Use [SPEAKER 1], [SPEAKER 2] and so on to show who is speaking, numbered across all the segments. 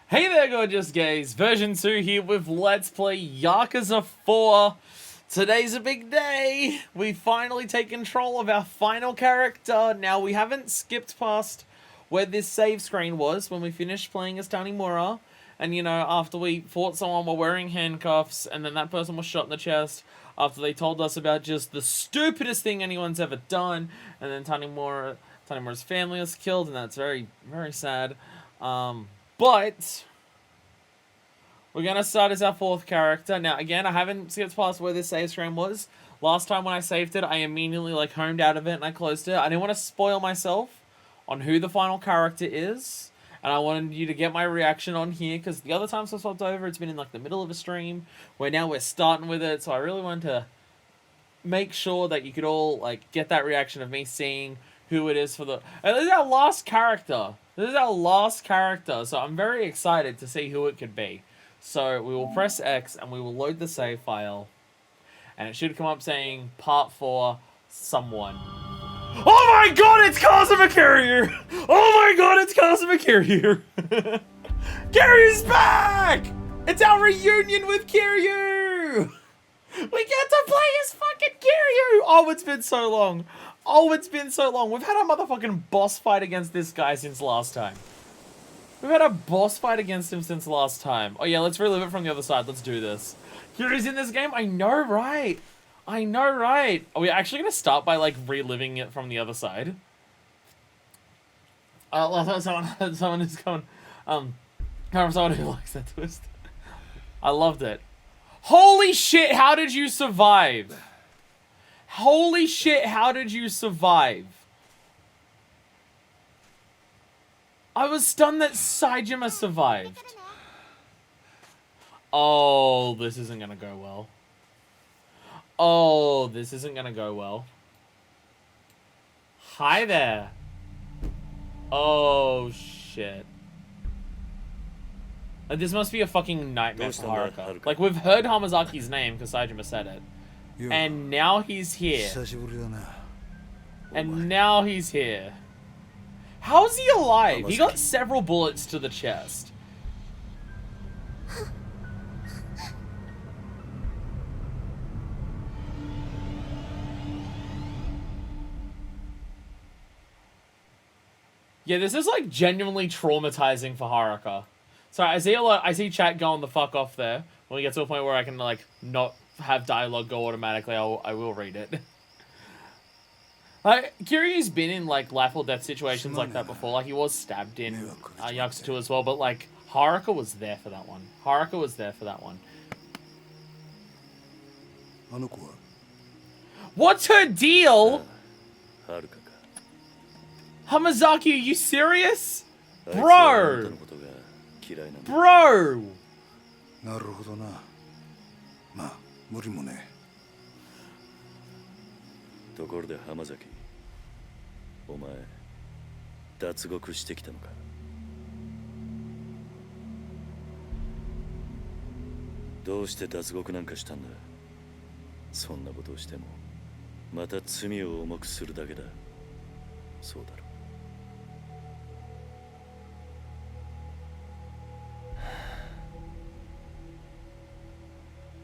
[SPEAKER 1] Hey there, gorgeous gays. Version 2 here with Let's Play Yakuza 4. Today's a big day. We finally take control of our final character. Now, we haven't skipped past where this save screen was when we finished playing as Tanimura. And, you know, after we fought someone while wearing handcuffs, and then that person was shot in the chest, after they told us about just the stupidest thing anyone's ever done, and then Tanimura's family was killed, and that's very, very sad. But we're going to start as our fourth character. Now, again, I haven't skipped past where this save screen was. Last time when I saved it, I immediately, homed out of it and I closed it. I didn't want to spoil myself on who the final character is. And I wanted you to get my reaction on here, because the other times I swapped over, it's been in, the middle of a stream, where now we're starting with it. So I really wanted to make sure that you could all, get that reaction of me seeing who it is for the... And this is our last character. This is our last character, so I'm very excited to see who it could be. So we will press X and we will load the save file. And it should come up saying part 4, someone. Oh my god, it's Kazuma Kiryu! Oh my god, it's Kazuma Kiryu! Kiryu's back! It's our reunion with Kiryu! We get to play as fucking Kiryu! Oh, it's been so long. Oh, it's been so long. We've had a motherfucking boss fight against this guy since last time. We've had a boss fight against him since last time. Oh yeah, let's relive it from the other side. Let's do this. Kiryu's in this game? I know, right? I know, right? Are we actually going to start by, reliving it from the other side? Someone who's going... someone who likes that twist. I loved it. Holy shit, how did you survive? Holy shit, how did you survive? I was stunned that Saejima survived. Oh, this isn't gonna go well. Oh, this isn't gonna go well. Hi there. Oh, shit. This must be a fucking nightmare for Haruka. We've heard Hamazaki's name because Saejima said it. And now he's here. And now he's here. How is he alive? He got several bullets to the chest. Yeah, this is genuinely traumatizing for Haruka. So I see chat going the fuck off there. When we get to a point where I can not have dialogue go automatically, I will read it. Kiryu's been in life or death situations like that before. He was stabbed in Yakuza 2 as well, but Haruka was there for that one. Haruka was there for that one. What's her deal? Hamazaki, are you serious? Bro! Bro!
[SPEAKER 2] なるほどな。まあ、無理もね。ところで浜崎、お前脱獄してきたのか。どうして脱獄なんかしたんだ。そんなことをしてもまた罪を重くするだけだ。そうだろ。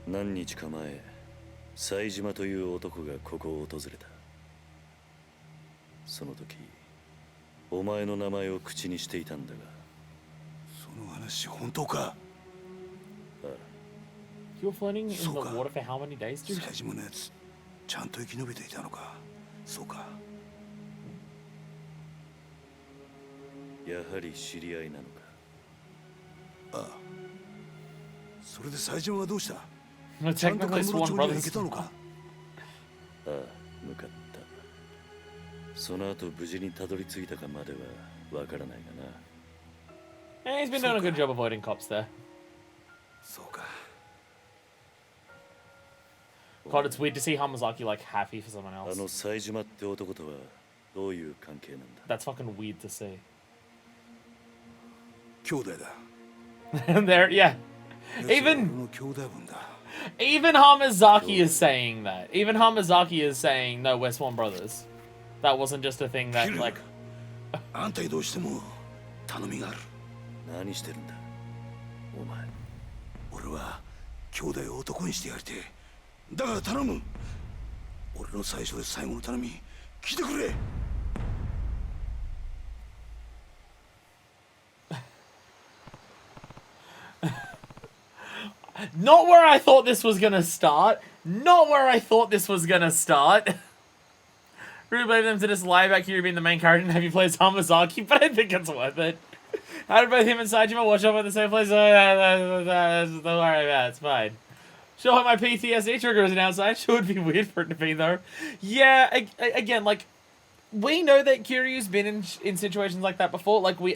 [SPEAKER 2] 何日か前、冴島という男がここを訪れた。その時、お前の名前を口にしていたんだが。その話本当か？ああ。
[SPEAKER 1] You were floating in the water for how many days, dude?
[SPEAKER 2] 冴島のやつ、ちゃんと生き延びていたのか。そうか。やはり知り合いなのか。ああ。それで冴島はどうした？ちゃんとカムロ町には行けたのか？ああ、向かった。その後無事にたどり着いたかまではわからないがな。
[SPEAKER 1] He's been doing a good job avoiding cops there.
[SPEAKER 2] そうか。
[SPEAKER 1] God, it's weird to see Hamazaki happy for someone else.
[SPEAKER 2] あの冴島って男とはどういう関係なんだ？
[SPEAKER 1] That's fucking weird to see.
[SPEAKER 2] 兄弟だ。
[SPEAKER 1] And there, yeah. Even Hamazaki is saying that. Even Hamazaki is saying, no, we're Swan Brothers. That wasn't just a thing that, あんたにどうしても頼みがある。何してるんだ。
[SPEAKER 2] お前俺は兄弟を男にしてやりてえだから頼む俺の最初で最後の頼み聞いてくれ
[SPEAKER 1] Not where I thought this was gonna start. Not where I thought this was gonna start. Really blame them to just lie about Kiryu being the main character and have you play as Hamazaki, but I think it's worth it. How did both him and Saejima watch up at the same place? Don't worry about it, it's fine. Sure, my PTSD trigger isn't outside. Sure, would be weird for it to be, though. Yeah, again, like, we know that Kiryu's been in situations like that before. Like, we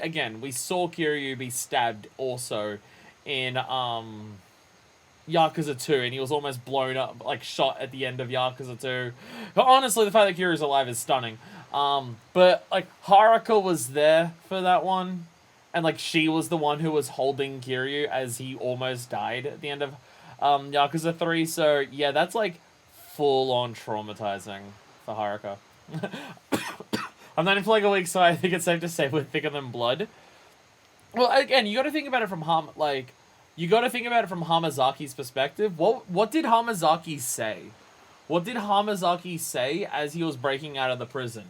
[SPEAKER 1] saw Kiryu be stabbed also in, Yakuza 2, and he was almost blown up, like, shot at the end of Yakuza 2. But honestly, the fact that Kiryu's alive is stunning. But, like, Haruka was there for that one, and, like, she was the one who was holding Kiryu as he almost died at the end of Yakuza 3, so, yeah, that's, like, full-on traumatizing for Haruka. I'm not in for, like, a week, so I think it's safe to say we're thicker than blood. Well, again, you gotta think about it from, you got to think about it from Hamazaki's perspective. What did Hamazaki say? What did Hamazaki say as he was breaking out of the prison?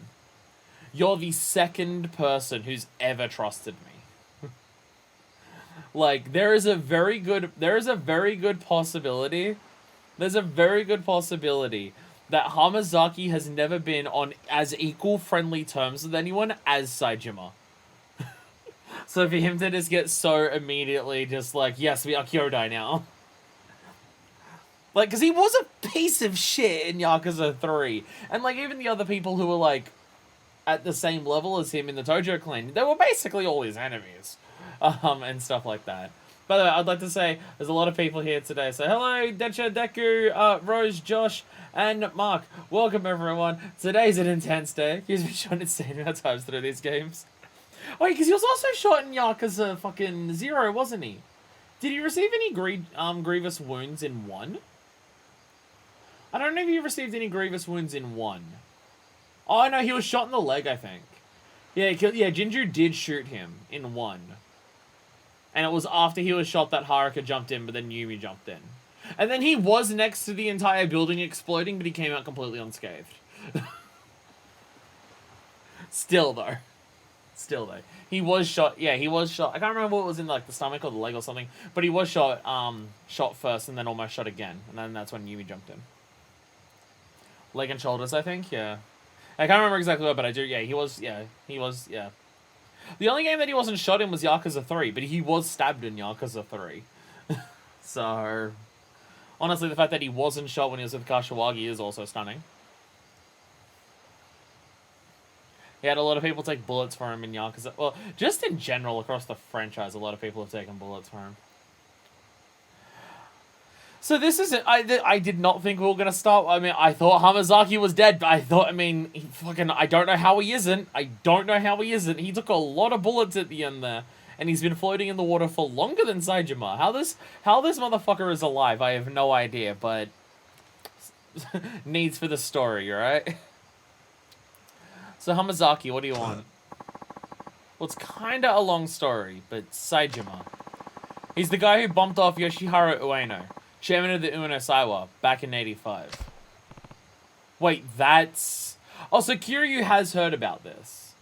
[SPEAKER 1] You're the second person who's ever trusted me. Like, there's a very good possibility that Hamazaki has never been on as equal friendly terms with anyone as Saejima. So for him to just get so immediately just like, yes, we are Kyodai now. Like, because he was a piece of shit in Yakuza 3. And, like, even the other people who were, like, at the same level as him in the Tojo clan, they were basically all his enemies. And stuff like that. By the way, I'd like to say, there's a lot of people here today. So, hello, Decha, Deku, Rose, Josh, and Mark. Welcome, everyone. Today's an intense day. He's been shot insane amount of times through these games. Wait, because he was also shot in Yakuza fucking 0, wasn't he? Did he receive any grievous wounds in 1? I don't know if he received any grievous wounds in 1. Oh, no, he was shot in the leg, I think. Yeah, Jinju did shoot him in 1. And it was after he was shot that Haruka jumped in, but then Yumi jumped in. And then he was next to the entire building exploding, but he came out completely unscathed. Still, though. He was shot, yeah, he was shot. I can't remember what was in, like, the stomach or the leg or something, but he was shot, shot first and then almost shot again. And then that's when Yumi jumped in. Leg and shoulders, I think, yeah. I can't remember exactly what, but I do, yeah, he was, yeah. The only game that he wasn't shot in was Yakuza 3, but he was stabbed in Yakuza 3. So, honestly, the fact that he wasn't shot when he was with Kashiwagi is also stunning. He had a lot of people take bullets for him in Yakuza. Well, just in general, across the franchise, a lot of people have taken bullets for him. So this isn't... I did not think we were going to start... I mean, I thought Hamazaki was dead, but I thought... I mean, I don't know how he isn't. He took a lot of bullets at the end there. And he's been floating in the water for longer than Saejima. How this motherfucker is alive, I have no idea, but... needs for the story, right? So, Hamazaki, what do you want? Well, it's kinda a long story, but Saejima. He's the guy who bumped off Yoshiharu Ueno, chairman of the Ueno Saiwa, back in 85. Wait, that's... Oh, so Kiryu has heard about this.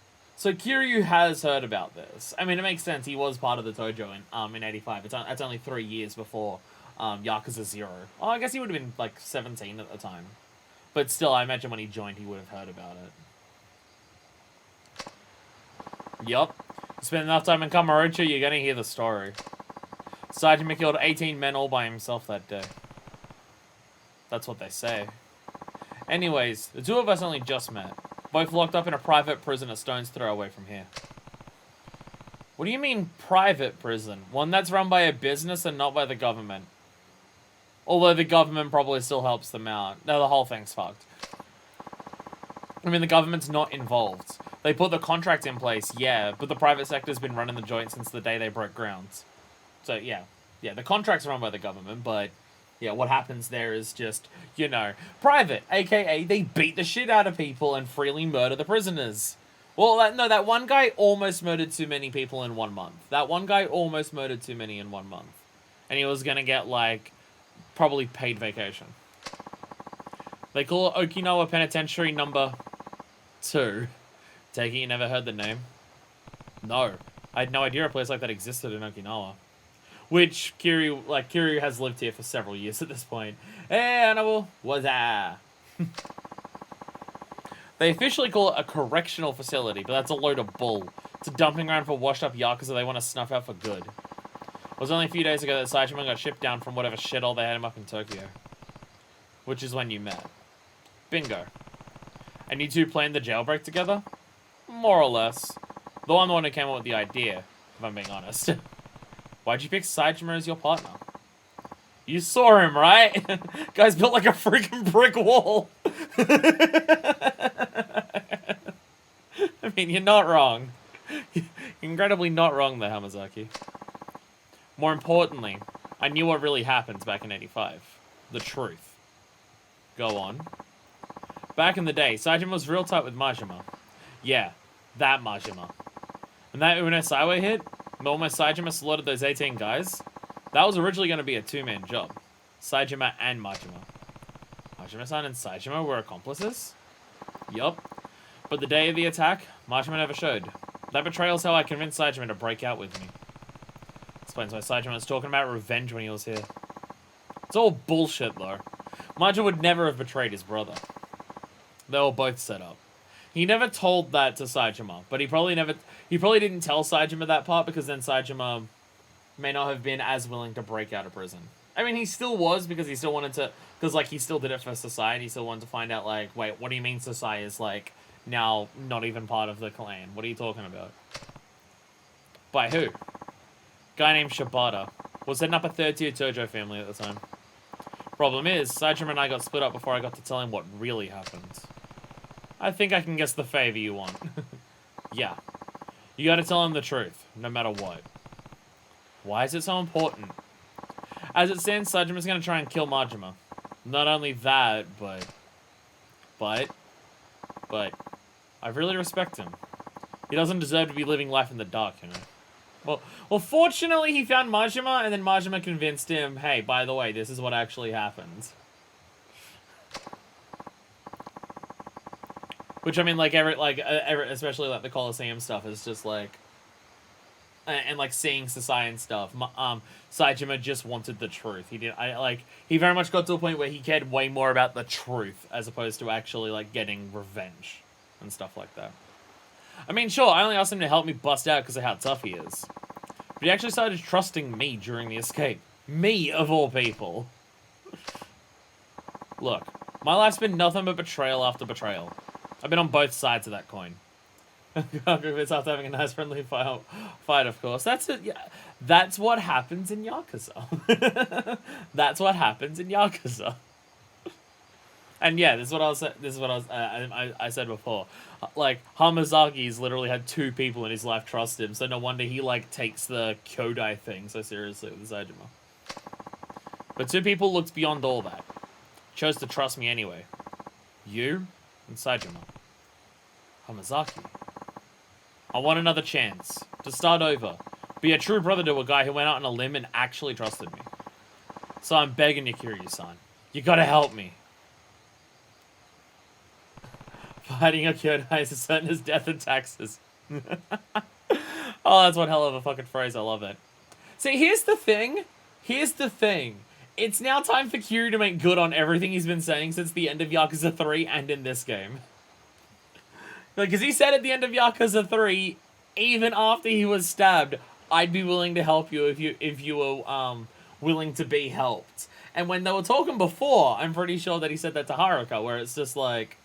[SPEAKER 1] I mean, it makes sense. He was part of the Tojo in 85. That's only 3 years before Yakuza 0. Oh, I guess he would have been, like, 17 at the time. But still, I imagine when he joined, he would have heard about it. Yup. Spend enough time in Kamurocho, you're gonna hear the story. Saejima killed 18 men all by himself that day. That's what they say. Anyways, the two of us only just met. Both locked up in a private prison a stone's throw away from here. What do you mean, private prison? One that's run by a business and not by the government. Although the government probably still helps them out. No, the whole thing's fucked. I mean, the government's not involved. They put the contract in place, yeah, but the private sector's been running the joint since the day they broke grounds. So, yeah. Yeah, the contract's run by the government, but, yeah, what happens there is just, you know, private, aka they beat the shit out of people and freely murder the prisoners. Well, that one guy almost murdered too many people in 1 month. That one guy almost murdered too many in 1 month. And he was gonna get, like, probably paid vacation. They call it Okinawa Penitentiary number 2. Taking you never heard the name? No. I had no idea a place like that existed in Okinawa. Which, Kiryu has lived here for several years at this point. Hey, Annabelle, what's that? They officially call it a correctional facility, but that's a load of bull. It's a dumping ground for washed-up Yakuza they want to snuff out for good. It was only a few days ago that Saitama got shipped down from whatever shithole they had him up in Tokyo. Which is when you met. Bingo. And you two planned the jailbreak together? More or less. Though I'm the one who came up with the idea, if I'm being honest. Why'd you pick Saitama as your partner? You saw him, right? Guy's built like a freaking brick wall. I mean, you're not wrong. You're incredibly not wrong there, Hamazaki. More importantly, I knew what really happened back in 85. The truth. Go on. Back in the day, Saitama was real tight with Majima. Yeah, that Majima. And that Uno Saiway hit, when Saitama slaughtered those 18 guys, that was originally going to be a two-man job. Saitama and Majima. Majima-san and Saitama were accomplices? Yup. But the day of the attack, Majima never showed. That betrayal's how I convinced Saitama to break out with me. Explains why Saitama was talking about revenge when he was here. It's all bullshit, though. Majima would never have betrayed his brother. They were both set up. He never told that to Saitama, but he probably didn't tell Saitama that part because then Saitama may not have been as willing to break out of prison. I mean, he still was because he still wanted to, because, like, he still did it for Sasai, and he still wanted to find out, like, wait, what do you mean Sasai is, like, now not even part of the clan? What are you talking about? By who? Guy named Shibata. Was setting up a third-tier Tojo family at the time. Problem is, Saitama and I got split up before I got to tell him what really happened. I think I can guess the favor you want. Yeah. You gotta tell him the truth, no matter what. Why is it so important? As it stands, Saitama's gonna try and kill Majima. Not only that, but I really respect him. He doesn't deserve to be living life in the dark, you know. Well, fortunately, he found Majima, and then Majima convinced him, hey, by the way, this is what actually happened. Which, I mean, like, especially, like, the Colosseum stuff is just, like... And, like, seeing Sasai and stuff. Saitama just wanted the truth. He very much got to a point where he cared way more about the truth as opposed to actually, like, getting revenge and stuff like that. I mean, sure, I only asked him to help me bust out because of how tough he is. But he actually started trusting me during the escape. Me, of all people. Look, my life's been nothing but betrayal after betrayal. I've been on both sides of that coin. It's after having a nice friendly fight, of course. That's it. Yeah, that's what happens in Yakuza. That's what happens in Yakuza. And yeah, this is what I said before. Like, Hamazaki's literally had 2 people in his life trust him, so no wonder he, like, takes the Kyodai thing so seriously with Saitama. But 2 people looked beyond all that. Chose to trust me anyway. You and Saitama. Hamazaki. I want another chance. To start over. Be a true brother to a guy who went out on a limb and actually trusted me. So I'm begging you, Kiryu-san. You gotta help me. Fighting a Kyodai is as certain as death and taxes. Oh, that's one hell of a fucking phrase. I love it. See, here's the thing. It's now time for Kiryu to make good on everything he's been saying since the end of Yakuza 3 and in this game. Because he said at the end of Yakuza 3, even after he was stabbed, I'd be willing to help you if you were willing to be helped. And when they were talking before, I'm pretty sure that he said that to Haruka, where it's just like,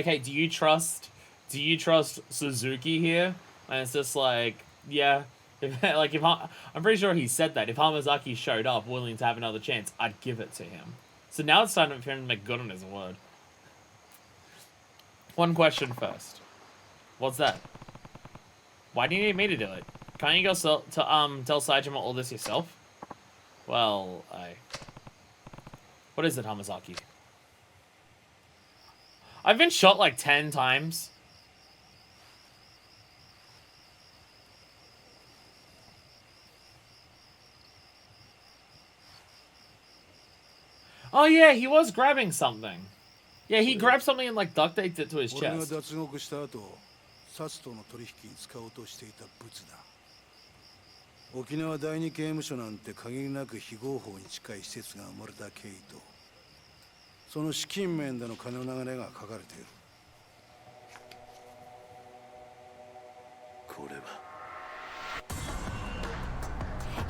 [SPEAKER 1] hey, do you trust Suzuki here? And it's just like, yeah. I'm pretty sure he said that. If Hamazaki showed up willing to have another chance, I'd give it to him. So now it's time for him to make good on his word. One question first. What's that? Why do you need me to do it? Can't you go tell Saitama all this yourself? Well, what is it, Hamazaki? I've been shot like 10 times. Oh yeah, he was grabbing something. Yeah, he grabbed something and like duct taped it to his
[SPEAKER 2] 俺が
[SPEAKER 1] chest.
[SPEAKER 2] 脱獄した後サツとの取引に使おうとしていたブツだ。沖縄第二刑務所なんて限りなく非合法に近い施設が生まれた経緯とその資金面での金の流れが書かれている。これは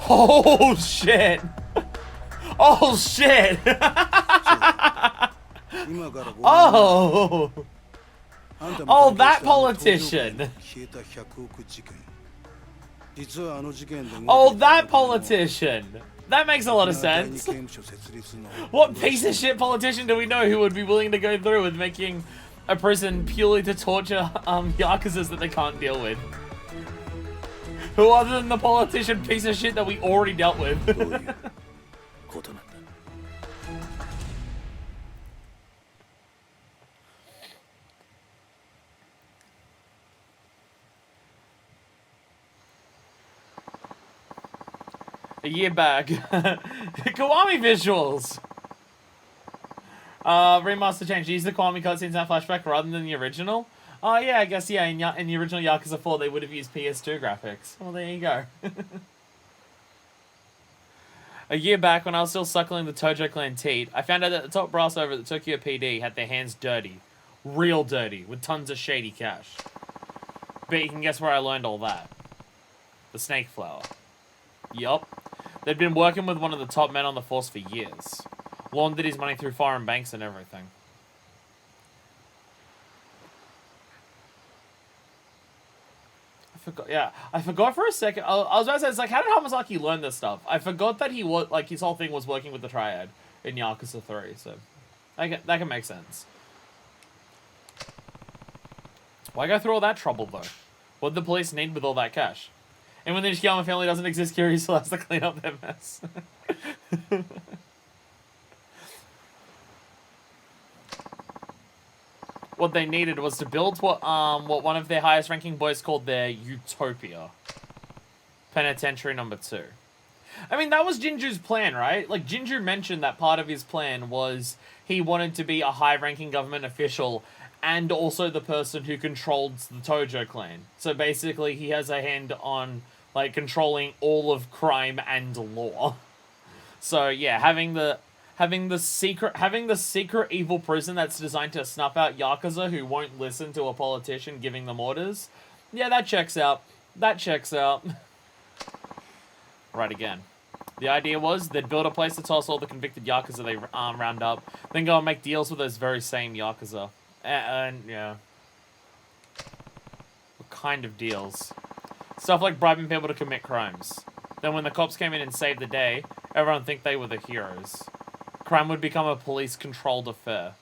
[SPEAKER 1] Oh shit! Oh shit!
[SPEAKER 2] 今から
[SPEAKER 1] Oh!
[SPEAKER 2] あんた
[SPEAKER 1] Oh,
[SPEAKER 2] も
[SPEAKER 1] that
[SPEAKER 2] 関係した
[SPEAKER 1] politician!
[SPEAKER 2] 消えた100億事件。実はあの事件で
[SPEAKER 1] Oh, that politician! That makes a lot of
[SPEAKER 2] 第二
[SPEAKER 1] sense.
[SPEAKER 2] 刑務所設立の
[SPEAKER 1] What piece of shit politician do we know who would be willing to go through with making a prison purely to torture Yakuzas that they can't deal with? Who other than the politician piece of shit that we already dealt with?
[SPEAKER 2] どういうことなんだ。
[SPEAKER 1] A year back. Kiwami visuals! Remaster change. Use the Kiwami cutscenes in that flashback rather than the original? Oh yeah, I guess yeah, in the original Yakuza 4 they would have used PS2 graphics. Well, there you go. A year back, when I was still suckling the Tojo clan teat, I found out that the top brass over at the Tokyo PD had their hands dirty. Real dirty, with tons of shady cash. Bet you can guess where I learned all that. The snake flower. Yup. They'd been working with one of the top men on the force for years. Laundered his money through foreign banks and everything. I forgot for a second. I was about to say, it's like, how did Hamasaki learn this stuff? I forgot that he was, like, his whole thing was working with the Triad in Yakuza 3, so that can make sense. Why go through all that trouble, though? What did the police need with all that cash? And when the Nishiyama family doesn't exist, Kiryu still has to clean up their mess. What they needed was to build what one of their highest ranking boys called their Utopia. Penitentiary number 2. I mean, that was Jinju's plan, right? Like, Jinju mentioned that part of his plan was he wanted to be a high-ranking government official and also the person who controlled the Tojo clan. So basically, he has a hand on, like, controlling all of crime and law. So, yeah, having the secret evil prison that's designed to snuff out Yakuza who won't listen to a politician giving them orders. Yeah, that checks out. That checks out. Right again. The idea was they'd build a place to toss all the convicted Yakuza they round up, then go and make deals with those very same Yakuza. And yeah. What kind of deals? Stuff like bribing people to commit crimes. Then when the cops came in and saved the day, everyone think they were the heroes. Crime would become a police-controlled affair.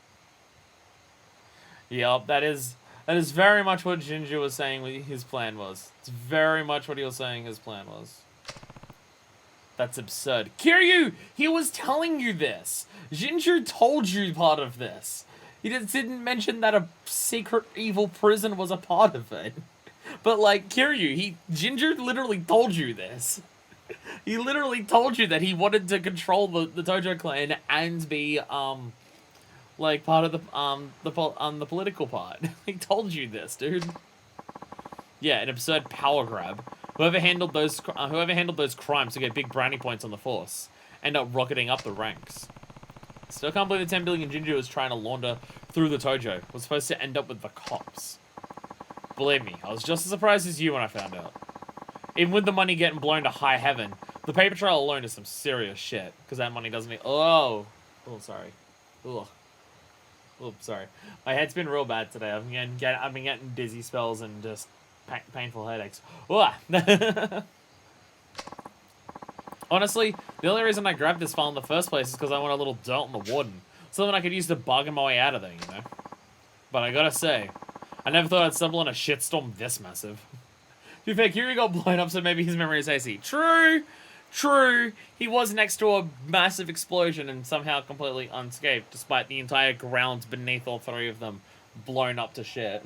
[SPEAKER 1] Yep, that is very much what Jinju was saying his plan was. It's very much what he was saying his plan was. That's absurd. Kiryu, he was telling you this. Jinju told you part of this. He just didn't mention that a secret evil prison was a part of it. But like, Kiryu, Jinju literally told you this. He literally told you that he wanted to control the Tojo clan and be like part of the political part. He told you this, dude. Yeah, an absurd power grab. Whoever handled those crimes to get big brownie points on the force, end up rocketing up the ranks. Still can't believe the 10 billion Jinju was trying to launder through the Tojo was supposed to end up with the cops. Believe me, I was just as surprised as you when I found out. Even with the money getting blown to high heaven, the paper trail alone is some serious shit. Because that money doesn't... Oh, sorry. Ugh. Oh, sorry. My head's been real bad today. I've been getting dizzy spells and just painful headaches. Ugh. Honestly, the only reason I grabbed this file in the first place is because I want a little dirt on the warden. Something I could use to bargain my way out of there, you know? But I gotta say, I never thought I'd stumble on a shitstorm this massive. To be fair, Kiryu got blown up, so maybe his memory is hazy. True! True! He was next to a massive explosion and somehow completely unscathed, despite the entire ground beneath all three of them blown up to shit.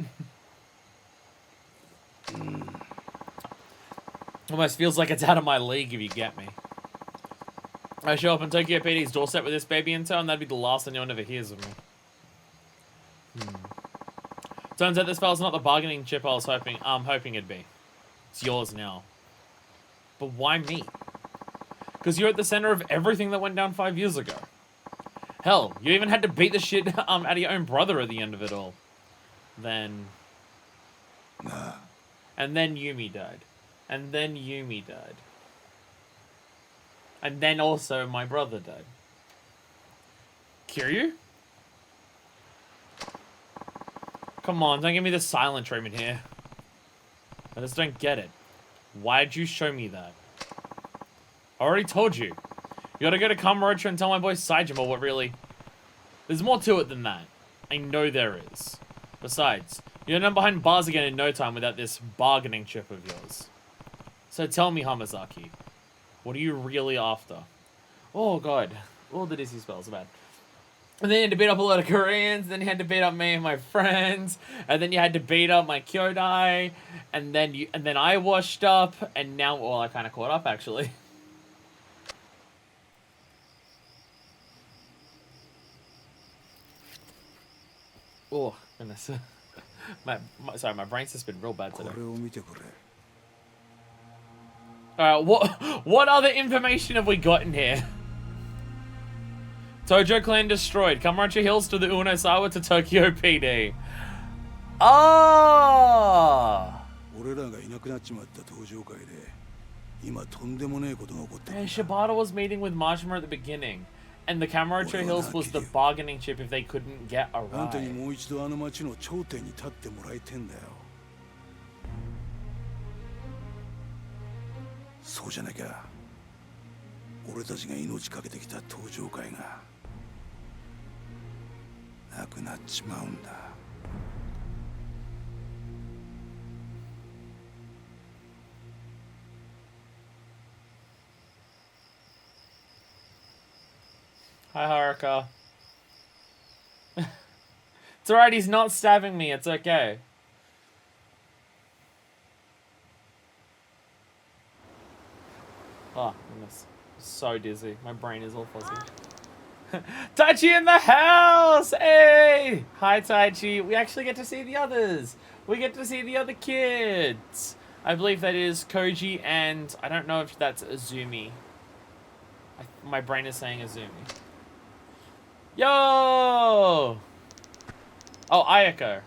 [SPEAKER 1] Almost feels like it's out of my league, if you get me. I show up on Tokyo PD's doorstep with this baby in tow, and that'd be the last anyone ever hears of me. Turns out this fella's not the bargaining chip I was hoping it'd be. It's yours now. But why me? Because you're at the center of everything that went down 5 years ago. Hell, you even had to beat the shit out of your own brother at the end of it all. Then...
[SPEAKER 2] Nah.
[SPEAKER 1] And then Yumi died. And then Yumi died. And then also my brother died. Kiryu? Come on, don't give me the silent treatment here. I just don't get it. Why'd you show me that? I already told you. You gotta go to Kamurocho and tell my boy Saijima what really... There's more to it than that. I know there is. Besides, you're gonna end behind bars again in no time without this bargaining chip of yours. So tell me, Hamazaki. What are you really after? Oh god. All the dizzy spells are bad. And then you had to beat up a lot of Koreans, then you had to beat up me and my friends, and then you had to beat up my Kyodai, and then I washed up, and now, well, I kind of caught up, actually. Oh, goodness. Sorry, my brain's just been real bad today. Alright, what other information have we gotten here? Tojo clan destroyed. Kamurocho Hills to the Uenosawa to Tokyo PD. Ah! And Shibata was meeting with Majima at the beginning. And the Kamurocho Hills was the bargaining chip if they couldn't get a ride. Hi, Haruka. It's alright, he's not stabbing me, it's okay. Oh, goodness. So dizzy. My brain is all fuzzy. Taichi in the house! Hey! Hi, Taichi. We actually get to see the others. We get to see the other kids. I believe that is Koji and I don't know if that's Azumi. My brain is saying Azumi. Yo! Oh, Ayako.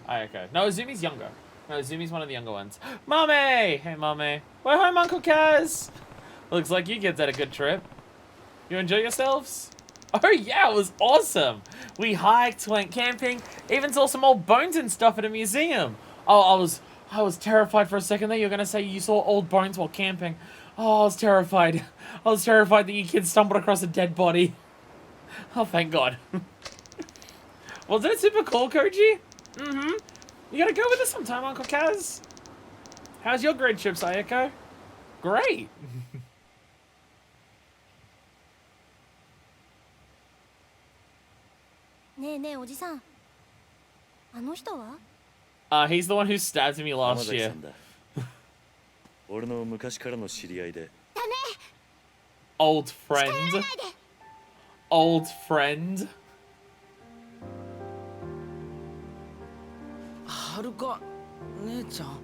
[SPEAKER 1] No, Azumi's younger. No, Azumi's one of the younger ones. Mommy! Hey, Mommy. We're home, Uncle Kaz. Looks like you kids had a good trip. You enjoy yourselves? Oh yeah, it was awesome. We hiked, went camping, even saw some old bones and stuff at a museum. Oh, I was terrified for a second there. You were gonna say you saw old bones while camping. Oh, I was terrified. I was terrified that you kids stumbled across a dead body. Oh, thank God. Wasn't it super cool, Koji? Mm-hmm. You gotta go with us sometime, Uncle Kaz. How's your grade trip, Sayako? Great. He's the one who stabbed me last year. Old friend. Old friend.
[SPEAKER 3] Haruka, 姉ちゃん。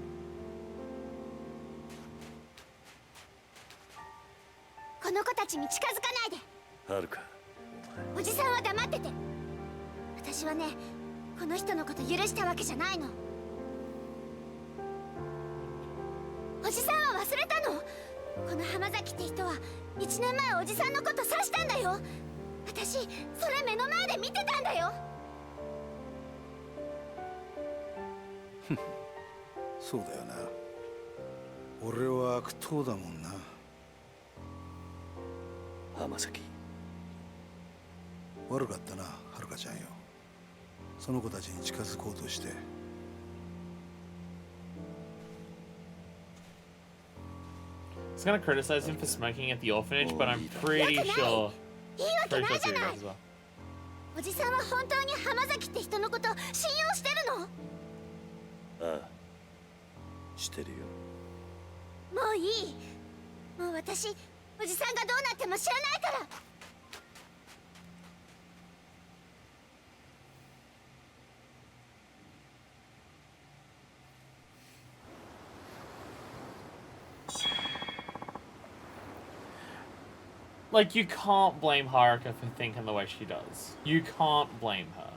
[SPEAKER 4] この子たちに近づかないで。
[SPEAKER 2] はるか。
[SPEAKER 4] おじさんは黙ってて。私はね、この人のこと許したわけじゃないの。おじさんは忘れたの？この浜崎って人は1年前おじさんのこと刺したんだよ。私、それ目の前で見てたんだよ。
[SPEAKER 2] そうだよな。俺は悪党だもんな。浜崎。悪かったな、はるかちゃんよ。その子たちに近づこうとして。
[SPEAKER 1] I was gonna criticize him for smoking at the orphanage, but I'm pretty sure. Pretty sure he does as well.
[SPEAKER 4] おじさんは本当に浜崎って人のこと信用してるの？
[SPEAKER 2] ああ、してるよ。
[SPEAKER 4] もういい。もう私、おじさんがどうなっても知らないから。
[SPEAKER 1] Like, you can't blame Haruka for thinking the way she does. You can't blame her.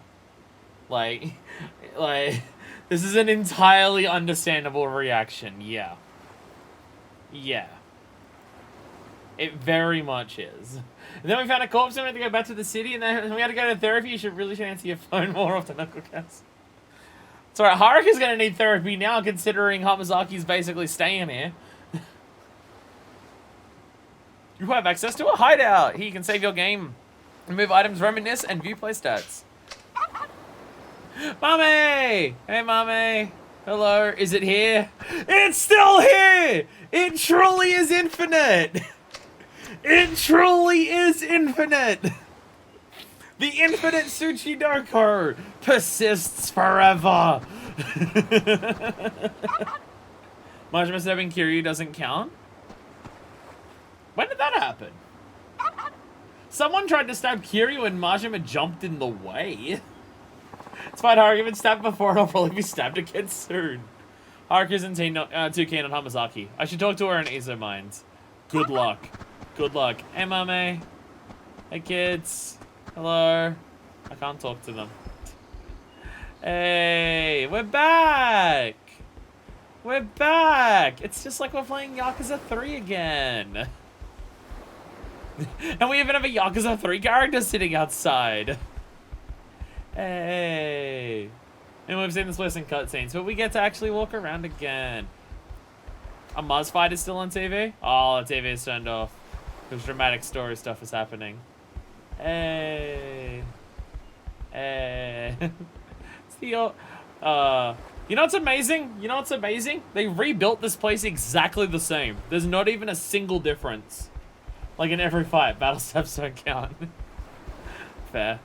[SPEAKER 1] Like, this is an entirely understandable reaction, yeah. Yeah. It very much is. And then we found a corpse and we had to go back to the city, and then we had to go to therapy. You should really answer your phone more often, Uncle Cass. It's alright, Haruka's gonna need therapy now, considering Hamazaki's basically staying here. You have access to a hideout. Here you can save your game, remove items, reminisce, and view playstats. Mommy! Hey, Mommy. Hello. Is it here? It's still here! It truly is infinite! It truly is infinite! The infinite Tsuchidoko persists forever! Majima stabbing Kiryu doesn't count? When did that happen? Someone tried to stab Kiryu and Majima jumped in the way. It's fine, Haruka been stabbed before and I'll probably be stabbed again soon. Haruka isn't too keen on Hamazaki. I should talk to her and ease her mind. Good luck. Good luck. Hey, Mame. Hey, kids. Hello. I can't talk to them. Hey, we're back. We're back. It's just like we're playing Yakuza 3 again. And we even have a Yakuza 3 character sitting outside. Hey. And we've seen this place in cutscenes, but we get to actually walk around again. A Muzz fight is still on TV? Oh, the TV is turned off. Because dramatic story stuff is happening. Hey. Hey. It's the, you know what's amazing? You know what's amazing? They rebuilt this place exactly the same. There's not even a single difference. Like in every fight, battle steps don't count. Fair.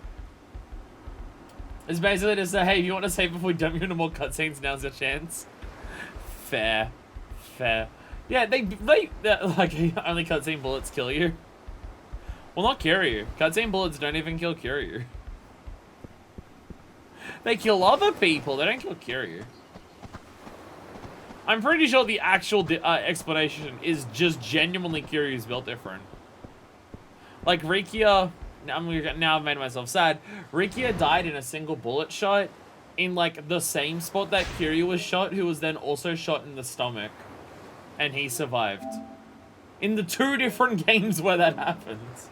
[SPEAKER 1] It's basically just say, hey, if you want to save before we dump you into more cutscenes, now's your chance. Fair. Fair. Yeah, they like, only cutscene bullets kill you. Well, not Kiryu. Cutscene bullets don't even kill Kiryu. They kill other people, they don't kill Kiryu. I'm pretty sure the actual explanation is just genuinely Kiryu's built different. Like, Rikia... Now I've made myself sad. Rikia died in a single bullet shot in, like, the same spot that Kiryu was shot, who was then also shot in the stomach. And he survived. In the 2 different games where that happens.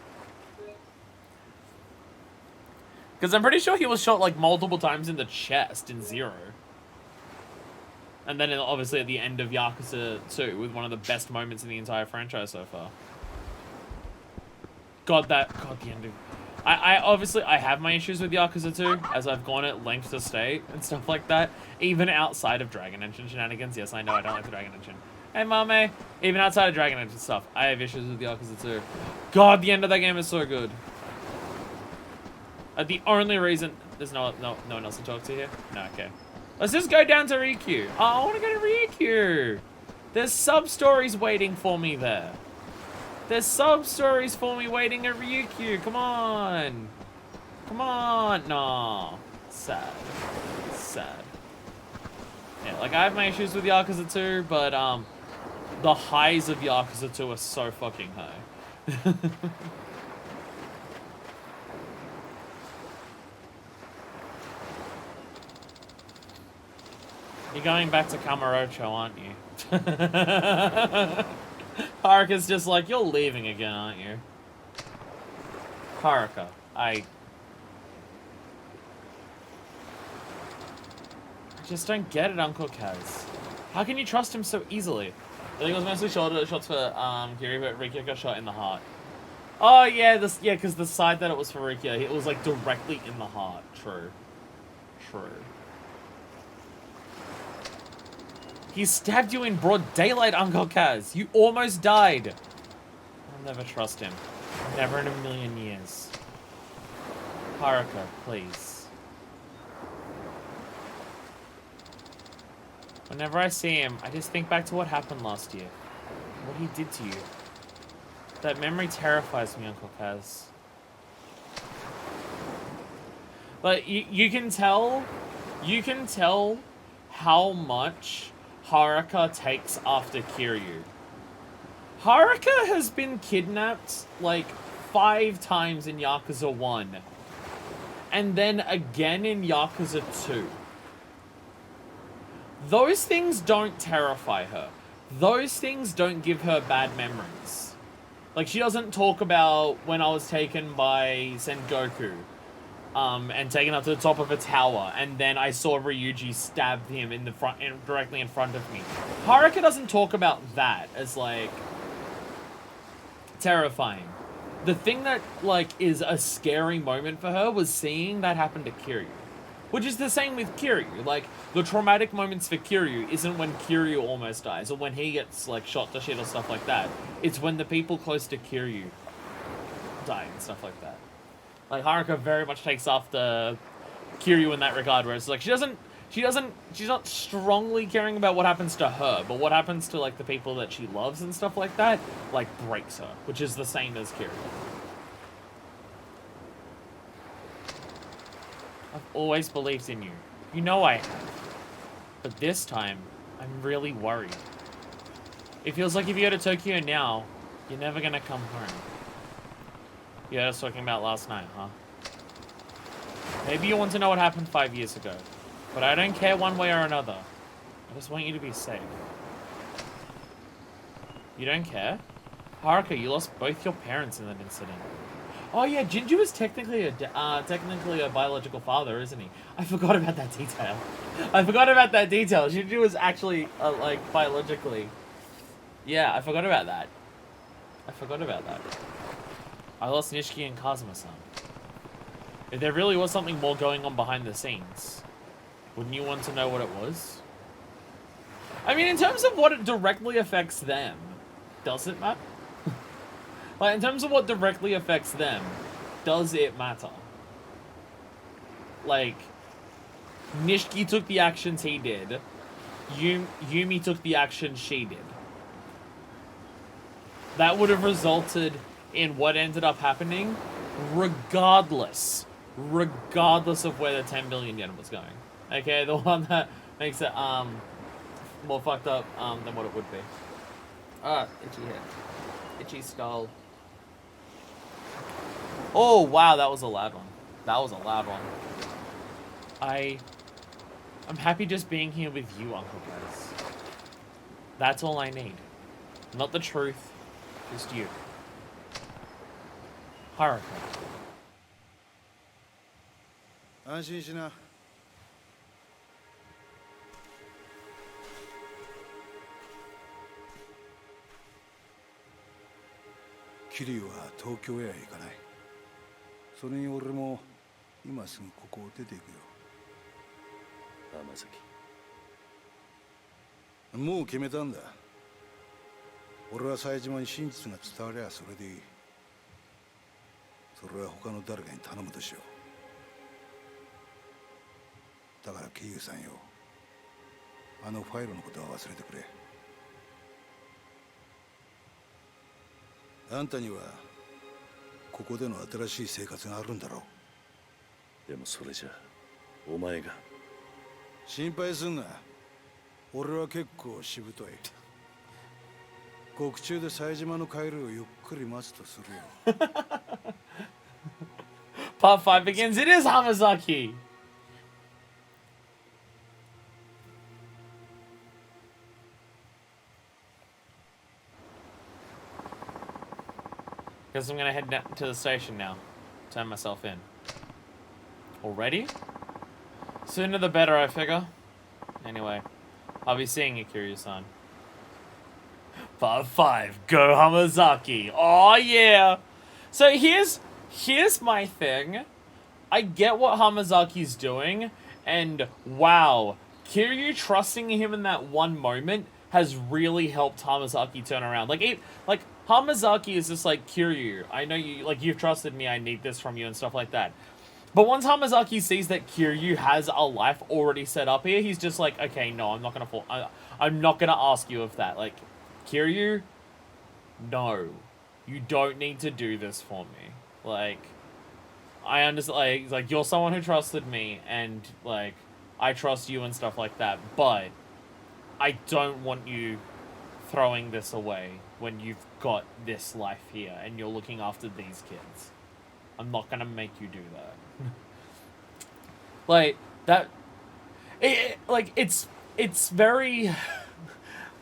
[SPEAKER 1] Because I'm pretty sure he was shot, like, multiple times in the chest in 0. And then, obviously, at the end of Yakuza 2, with one of the best moments in the entire franchise so far. God, the end of... I obviously, I have my issues with Yakuza 2, as I've gone at length to state, and stuff like that. Even outside of Dragon Engine shenanigans. Yes, I know, I don't like the Dragon Engine. Hey, Mame. Even outside of Dragon Engine stuff, I have issues with Yakuza 2. God, the end of that game is so good. The only reason... There's no one else to talk to here? No, okay. Let's just go down to Rikyū. Oh, I want to go to Rikyū. There's sub-stories waiting for me there. There's sub-stories for me waiting at Rikyū. Come on. Come on. No. Sad. Sad. Yeah, like, I have my issues with Yakuza 2, but, the highs of Yakuza 2 are so fucking high. You're going back to Kamurocho, aren't you? Haruka's just like, you're leaving again, aren't you? Haruka, I just don't get it, Uncle Kaz. How can you trust him so easily? I think it was mostly shots for Kiryu, but Rikia got shot in the heart. Oh yeah, because the side that it was for Rikia, it was like directly in the heart. True. True. He stabbed you in broad daylight, Uncle Kaz. You almost died. I'll never trust him. Never in a million years. Haruka, please. Whenever I see him, I just think back to what happened last year. What he did to you. That memory terrifies me, Uncle Kaz. Like, you can tell how much Haruka takes after Kiryu. Haruka has been kidnapped, like, 5 times in Yakuza 1. And then again in Yakuza 2. Those things don't terrify her. Those things don't give her bad memories. Like, she doesn't talk about when I was taken by Sengoku, and taken up to the top of a tower, and then I saw Ryuji stab him in the front, directly in front of me. Haruka doesn't talk about that as, like, terrifying. The thing that, like, is a scary moment for her was seeing that happen to Kiryu. Which is the same with Kiryu. Like, the traumatic moments for Kiryu isn't when Kiryu almost dies, or when he gets, like, shot to shit or stuff like that. It's when the people close to Kiryu die and stuff like that. Like, Haruka very much takes after Kiryu in that regard, where it's like, she's not strongly caring about what happens to her, but what happens to, like, the people that she loves and stuff like that, like, breaks her, which is the same as Kiryu. I've always believed in you. You know I have. But this time, I'm really worried. It feels like if you go to Tokyo now, you're never gonna come home. Yeah, I was talking about last night, huh? Maybe you want to know what happened 5 years ago. But I don't care one way or another. I just want you to be safe. You don't care? Haruka, you lost both your parents in that incident. Oh yeah, Jinju is technically a biological father, isn't he? I forgot about that detail. Jinju is actually, like, biologically. Yeah, I forgot about that. I lost Nishiki and Kazuma-san. If there really was something more going on behind the scenes, wouldn't you want to know what it was? I mean, in terms of what it directly affects them, does it matter? Like, in terms of what directly affects them, does it matter? Like, Nishiki took the actions he did. Yumi took the actions she did. That would have resulted in what ended up happening, regardless of where the 10 billion yen was going. Okay, the one that makes it, more fucked up, than what it would be. Itchy head. Itchy skull. Oh, wow, that was a loud one. I'm happy just being here with you, Uncle Bryce. That's all I need. Not the truth, just you. Haruka.
[SPEAKER 2] 安心しな。桐生は東京へは行かない。それに俺も今すぐここを出ていくよ。浜崎。もう決めたんだ。俺は冴島に真実が伝わりゃそれでいい。それは他の誰かに頼むとしよう。だから桐生さんよ、あのファイルのことは忘れてくれ。あんたにはここでの新しい生活があるんだろう。でもそれじゃお前が心配すんな。俺は結構しぶとい。獄中で冴島の帰りをゆっくり待つとするよ。
[SPEAKER 1] Part 5 begins. It is Hamazaki. Guess I'm gonna head down to the station now. Turn myself in. Already? Sooner the better, I figure. Anyway, I'll be seeing you, Kiryu-san. Part 5, go Hamazaki. Oh yeah! So here's my thing. I get what Hamazaki's doing, and wow, Kiryu trusting him in that one moment has really helped Hamazaki turn around. Like Hamazaki is just like, Kiryu, I know you, like, you've trusted me, I need this from you and stuff like that. But once Hamazaki sees that Kiryu has a life already set up here, he's just like, okay, no, I'm not gonna ask you of that. Like, Kiryu, no, you don't need to do this for me. Like, I understand, like you're someone who trusted me, and, like, I trust you and stuff like that, but I don't want you throwing this away when you've got this life here and you're looking after these kids. I'm not gonna make you do that. Like, that... It's very...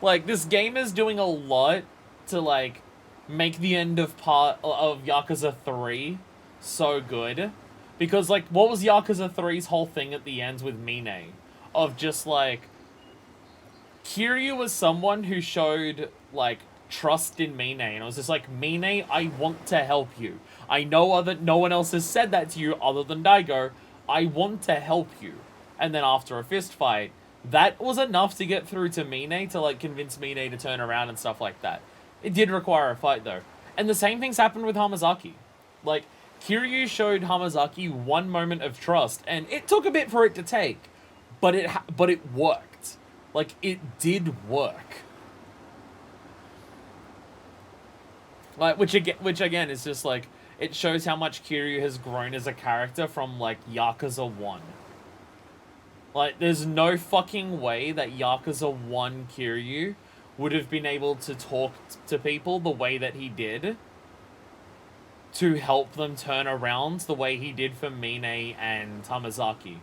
[SPEAKER 1] Like, this game is doing a lot to, like, make the end of Yakuza 3 so good. Because, like, what was Yakuza 3's whole thing at the end with Mine? Of just, like... Kiryu was someone who showed, like, trust in Mine. And it was just like, Mine, I want to help you. I know no one else has said that to you other than Daigo. I want to help you. And then after a fist fight, that was enough to get through to Mine to, like, convince Mine to turn around and stuff like that. It did require a fight, though. And the same things happened with Hamazaki. Like, Kiryu showed Hamazaki one moment of trust, and it took a bit for it to take. But it worked. Like, it did work. Like, which again is just, like, it shows how much Kiryu has grown as a character from, like, Yakuza 1. Like, there's no fucking way that Yakuza 1 Kiryu would have been able to talk to people the way that he did to help them turn around the way he did for Mine and Hamazaki.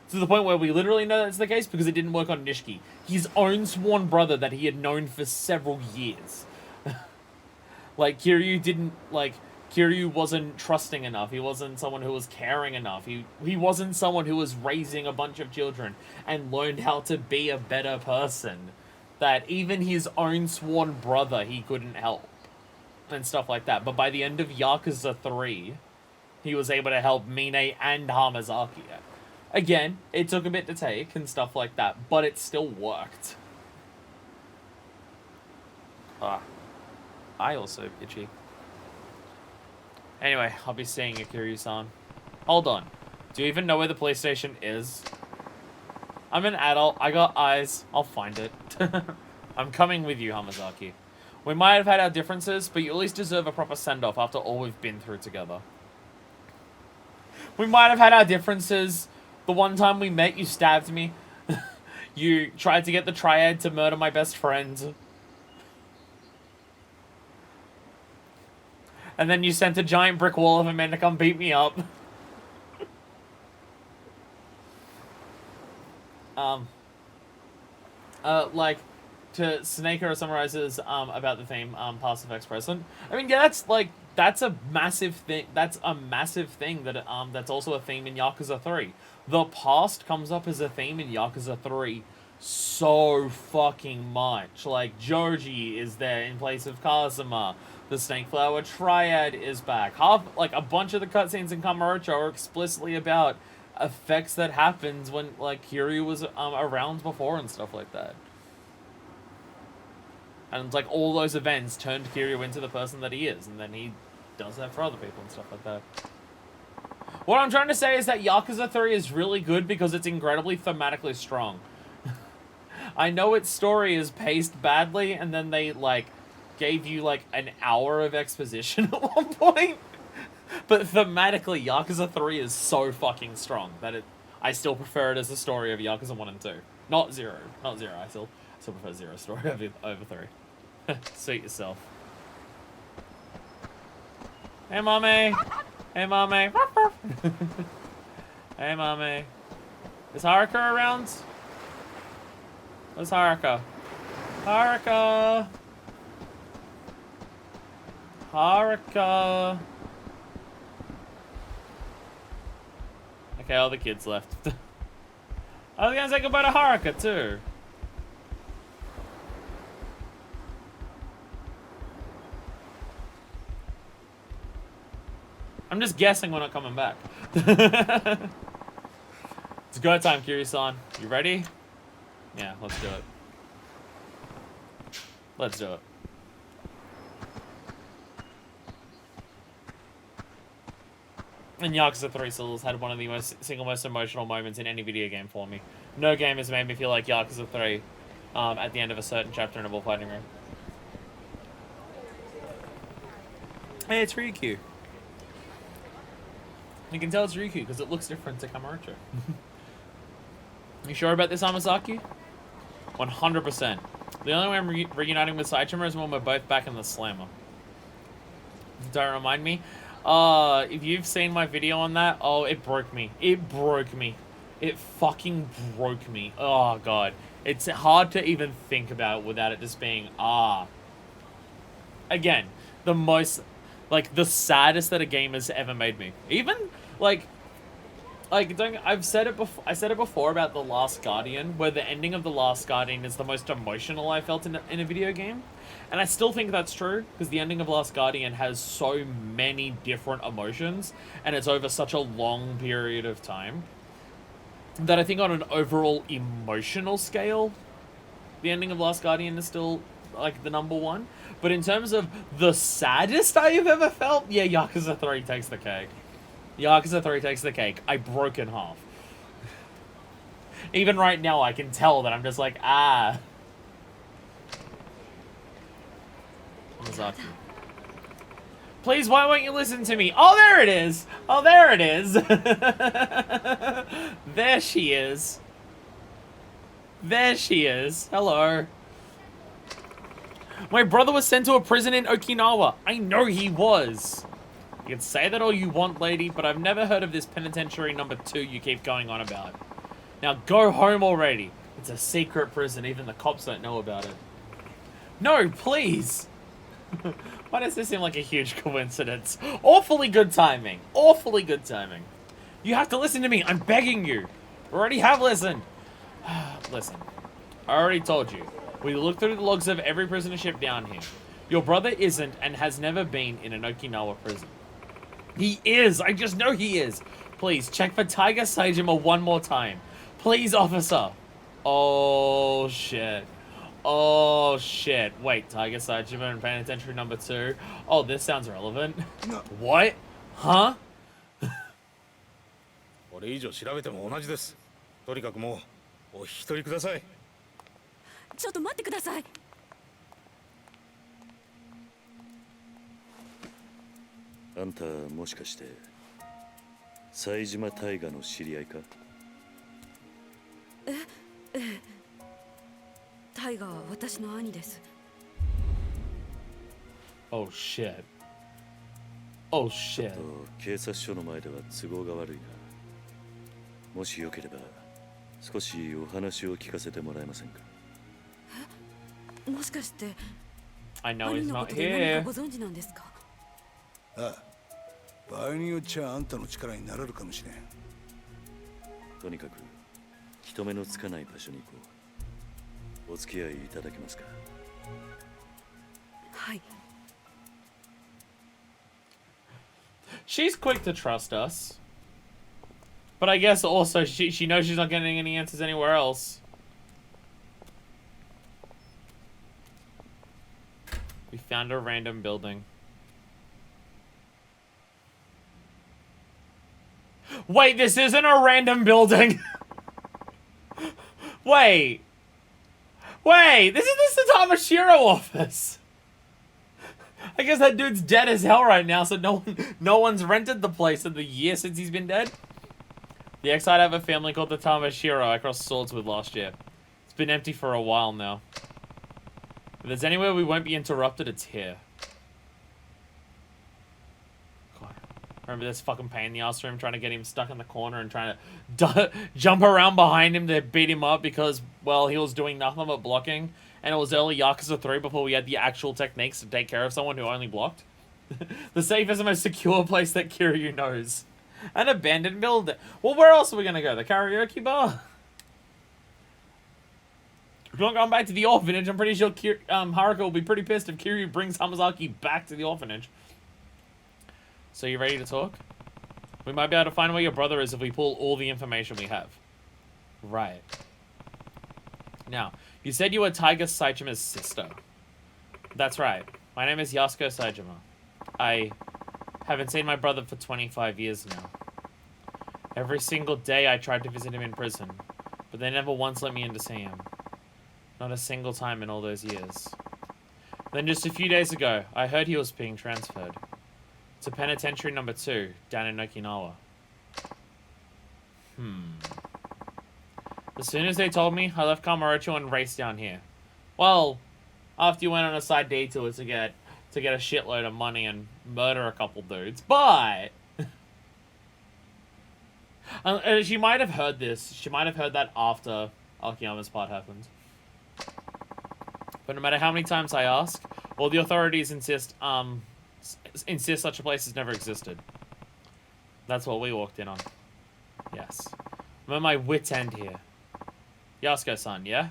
[SPEAKER 1] To the point where we literally know that's the case because it didn't work on Nishiki. His own sworn brother that he had known for several years. Like, Kiryu wasn't trusting enough. He wasn't someone who was caring enough. He wasn't someone who was raising a bunch of children and learned how to be a better person. That even his own sworn brother he couldn't help. And stuff like that. But by the end of Yakuza 3, he was able to help Mine and Hamazaki. Again, it took a bit to take and stuff like that, but it still worked. I also itchy. Anyway, I'll be seeing you, Kiryu-san. Hold on. Do you even know where the PlayStation is? I'm an adult. I got eyes. I'll find it. I'm coming with you, Hamazaki. We might have had our differences, but you at least deserve a proper send-off after all we've been through together. We might have had our differences. The one time we met, you stabbed me. You tried to get the Triad to murder my best friend. And then you sent a giant brick wall of a man to come beat me up. Like, to Snake summarizes, about the theme, past, effects, present. I mean, yeah, that's a massive thing. That's a massive thing that, that's also a theme in Yakuza 3. The past comes up as a theme in Yakuza 3 so fucking much. Like, Joji is there in place of Kazuma. The Snake Flower Triad is back. Like, a bunch of the cutscenes in Kamurocho are explicitly about effects that happened when, like, Kiryu was around before and stuff like that. And, like, all those events turned Kiryu into the person that he is, and then he does that for other people and stuff like that. What I'm trying to say is that Yakuza 3 is really good because it's incredibly thematically strong. I know its story is paced badly, and then they, like, gave you, like, an hour of exposition at one point. But thematically, Yakuza 3 is so fucking strong that I still prefer it as the story of Yakuza 1 and 2. Not 0. Not 0. I still prefer 0 story over 3. Suit yourself. Hey, mommy. Hey, mommy. Hey, mommy. Is Haruka around? Where's Haruka? Haruka. Haruka. Okay, all the kids left. I was gonna say goodbye to Haruka, too. I'm just guessing we're not coming back. It's go time, Kiryu-san. You ready? Yeah, let's do it. Let's do it. And Yakuza 3 Souls had one of the most emotional moments in any video game for me. No game has made me feel like Yakuza 3 at the end of a certain chapter in a bullfighting room. Hey, it's Ryukyu. You can tell it's Ryukyu because it looks different to Kamurocho. You sure about this, Amasaki? 100%. The only way I'm reuniting with Saichima is when we're both back in the slammer. Don't remind me. If you've seen my video on that, oh, it broke me. It broke me. It fucking broke me. Oh, God. It's hard to even think about it without it just being, Again, the most, like, the saddest that a game has ever made me. Even, I've said it before. I said it before about The Last Guardian, where the ending of The Last Guardian is the most emotional I felt in a video game. And I still think that's true, because the ending of Last Guardian has so many different emotions, and it's over such a long period of time, that I think on an overall emotional scale, the ending of Last Guardian is still, like, the number one. But in terms of the saddest I have ever felt, yeah, Yakuza 3 takes the cake. Yakuza 3 takes the cake. I broke in half. Even right now, I can tell that I'm just like, Mizaki. Please, why won't you listen to me? Oh, there it is! Oh, there it is! There she is. There she is. Hello. My brother was sent to a prison in Okinawa. I know he was. You can say that all you want, lady, but I've never heard of this penitentiary number 2 you keep going on about. Now go home already. It's a secret prison. Even the cops don't know about it. No, please. Why does this seem like a huge coincidence? Awfully good timing. Awfully good timing. You have to listen to me. I'm begging you. I already have listened. Listen. I already told you. We looked through the logs of every prisoner ship down here. Your brother isn't and has never been in an Okinawa prison. He is. I just know he is. Please, check for Tiger Saejima one more time. Please, officer. Oh, shit. Oh, shit. Wait, Tiger Saejima in penitentiary number 2? Oh, this sounds relevant.
[SPEAKER 2] No.
[SPEAKER 1] What? Huh?
[SPEAKER 2] これ以上調べても同じです。とにかくもうお引き取りください。
[SPEAKER 3] ちょっと待ってください。
[SPEAKER 2] あんたもしかして冴島大河の知り合いか？
[SPEAKER 3] タイガーは私の兄です。
[SPEAKER 1] Oh, shit. Oh, shit.
[SPEAKER 2] 警察署の前では都合が悪いが、もしよければ少しお話を聞かせてもらえませんか？
[SPEAKER 3] もしかして
[SPEAKER 1] I know
[SPEAKER 3] 兄
[SPEAKER 1] he's
[SPEAKER 3] のこ
[SPEAKER 1] not
[SPEAKER 3] とで何
[SPEAKER 1] here.
[SPEAKER 3] かご存知なんですか？
[SPEAKER 5] ああ、場合によっちゃあんたの力になれるかもしれん。
[SPEAKER 2] とにかく人目のつかない場所に行こう。お付き合いいただけますか？
[SPEAKER 3] はい。
[SPEAKER 1] She's quick to trust us. But I guess also she knows she's not getting any answers anywhere else. We found a random building. Wait, this isn't a random building! Wait! Wait, this is the Tamashiro office! I guess that dude's dead as hell right now, so no one's rented the place in the year since he's been dead. The ex-I'd have a family called the Tamashiro I crossed swords with last year. It's been empty for a while now. If there's anywhere we won't be interrupted, it's here. God. Remember this fucking pain in the ass for him trying to get him stuck in the corner and trying to jump around behind him to beat him up because, well, he was doing nothing but blocking. And it was early Yakuza 3 before we had the actual techniques to take care of someone who only blocked. The safest and most secure place that Kiryu knows. An abandoned building. Well, where else are we gonna go? The karaoke bar? If we're not going back to the orphanage, I'm pretty sure Haruka will be pretty pissed if Kiryu brings Hamazaki back to the orphanage. So you ready to talk? We might be able to find where your brother is if we pull all the information we have. Right. Now, you said you were Taiga Saijima's sister. That's right. My name is Yasuko Saijima. I haven't seen my brother for 25 years now. Every single day I tried to visit him in prison, but they never once let me in to see him. Not a single time in all those years. Then just a few days ago, I heard he was being transferred to penitentiary number 2 down in Okinawa. As soon as they told me, I left Kamurocho and raced down here. Well, after you went on a side detour to get a shitload of money and murder a couple dudes, but she might have heard this. She might have heard that after Akiyama's part happened. But no matter how many times I ask, all the authorities insist such a place has never existed. That's what we walked in on. Yes. I'm at my wit's end here. Yasuko-san, yeah?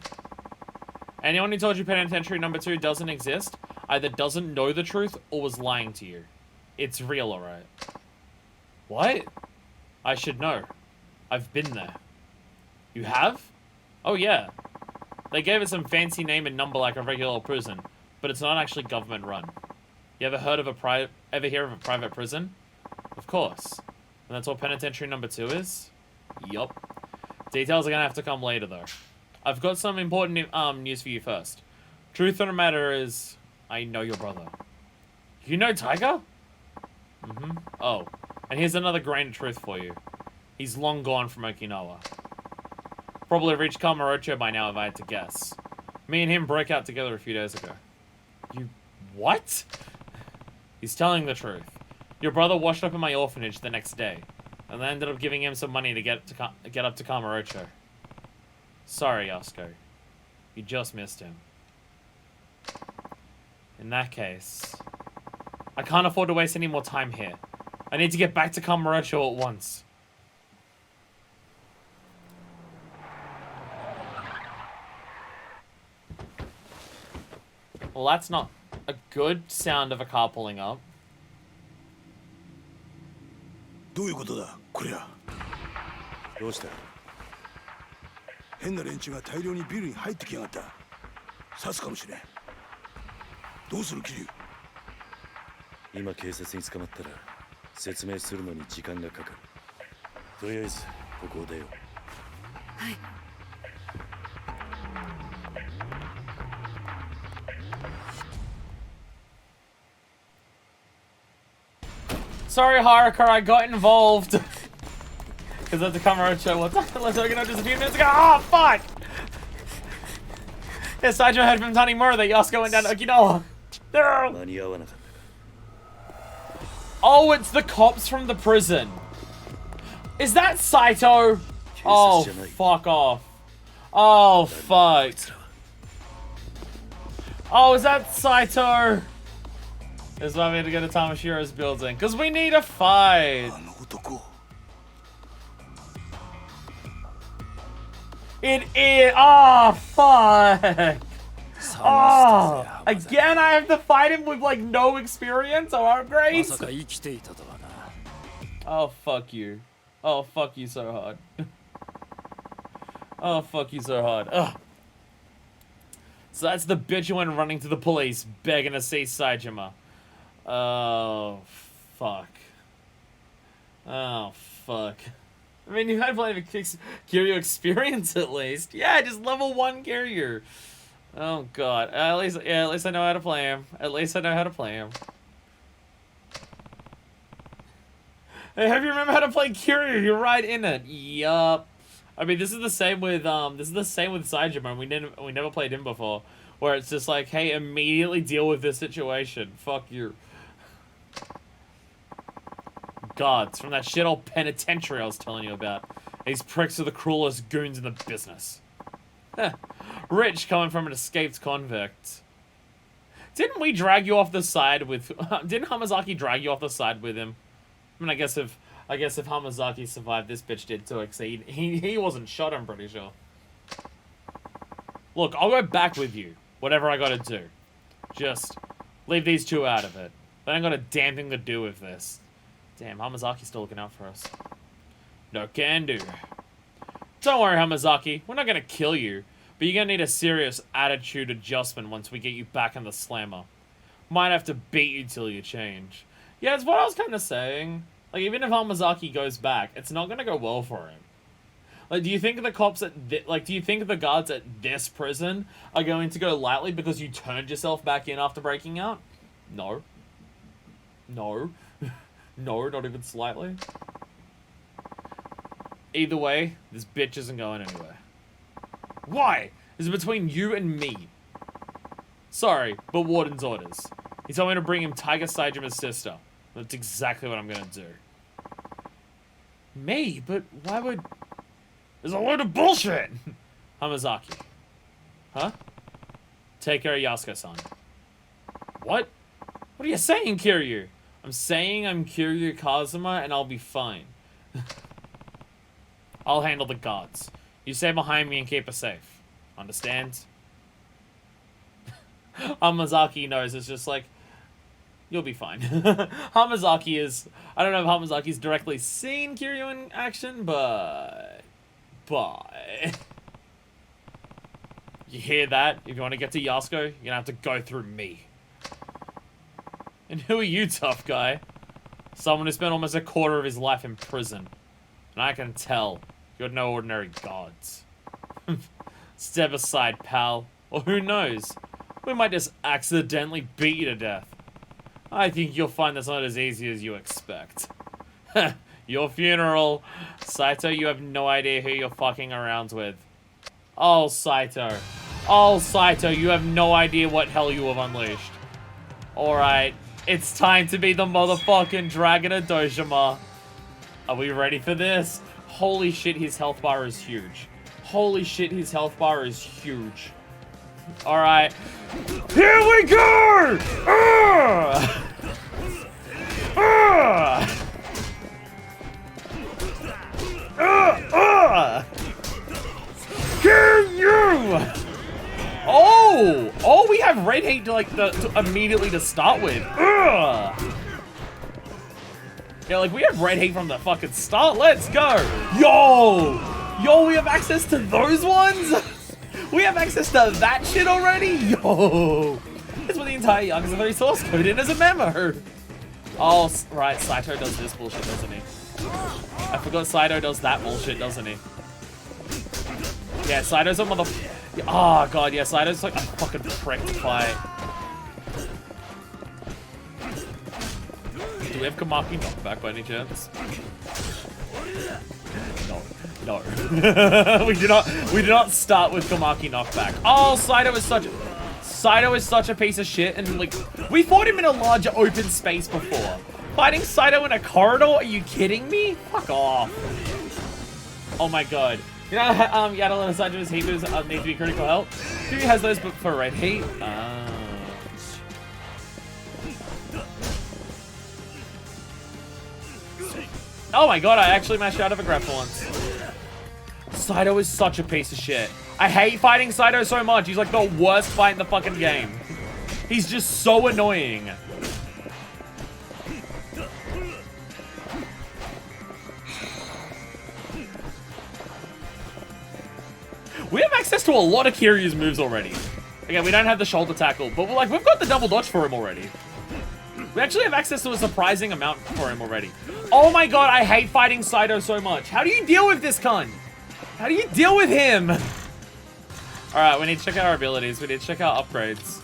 [SPEAKER 1] Anyone who told you penitentiary number 2 doesn't exist either doesn't know the truth or was lying to you. It's real, alright. What? I should know. I've been there. You have? Oh yeah. They gave it some fancy name and number like a regular prison, but it's not actually government run. You ever heard of ever hear of a private prison? Of course. And that's what penitentiary number 2 is? Yup. Details are gonna have to come later though. I've got some important news for you first. Truth of the matter is, I know your brother. You know Tiger? Mm-hmm. Oh. And here's another grain of truth for you. He's long gone from Okinawa. Probably reached Kamurocho by now if I had to guess. Me and him broke out together a few days ago. You... what? He's telling the truth. Your brother washed up in my orphanage the next day, and I ended up giving him some money to get up to Kamurocho. Sorry, Yasuko. You just missed him. In that case, I can't afford to waste any more time here. I need to get back to Kamurocho at once. Well, that's not a good sound of a car pulling up.
[SPEAKER 5] どういうことだこりゃ。
[SPEAKER 2] どうした？
[SPEAKER 5] 変な連中が大量にビルに入ってきやがった。刺すかもしれん。どうする桐生。
[SPEAKER 2] 今警察に捕まったら説明するのに時間がかかる。とりあえずここを出よう。
[SPEAKER 3] はい。
[SPEAKER 1] Sorry, Haruka, I got involved. Because that's a Kamurocho. What the hell is going on just a few minutes ago? Oh, fuck! Yeah, Saito heard from Tanimura that Yasuko went down to Okinawa. No! Oh, it's the cops from the prison. Is that Saito? Oh, fuck off. Oh, fuck. Oh, is that Saito? This is why we had to go to Tamashiro's building. Because we need a fight. It is. Oh, fuck. Oh, again, I have to fight him with, like, no experience? Oh, great. Oh, fuck you. Oh, fuck you so hard. Oh, fuck you so hard. Ugh. So that's the bitch who went running to the police, begging to see Saejima. Oh, fuck. Oh, fuck. I mean, you had plenty of Kiryu experience at least. Yeah, just level 1 Kiryu. Oh, God. At least I know how to play him. At least I know how to play him. Hey, have you remember how to play Kiryu? You're right in it. Yup. I mean, this is the same with Saejima. We never played him before. Where it's just like, hey, immediately deal with this situation. Fuck you. Guards from that shit old penitentiary I was telling you about. These pricks are the cruelest goons in the business. Rich coming from an escaped convict. Didn't we drag you off the side with... didn't Hamazaki drag you off the side with him? I mean, I guess if Hamazaki survived, this bitch did too, because he wasn't shot, I'm pretty sure. Look, I'll go back with you. Whatever I gotta do. Just leave these two out of it. They ain't got a damn thing to do with this. Damn, Hamazaki's still looking out for us. No can do. Don't worry, Hamazaki. We're not gonna kill you. But you're gonna need a serious attitude adjustment once we get you back in the slammer. Might have to beat you till you change. Yeah, it's what I was kind of saying. Like, even if Hamazaki goes back, it's not gonna go well for him. Like, do you think the cops at do you think the guards at this prison are going to go lightly because you turned yourself back in after breaking out? No. No. No, not even slightly. Either way, this bitch isn't going anywhere. Why? This is between you and me. Sorry, but Warden's orders. He told me to bring him Tiger Saijima's sister. That's exactly what I'm gonna do. Me? But why would... There's a load of bullshit! Hamazaki. Huh? Take care of Yasuko-san. What? What are you saying, Kiryu? I'm saying I'm Kiryu Kazuma and I'll be fine. I'll handle the guards. You stay behind me and keep us safe. Understand? Hamazaki knows. It's just like, you'll be fine. Hamazaki is... I don't know if Hamazaki's directly seen Kiryu in action, but... You hear that? If you want to get to Yasuko, you're gonna have to go through me. And who are you, tough guy? Someone who spent almost a quarter of his life in prison. And I can tell, you're no ordinary gods. Step aside, pal. Or who knows? We might just accidentally beat you to death. I think you'll find that's not as easy as you expect. Your funeral. Saito, you have no idea who you're fucking around with. Oh, Saito. Oh, Saito, you have no idea what hell you have unleashed. Alright, it's time to be the motherfucking Dragon of Dojima. Are we ready for this? Holy shit, his health bar is huge. Holy shit, his health bar is huge. Alright. Here we go! Kiryu! Oh, we have red heat to like immediately to start with. Yeah, like we have red heat from the fucking start. Let's go. Yo, we have access to those ones. We have access to that shit already. Yo, that's what the entire Yakuza 3 source code in as a memo. Oh, right. Saito does this bullshit, doesn't he? I forgot Saito does that bullshit, doesn't he? Yeah, Saito's a oh god, yeah, Saito's like a fucking prick to fight. Do we have Kamaki knockback by any chance? No. we do not start with Kamaki knockback. Oh, Saito is such a piece of shit, and like we fought him in a larger open space before. Fighting Saito in a corridor? Are you kidding me? Fuck off. Oh my god. You know, Yadel and Sanji's heat moves need to be critical health. Kiryu has those but for red heat. Oh my god, I actually mashed out of a grapple once. Saito is such a piece of shit. I hate fighting Saito so much. He's like the worst fight in the fucking game. He's just so annoying. We have access to a lot of Kiryu's moves already. Again, we don't have the shoulder tackle, but we've got the double dodge for him already. We actually have access to a surprising amount for him already. Oh my god, I hate fighting Saito so much. How do you deal with this cunt? How do you deal with him? Alright, we need to check out our abilities. We need to check out upgrades.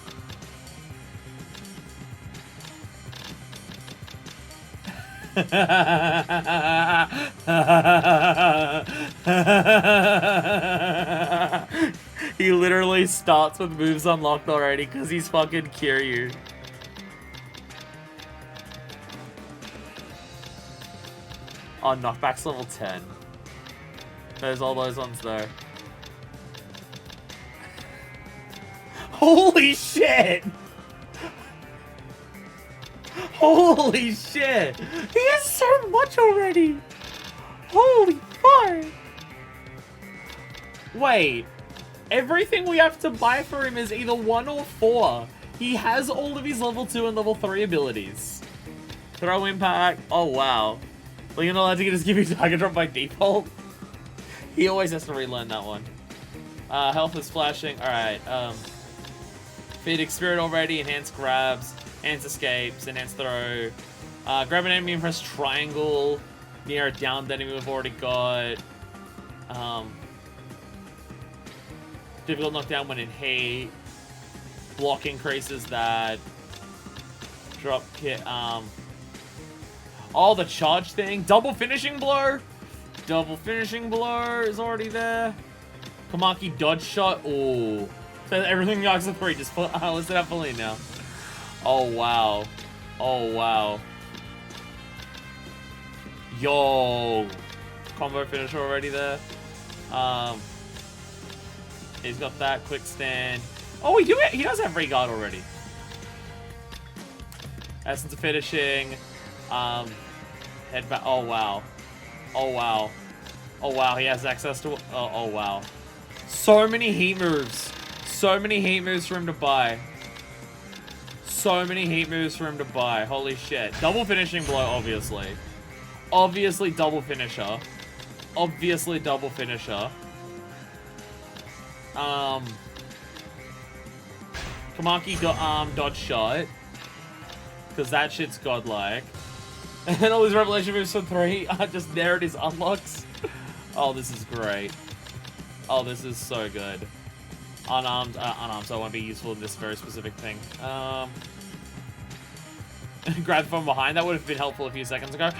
[SPEAKER 1] He literally starts with moves unlocked already because he's fucking Kiryu. Oh, knockback's level 10. There's all those ones there. Holy shit! Holy shit! He has so much already! Holy fuck! Wait. Everything we have to buy for him is either 1 or 4. He has all of his level 2 and level 3 abilities. Throw impact. Oh, wow. Well, you're not allowed to just give you target drop by default? He always has to relearn that one. Health is flashing. Alright, Phoenix Spirit already. Enhanced grabs. Enhanced escapes. Enhanced throw. Grab an enemy and press triangle. Near a downed enemy we've already got. Difficult knockdown when in heat. Block increases that. Drop kick. Oh, the charge thing. Double finishing blow. Double finishing blow is already there. Kamaki dodge shot. Ooh. Everything in Yakuza 3 just listed out fully now. Oh wow. Oh wow. Yo. Combo finisher already there. He's got that quick stand. Oh, he does have regard already. Essence of finishing. Headback. Oh wow. Oh wow. Oh wow, he has access to. Oh wow. So many heat moves. So many heat moves for him to buy. So many heat moves for him to buy. Holy shit. Double finishing blow, obviously. Obviously double finisher. Obviously double finisher. Kamaki got dodge shot. Because that shit's godlike. And then all these revelation moves for 3 are just there it is unlocks. Oh, this is great. Oh, this is so good. Unarmed, so it won't be useful in this very specific thing. Grab from behind, that would have been helpful a few seconds ago.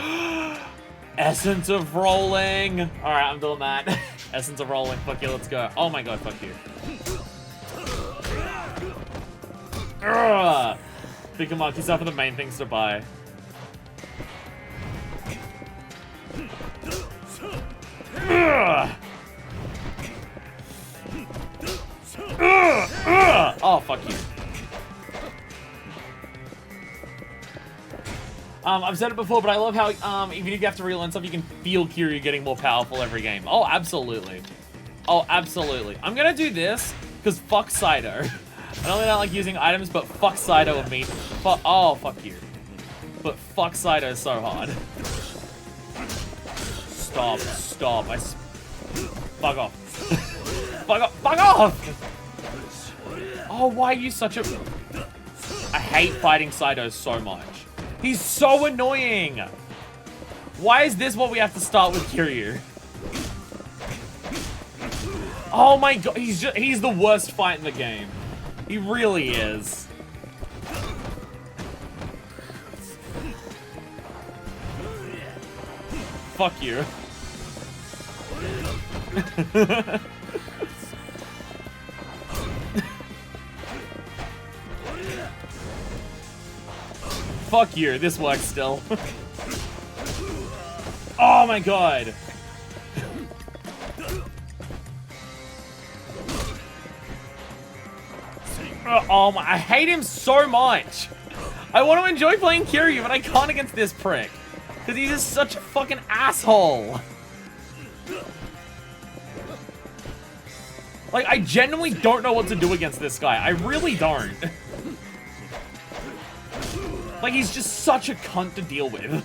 [SPEAKER 1] Essence of rolling. Alright, I'm doing that. Essence of rolling. Fuck you, let's go. Oh my god, fuck you. Think of monkeys up for the main things to buy. Oh, fuck you. I've said it before, but I love how even if you have to relearn stuff, you can feel Kiryu getting more powerful every game. Oh, absolutely. Oh, absolutely. I'm gonna do this, because fuck Saito. I don't like using items, but fuck Saito and me. Oh, fuck you. But fuck Saito so hard. Stop, stop. Fuck off. Fuck off, fuck off! Oh, why are you such a... I hate fighting Saito so much. He's so annoying! Why is this what we have to start with Kiryu? Oh my god, he's the worst fight in the game. He really is. Fuck you. Fuck you, this works still. Oh my god. Oh my, I hate him so much. I want to enjoy playing Kiryu, but I can't against this prick. Because he's just such a fucking asshole. Like, I genuinely don't know what to do against this guy. I really don't. Like, he's just such a cunt to deal with.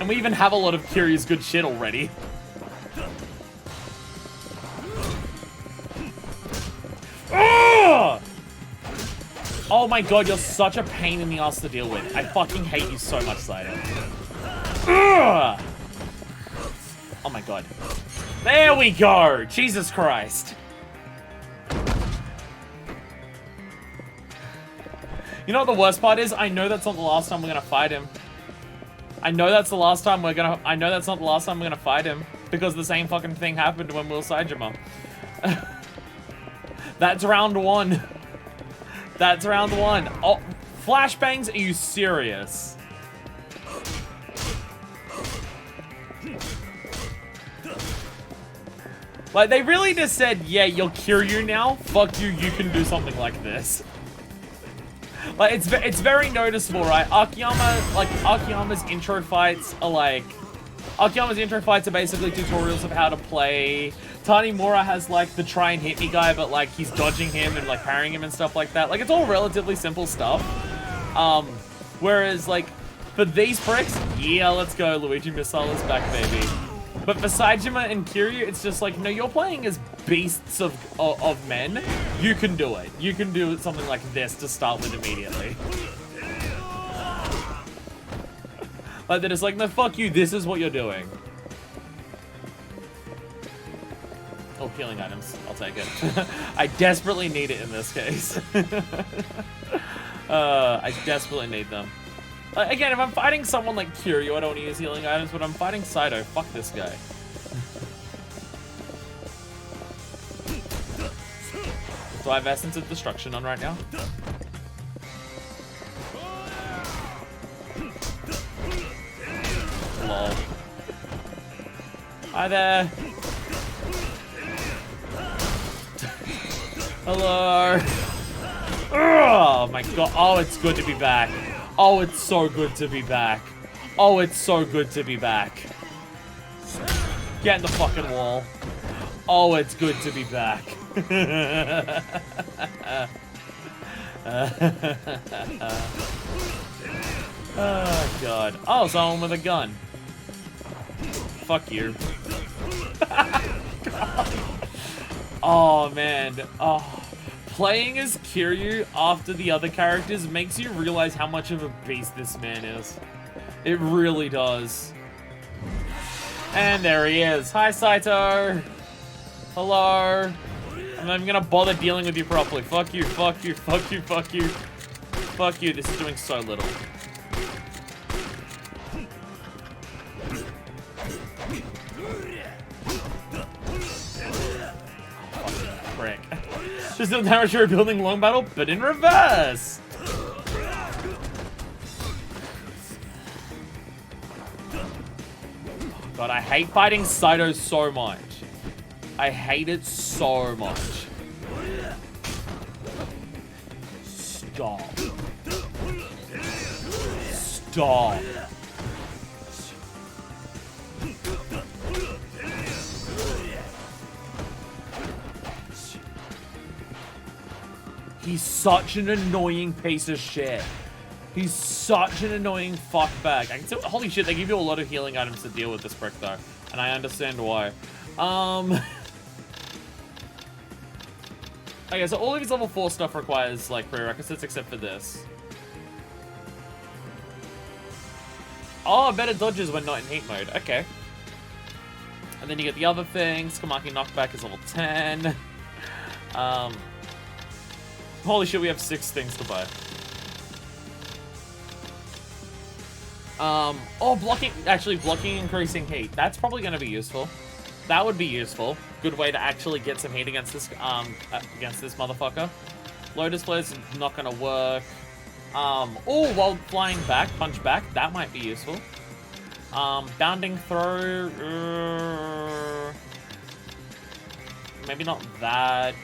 [SPEAKER 1] And we even have a lot of Kiryu's good shit already. Ugh! Oh my god, you're such a pain in the ass to deal with. I fucking hate you so much, Saito. Ugh! Oh my god. There we go! Jesus Christ. You know what the worst part is? I know that's not the last time we're gonna fight him. I know that's not the last time we're gonna fight him. Because the same fucking thing happened when we were Saejima. That's round 1. That's round 1. Oh, flashbangs? Are you serious? Like, they really just said, yeah, you're Kiryu now. Fuck you, you can do something like this. Like, it's very noticeable, right? Akiyama's intro fights are basically tutorials of how to play. Tanimura has, like, the try and hit me guy, but, like, he's dodging him and, like, parrying him and stuff like that. Like, it's all relatively simple stuff. Whereas, like, for these pricks, yeah, let's go. Luigi Missile is back, baby. But for Saejima and Kiryu, it's just like, no, you're playing as beasts of men. You can do it. You can do something like this to start with immediately. Like, they're just like, no, fuck you, this is what you're doing. Oh, healing items. I'll take it. I desperately need it in this case. I desperately need them. Again, if I'm fighting someone like Kiryu, I don't want to use healing items, but I'm fighting Saito. Fuck this guy. Do I have Essence of Destruction on right now? Lol. Hi there. Hello. Oh my god. Oh, it's good to be back. Oh, it's so good to be back. Oh, it's so good to be back. Get in the fucking wall. Oh, it's good to be back. Oh, God. Oh, someone with a gun. Fuck you. Oh, man. Oh. Playing as Kiryu after the other characters makes you realize how much of a beast this man is. It really does. And there he is. Hi, Saito. Hello. I'm not even gonna bother dealing with you properly. Fuck you, fuck you, fuck you, fuck you. Fuck you, this is doing so little. Frick. Just the damage you're building long battle, but in reverse. God, I hate fighting Saito so much. I hate it so much. Stop. Stop. He's such an annoying piece of shit. He's such an annoying fuckbag. I can tell, holy shit, they give you a lot of healing items to deal with this prick though. And I understand why. Okay, so all of his level 4 stuff requires like prerequisites except for this. Oh, better dodges when not in heat mode. Okay. And then you get the other things. Kamaki knockback is level 10. Holy shit, we have 6 things to buy. Oh, blocking, actually blocking increasing heat. That's probably going to be useful. That would be useful. Good way to actually get some heat against this motherfucker. Lotus Flare's not going to work. Oh, while flying back, punch back, that might be useful. Bounding throw, maybe not that.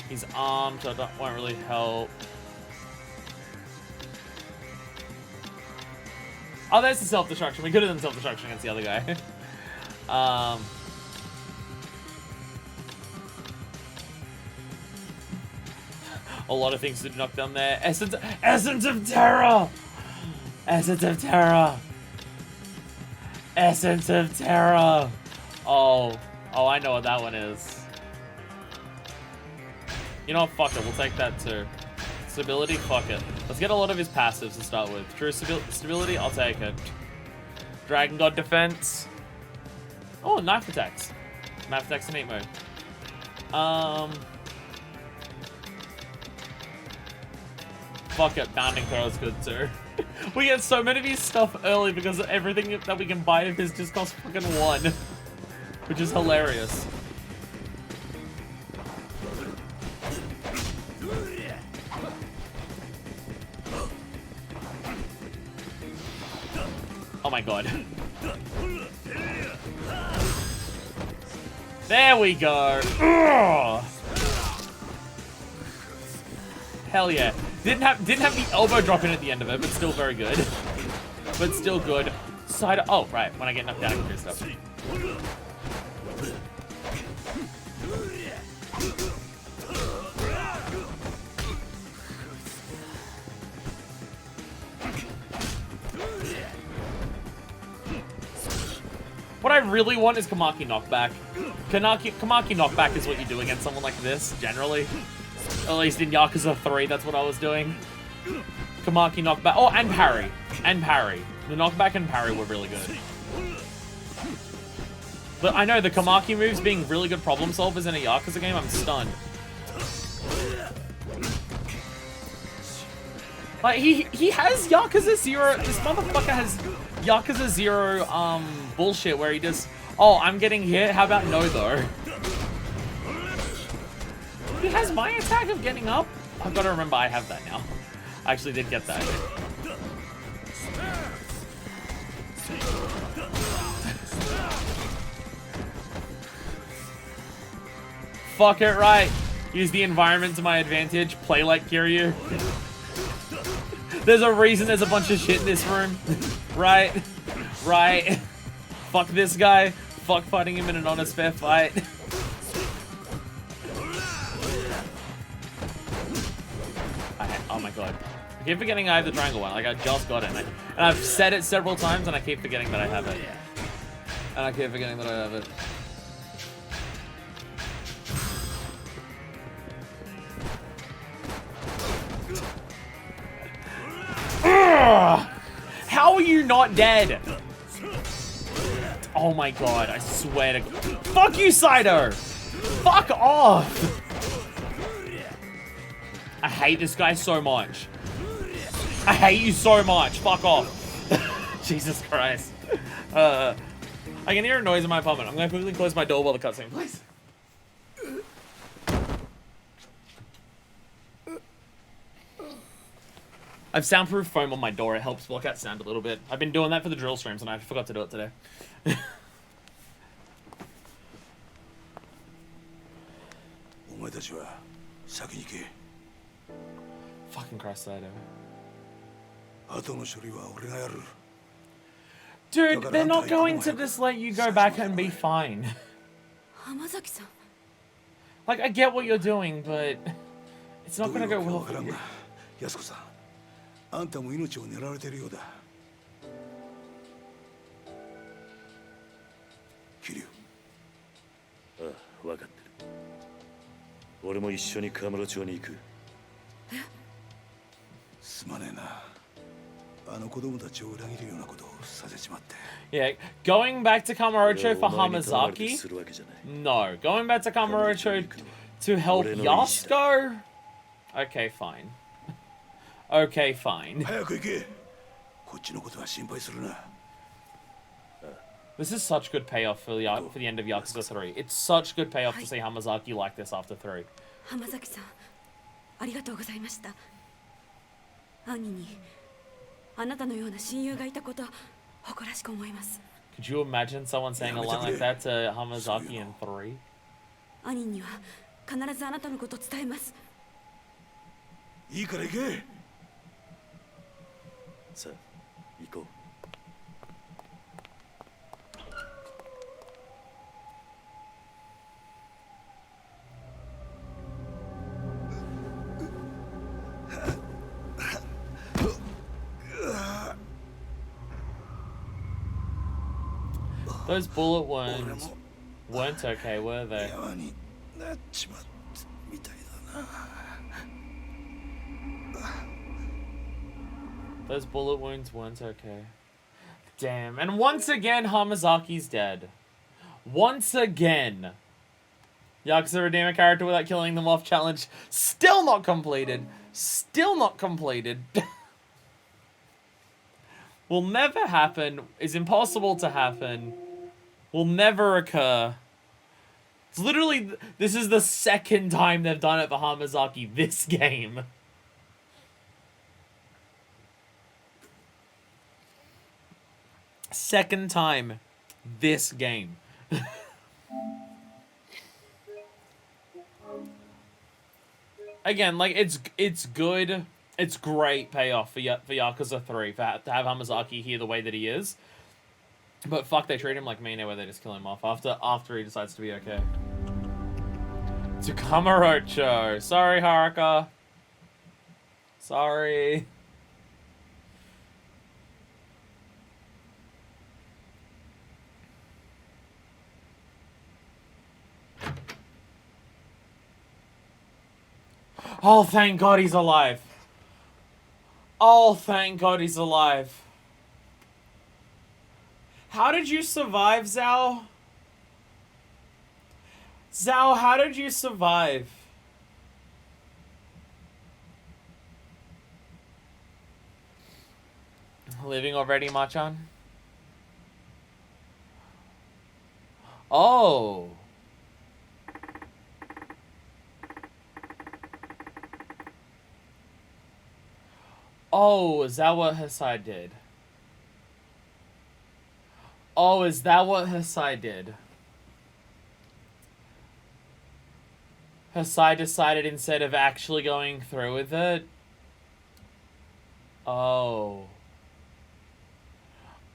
[SPEAKER 1] He's armed, so that won't really help. Oh, there's the self-destruction. We could have done self-destruction against the other guy. A lot of things to knock down there. Essence of Terror! Essence of Terror! Essence of Terror! Oh, I know what that one is. You know what, fuck it, we'll take that too. Stability, fuck it. Let's get a lot of his passives to start with. True stability, I'll take it. Dragon God Defense. Oh, knife attacks. Knife attacks in heat mode. Fuck it, bounding throw is good too. We get so many of his stuff early because everything that we can buy of his just costs fucking 1. Which is hilarious. Oh my god. There we go. Ugh. Hell yeah. Didn't have the elbow drop in at the end of it, but still very good. But still good. Side. Oh right, when I get knocked down, I can do stuff. What I really want is Kamaki knockback. Kamaki knockback is what you do against someone like this, generally. At least in Yakuza 3, that's what I was doing. Kamaki knockback. Oh, and parry. And parry. The knockback and parry were really good. But I know the Kamaki moves being really good problem solvers in a Yakuza game, I'm stunned. Like, he has Yakuza 0. This motherfucker has Yakuza 0 bullshit where he just, oh, I'm getting hit. How about no though? has my attack of getting up? I've got to remember I have that now. I actually did get that. Fuck it right. Use the environment to my advantage. Play like Kiryu. There's a reason there's a bunch of shit in this room. Right? Right. Fuck this guy. Fuck fighting him in an honest fair fight. Oh my god. I keep forgetting I have the triangle one. Like, I just got it. And I've said it several times and I keep forgetting that I have it. And I keep forgetting that I have it. Ugh! How are you not dead? Oh my god, I swear to god. Fuck you, Saito! Fuck off! I hate this guy so much. I hate you so much. Fuck off. Jesus Christ. I can hear a noise in my apartment. I'm gonna quickly close my door while the cutscene plays. I've soundproof foam on my door. It helps block out sound a little bit. I've been doing that for the drill streams and I forgot to do it today. Fucking Christ, Saito. Dude, they're not going to just let you go back and be fine.
[SPEAKER 3] Hamazaki-san.
[SPEAKER 1] Like, I get what you're doing, but it's not gonna go well for you.
[SPEAKER 5] あんたも命を狙われているようだ。桐生。
[SPEAKER 2] ああ、分かってる。俺も一緒にカムロ町に行く。
[SPEAKER 5] すまねえな。あの子供たちを裏切るようなことをさせちまって。
[SPEAKER 1] Yeah, going back to Kamurocho for Hamazaki? No. Going back to Kamurocho to help Yasuko? Okay, fine. Okay, fine. This is such good payoff for the end of Yakuza 3. It's such good payoff to see Hamazaki like this after 3.
[SPEAKER 3] Hamazaki-san, ありがとうございました。兄にあなたのような親友がいたこと誇らしく思います。
[SPEAKER 1] Could you imagine someone saying a line like that to Hamazaki in 3?
[SPEAKER 3] 兄には必ずあなたのことを伝えます。
[SPEAKER 5] いいから行け。
[SPEAKER 2] さあ、行こう。
[SPEAKER 1] Those bullet wounds weren't okay, were they? Those bullet wounds weren't okay. Damn. And once again, Hamazaki's dead. Once again. Yakuza Redeemer character without killing them off challenge. Still not completed. Still not completed. Will never happen. Is impossible to happen. Will never occur. It's literally... This is the second time they've done it for Hamazaki this game. Second time this game. Again, like, it's good. It's great payoff for Yakuza 3 to have Hamazaki here the way that he is. But fuck, they treat him like Mina where they just kill him off after he decides to be okay. To Kamurocho. Sorry, Haruka. Sorry. Oh, thank God he's alive. Oh, thank God he's alive. How did you survive, Zhao? Zhao, how did you survive? Living already, Machan? Oh. Oh, is that what Hisai did? Oh, is that what Hisai did? Hisai decided instead of actually going through with it. Oh.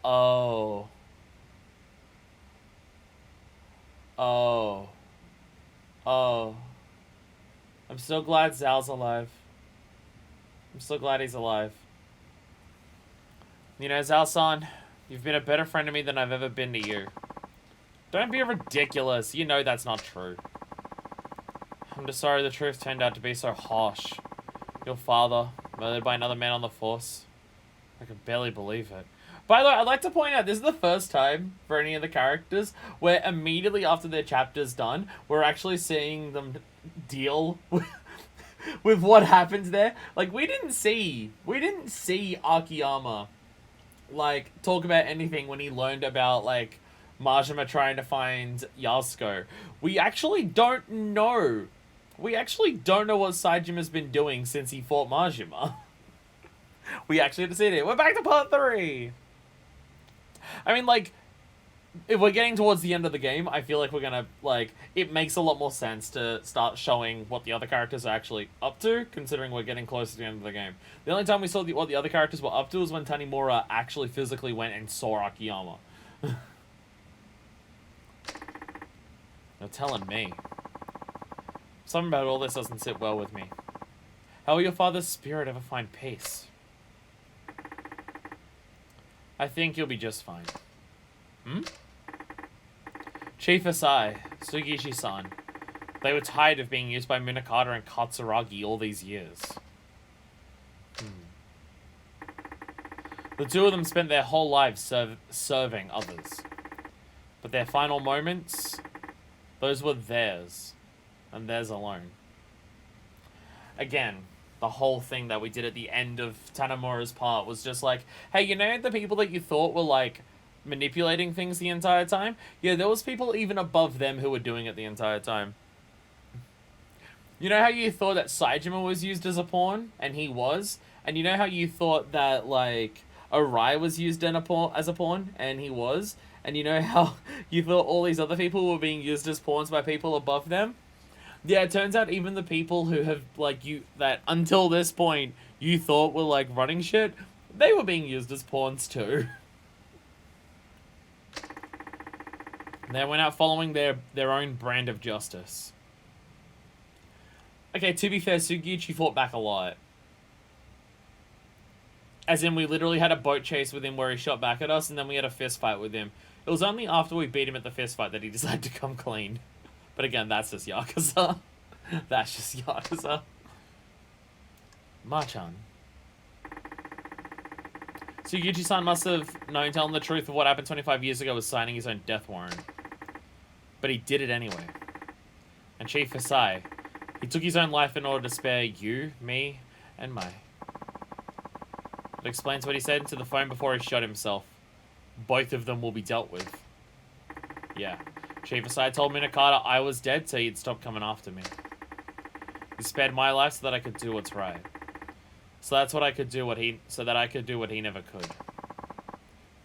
[SPEAKER 1] Oh. Oh. Oh. I'm so glad Zal's alive. I'm so glad he's alive. You know, Zal-san, you've been a better friend to me than I've ever been to you. Don't be ridiculous. You know that's not true. I'm just sorry the truth turned out to be so harsh. Your father, murdered by another man on the force. I can barely believe it. By the way, I'd like to point out, this is the first time for any of the characters where immediately after their chapter's done, we're actually seeing them deal with what happens there. Like, we didn't see Akiyama, like, talk about anything when he learned about, like, Majima trying to find Yasuko. We actually don't know. We actually don't know what Saijima's been doing since he fought Majima. We actually had to see it. We're back to part 3! I mean, like, if we're getting towards the end of the game, I feel like we're gonna, like, it makes a lot more sense to start showing what the other characters are actually up to, considering we're getting close to the end of the game. The only time we saw what the other characters were up to was when Tanimura actually physically went and saw Akiyama. You're telling me. Something about all this doesn't sit well with me. How will your father's spirit ever find peace? I think you'll be just fine. Chief Asai, Sugishi-san. They were tired of being used by Munakata and Katsuragi all these years. The two of them spent their whole lives serving others. But their final moments, those were theirs. And theirs alone. Again, the whole thing that we did at the end of Tanimura's part was just like, hey, you know the people that you thought were, like, manipulating things the entire time? Yeah, there was people even above them who were doing it the entire time. You know how you thought that Saejima was used as a pawn? And he was? And you know how you thought that, like, Arai was used as a pawn? And he was? And you know how you thought all these other people were being used as pawns by people above them? Yeah, it turns out even the people who have, like, that until this point you thought were, like, running shit, they were being used as pawns too. They went out following their own brand of justice. Okay, to be fair, Sugiuchi fought back a lot. As in, we literally had a boat chase with him where he shot back at us, and then we had a fist fight with him. It was only after we beat him at the fist fight that he decided to come clean. But again, that's just Yakuza. That's just Yakuza. Machan. Sugiuchi-san must have known telling the truth of what happened 25 years ago was signing his own death warrant. But he did it anyway. And Chief Hisai, he took his own life in order to spare you, me, and Mai. It explains what he said into the phone before he shot himself. Both of them will be dealt with. Yeah. Chief Asai told Munakata I was dead so he'd stop coming after me. He spared my life so that I could do what's right. So that's what I could do so that I could do what he never could.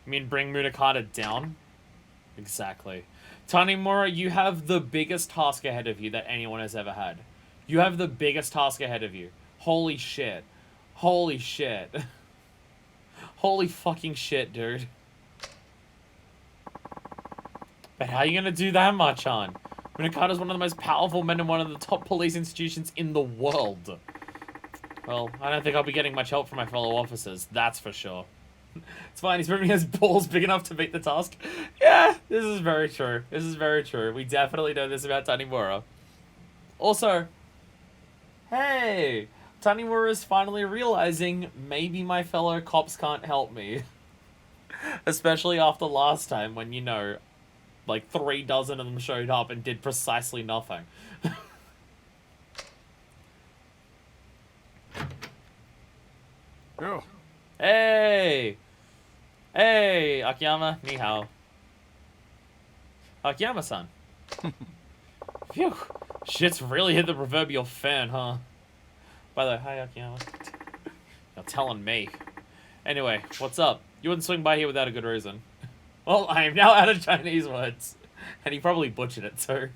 [SPEAKER 1] You mean bring Munakata down? Exactly. Tanimura, you have the biggest task ahead of you that anyone has ever had. You have the biggest task ahead of you. Holy shit. Holy shit. Holy fucking shit, dude. But how are you gonna do that, Machan? Munakata's one of the most powerful men in one of the top police institutions in the world. Well, I don't think I'll be getting much help from my fellow officers, that's for sure. It's fine, he's proving his balls big enough to meet the task. Yeah, this is very true. This is very true. We definitely know this about Tanimura. Also, hey, Tanimura is finally realizing maybe my fellow cops can't help me. Especially after last time when, you know, like 3 dozen of them showed up and did precisely nothing.
[SPEAKER 5] Yeah.
[SPEAKER 1] Hey! Hey, Akiyama, ni hao. Akiyama-san. Phew. Shit's really hit the proverbial fan, huh? By the way, hi, Akiyama. You're telling me. Anyway, what's up? You wouldn't swing by here without a good reason. Well, I am now out of Chinese words. And he probably butchered it too.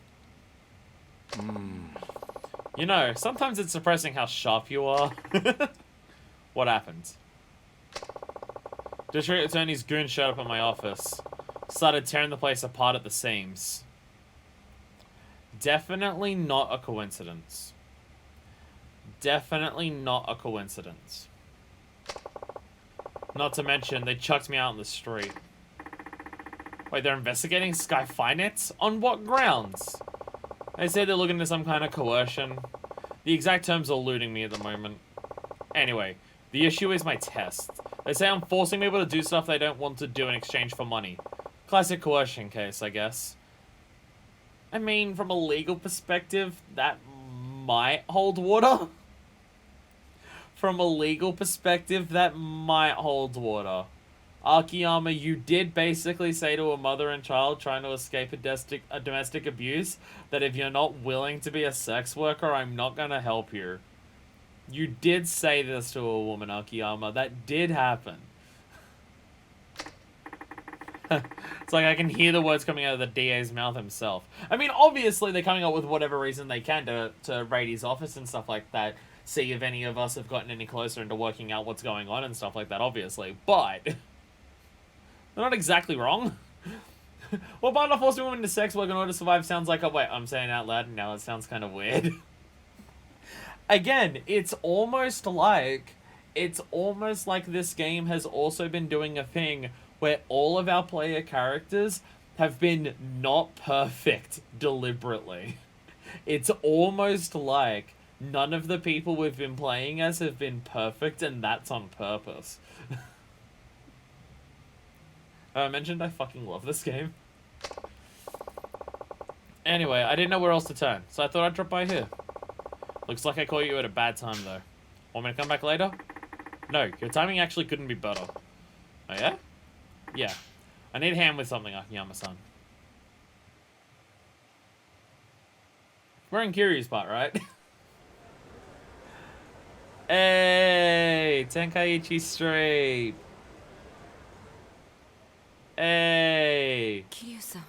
[SPEAKER 1] You know, sometimes it's surprising how sharp you are. What happened? District Attorney's goon showed up at my office. Started tearing the place apart at the seams. Definitely not a coincidence. Definitely not a coincidence. Not to mention, they chucked me out in the street. Wait, they're investigating Sky Finance? On what grounds? They say they're looking into some kind of coercion. The exact terms are eluding me at the moment. Anyway, the issue is my test. They say I'm forcing people to do stuff they don't want to do in exchange for money. Classic coercion case, I guess. I mean, from a legal perspective, that might hold water. From a legal perspective, that might hold water. Akiyama, you did basically say to a mother and child trying to escape a domestic abuse that if you're not willing to be a sex worker, I'm not gonna help you. You did say this to a woman, Akiyama. That did happen. It's like I can hear the words coming out of the DA's mouth himself. I mean, obviously they're coming up with whatever reason they can to raid his office and stuff like that. See if any of us have gotten any closer into working out what's going on and stuff like that, obviously. But they're not exactly wrong. Well, but not forcing women into sex work in order to survive sounds like a... Wait, I'm saying it out loud and now it sounds kind of weird. Again, it's almost like this game has also been doing a thing where all of our player characters have been not perfect deliberately. It's almost like none of the people we've been playing as have been perfect, and that's on purpose. I mentioned I fucking love this game. Anyway, I didn't know where else to turn, so I thought I'd drop by here. Looks like I caught you at a bad time, though. Want me to come back later? No, your timing actually couldn't be better. Oh, yeah? Yeah. I need a hand with something, Akiyama-san. We're in Kiryu's part, right? Hey! Tenkaichi Street! Hey!
[SPEAKER 3] Kiryu-san.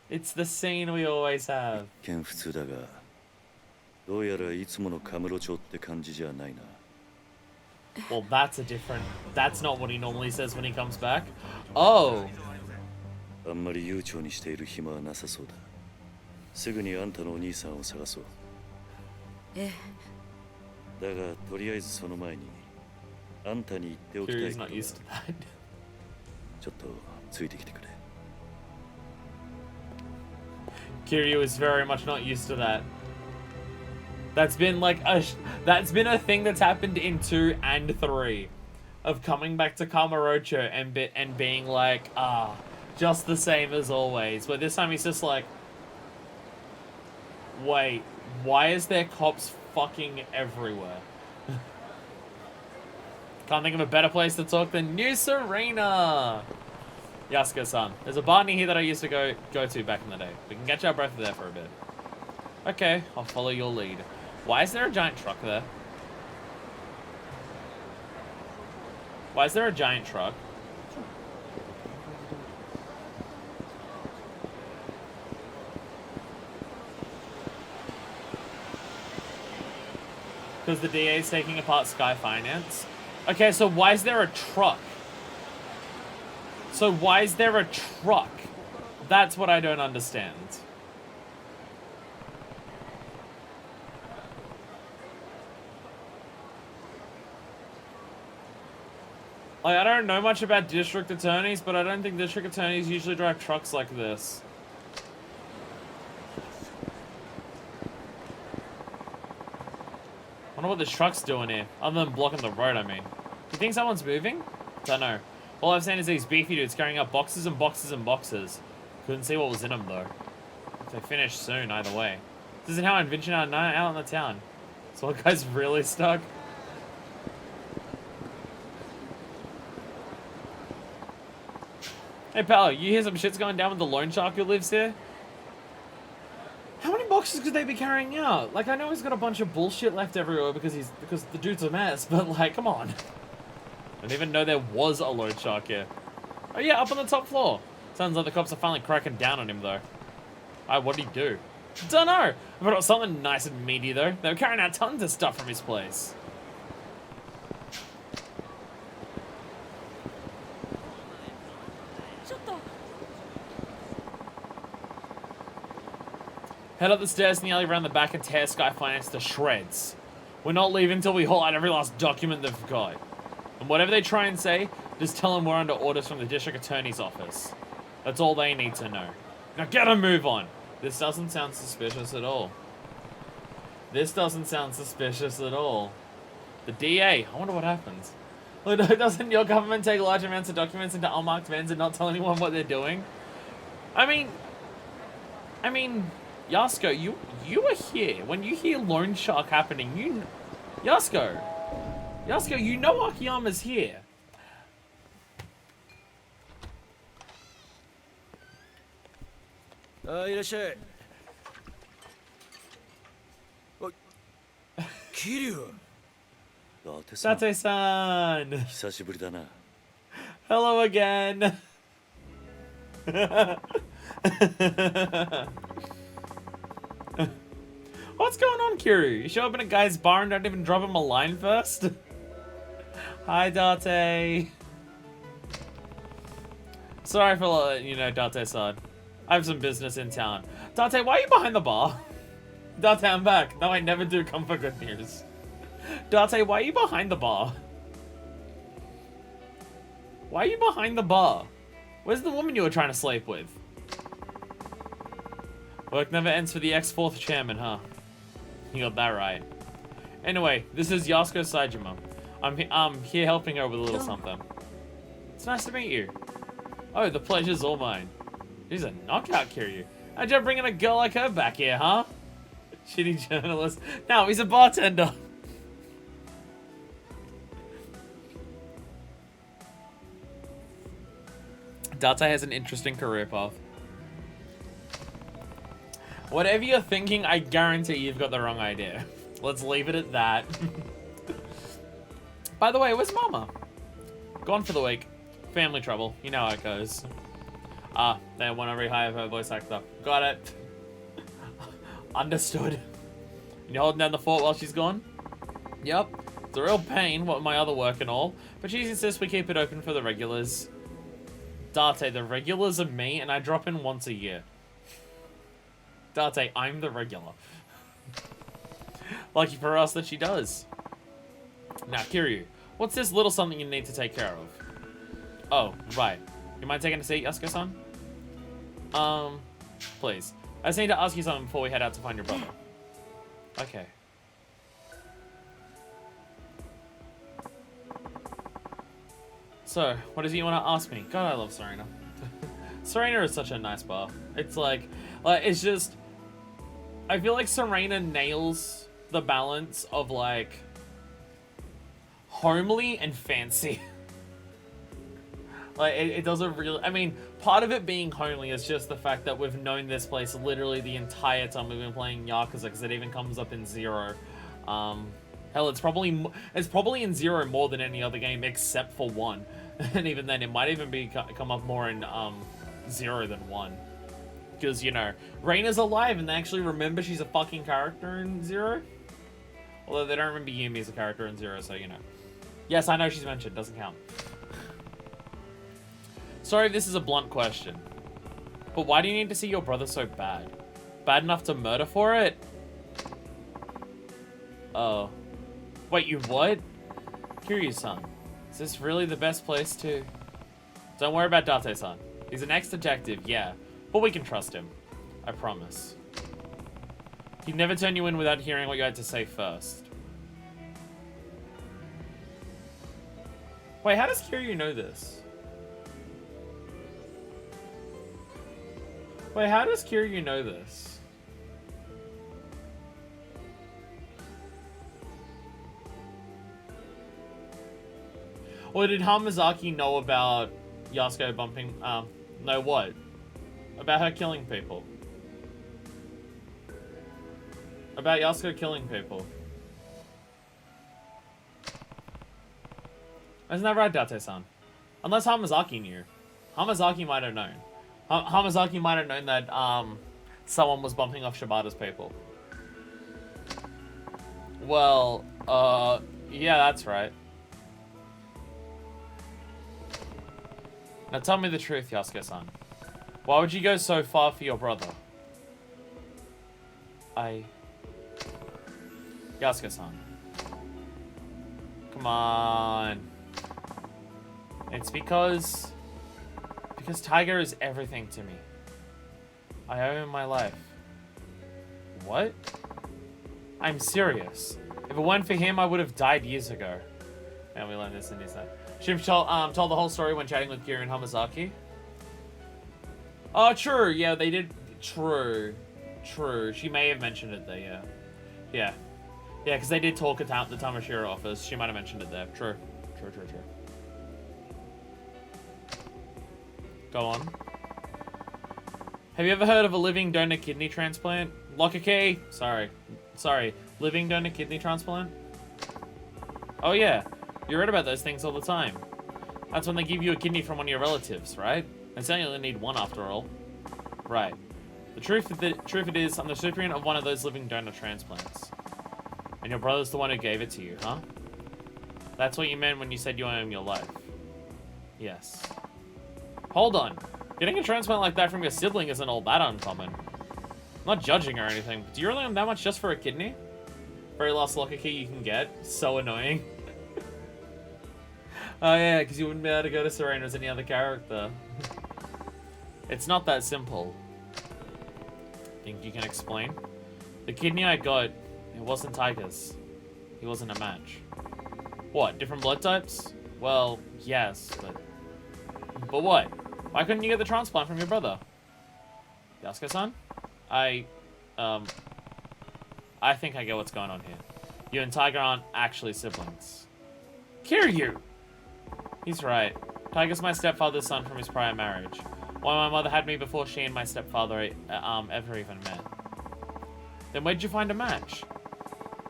[SPEAKER 1] It's the scene we always have.
[SPEAKER 2] 一見普通だが、どうやらいつものカムロ町って感じじゃないな。
[SPEAKER 1] Well, that's not what he normally says when he comes back. Oh!
[SPEAKER 2] あんまり悠長にしている暇はなさそうだ。すぐにあんたのお兄さんを探そう。
[SPEAKER 3] え
[SPEAKER 2] え。だが、とりあえずその前に、あんたに言っておきたいことは。
[SPEAKER 1] Kiryu's not used to that.
[SPEAKER 2] ちょっとついてきてくれ。
[SPEAKER 1] Kiryu is very much not used to that. That's been like that's been a thing that's happened in 2 and 3 of coming back to Kamurocho and being like, just the same as always. But this time he's just like, wait, why is there cops fucking everywhere? Can't think of a better place to talk than New Serena. Yasuko-san, there's a bar near here that I used to go to back in the day. We can catch our breath there for a bit. Okay, I'll follow your lead. Why is there a giant truck there? Why is there a giant truck? Because the DA is taking apart Sky Finance? Okay, so why is there a truck? So why is there a truck? That's what I don't understand. Like, I don't know much about district attorneys, but I don't think district attorneys usually drive trucks like this. I wonder what this truck's doing here, other than blocking the road, I mean. You think someone's moving? Don't know. All I've seen is these beefy dudes carrying up boxes and boxes and boxes. Couldn't see what was in them, though. They finish soon, either way. This isn't how I envision our night out in the town. So what guy's really stuck? Hey, pal, you hear some shit's going down with the loan shark who lives here? How many boxes could they be carrying out? Like, I know he's got a bunch of bullshit left everywhere because the dude's a mess, but like, come on. I didn't even know there was a load shark here. Oh yeah, up on the top floor. Sounds like the cops are finally cracking down on him though. What'd he do? Dunno! I thought it was something nice and meaty though. They were carrying out tons of stuff from his place. Head up the stairs in the alley around the back and tear Sky Finance to shreds. We're not leaving until we haul out every last document they've got. And whatever they try and say, just tell them we're under orders from the district attorney's office. That's all they need to know. Now get a move on. This doesn't sound suspicious at all. This doesn't sound suspicious at all. The DA, I wonder what happens. Doesn't your government take large amounts of documents into unmarked vans and not tell anyone what they're doing? I mean, Yasuko, you were here. When you hear Loan Shark happening, Yasuko, you know Akiyama's here.
[SPEAKER 2] Irasshai. Kiryu.
[SPEAKER 1] Date-san.
[SPEAKER 2] 久しぶりだな。
[SPEAKER 1] Hello again. What's going on, Kiryu? You show up in a guy's bar and don't even drop him a line first? Hi, Date. Sorry for letting you know, Date-san. I have some business in town. Date, why are you behind the bar? Date, I'm back. No, I never do come for good news. Date, why are you behind the bar? Why are you behind the bar? Where's the woman you were trying to sleep with? Work never ends for the ex-4th chairman, huh? You got that right. Anyway, this is Yasuko Saejima. I'm here helping her with a little something. It's nice to meet you. Oh, the pleasure's all mine. She's a knockout, Kiryu. How'd you bringing a girl like her back here, huh? Shitty journalist. No, he's a bartender. Date has an interesting career path. Whatever you're thinking, I guarantee you've got the wrong idea. Let's leave it at that. By the way, where's Mama? Gone for the week. Family trouble. You know how it goes. They want to rehire her voice actor. Got it. Understood. You holding down the fort while she's gone? Yep. It's a real pain, what my other work and all. But she insists we keep it open for the regulars. Date, the regulars are me, and I drop in once a year. Date, I'm the regular. Lucky for us that she does. Now, Kiryu, what's this little something you need to take care of? Oh, right. You mind taking a seat, Yasuko-san? Please. I just need to ask you something before we head out to find your brother. Okay. So, what is it you want to ask me? God, I love Serena. Serena is such a nice bar. It's like, it's just... I feel like Serena nails the balance of, like, homely and fancy. Like, it doesn't really... I mean, part of it being homely is just the fact that we've known this place literally the entire time we've been playing Yakuza, because it even comes up in Zero. Hell, it's probably in Zero more than any other game except for 1. And even then, it might even come up more in Zero than 1. Because, you know, Reina's alive and they actually remember she's a fucking character in Zero. Although they don't remember Yumi as a character in Zero, so, you know. Yes, I know she's mentioned. Doesn't count. Sorry if this is a blunt question, but why do you need to see your brother so bad? Bad enough to murder for it? Oh. Wait, you what? Kiryu-san, is this really the best place to... Don't worry about Date-san. He's an ex-detective, yeah, but we can trust him. I promise. He'd never turn you in without hearing what you had to say first. Wait, how does Kiryu know this? Wait, how does Kiryu know this? Or did Hamazaki know about Yasuko bumping, know what? About her killing people. About Yasuko killing people. Isn't that right, Date-san? Unless Hamazaki knew. Hamazaki might have known. Hamazaki might have known that someone was bumping off Shibata's people. Well, yeah, that's right. Now tell me the truth, Yasuke-san. Why would you go so far for your brother? Yasuke-san. Come on. It's because Tiger is everything to me. I owe him my life. What? I'm serious. If it weren't for him, I would have died years ago. And we learned this in his life. Shim told the whole story when chatting with Kiryu and Hamazaki. Oh, true. Yeah, they did. True. She may have mentioned it there, yeah. Yeah, because they did talk at the Tamashiro office. She might have mentioned it there. True. Go on. Have you ever heard of a living donor kidney transplant? Lock a key. Sorry. Living donor kidney transplant? Oh yeah. You read about those things all the time. That's when they give you a kidney from one of your relatives, right? And so you only need one after all. Right. The truth it is, I'm the recipient of one of those living donor transplants. And your brother's the one who gave it to you, huh? That's what you meant when you said you owe him your life. Yes. Hold on. Getting a transplant like that from your sibling isn't all that uncommon. I'm not judging or anything, but do you really owe that much just for a kidney? Very last locker key you can get. So annoying. Oh yeah, because you wouldn't be able to go to Serena as any other character. It's not that simple. Think you can explain? The kidney I got, it wasn't Tiger's. He wasn't a match. What, different blood types? Well, yes, but what? Why couldn't you get the transplant from your brother? Yasuke-san? I think I get what's going on here. You and Tiger aren't actually siblings. Kiryu! He's right. Tiger's my stepfather's son from his prior marriage. Why my mother had me before she and my stepfather ever even met. Then where'd you find a match?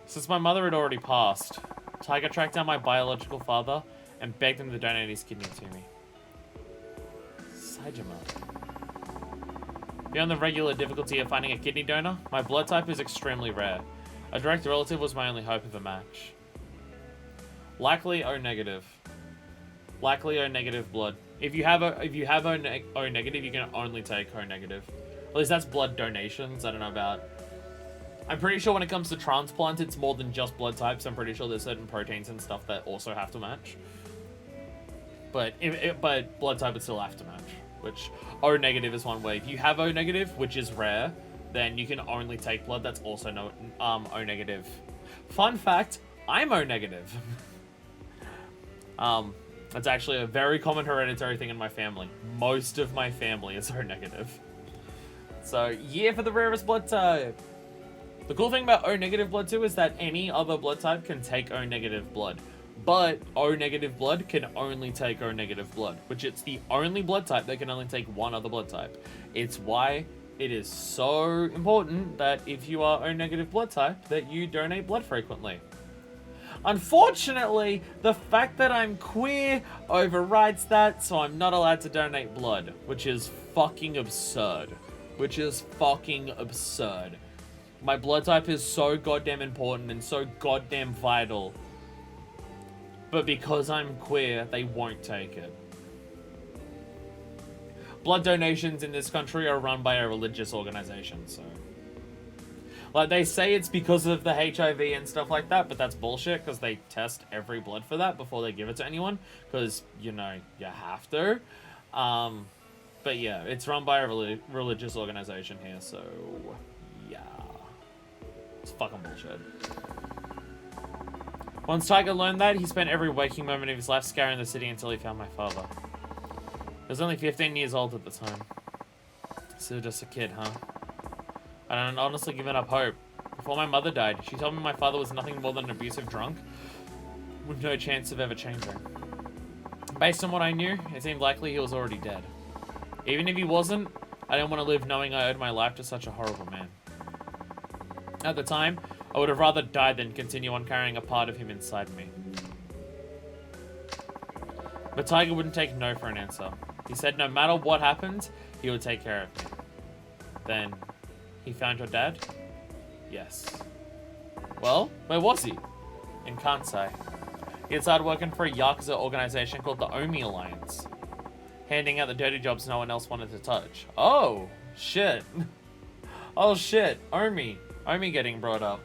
[SPEAKER 1] Since my mother had already passed, Tiger tracked down my biological father and begged him to donate his kidney to me. Saejima. Beyond the regular difficulty of finding a kidney donor, my blood type is extremely rare. A direct relative was my only hope of a match. Likely O negative. Likely O negative blood. If you have O negative, you can only take O negative. At least that's blood donations. I don't know about. I'm pretty sure when it comes to transplant, it's more than just blood types. I'm pretty sure there's certain proteins and stuff that also have to match. But but blood type would still have to match. Which O negative is one way. If you have O negative, which is rare, then you can only take blood that's also O negative. Fun fact: I'm O negative. That's actually a very common hereditary thing in my family. Most of my family is O negative. So yeah, for the rarest blood type. The cool thing about O negative blood too is that any other blood type can take O negative blood. But O negative blood can only take O negative blood, which it's the only blood type that can only take one other blood type. It's why it is so important that if you are O negative blood type, that you donate blood frequently. Unfortunately, the fact that I'm queer overrides that, so I'm not allowed to donate blood, which is fucking absurd. My blood type is so goddamn important and so goddamn vital. But because I'm queer, they won't take it. Blood donations in this country are run by a religious organization, so... Like, they say it's because of the HIV and stuff like that, but that's bullshit, because they test every blood for that before they give it to anyone, because, you know, you have to. But yeah, it's run by a religious organization here, so... yeah. It's fucking bullshit. Once Tiger learned that, he spent every waking moment of his life scouring the city until he found my father. He was only 15 years old at the time. Still just a kid, huh? And I'd honestly given up hope. Before my mother died, she told me my father was nothing more than an abusive drunk, with no chance of ever changing. Based on what I knew, it seemed likely he was already dead. Even if he wasn't, I didn't want to live knowing I owed my life to such a horrible man. At the time, I would have rather died than continue on carrying a part of him inside me. But Tiger wouldn't take no for an answer. He said no matter what happened, he would take care of me. Then, he found your dad? Yes. Well, where was he? In Kansai. He had started working for a Yakuza organization called the Omi Alliance, handing out the dirty jobs no one else wanted to touch. Oh, shit. Oh, shit. Omi getting brought up.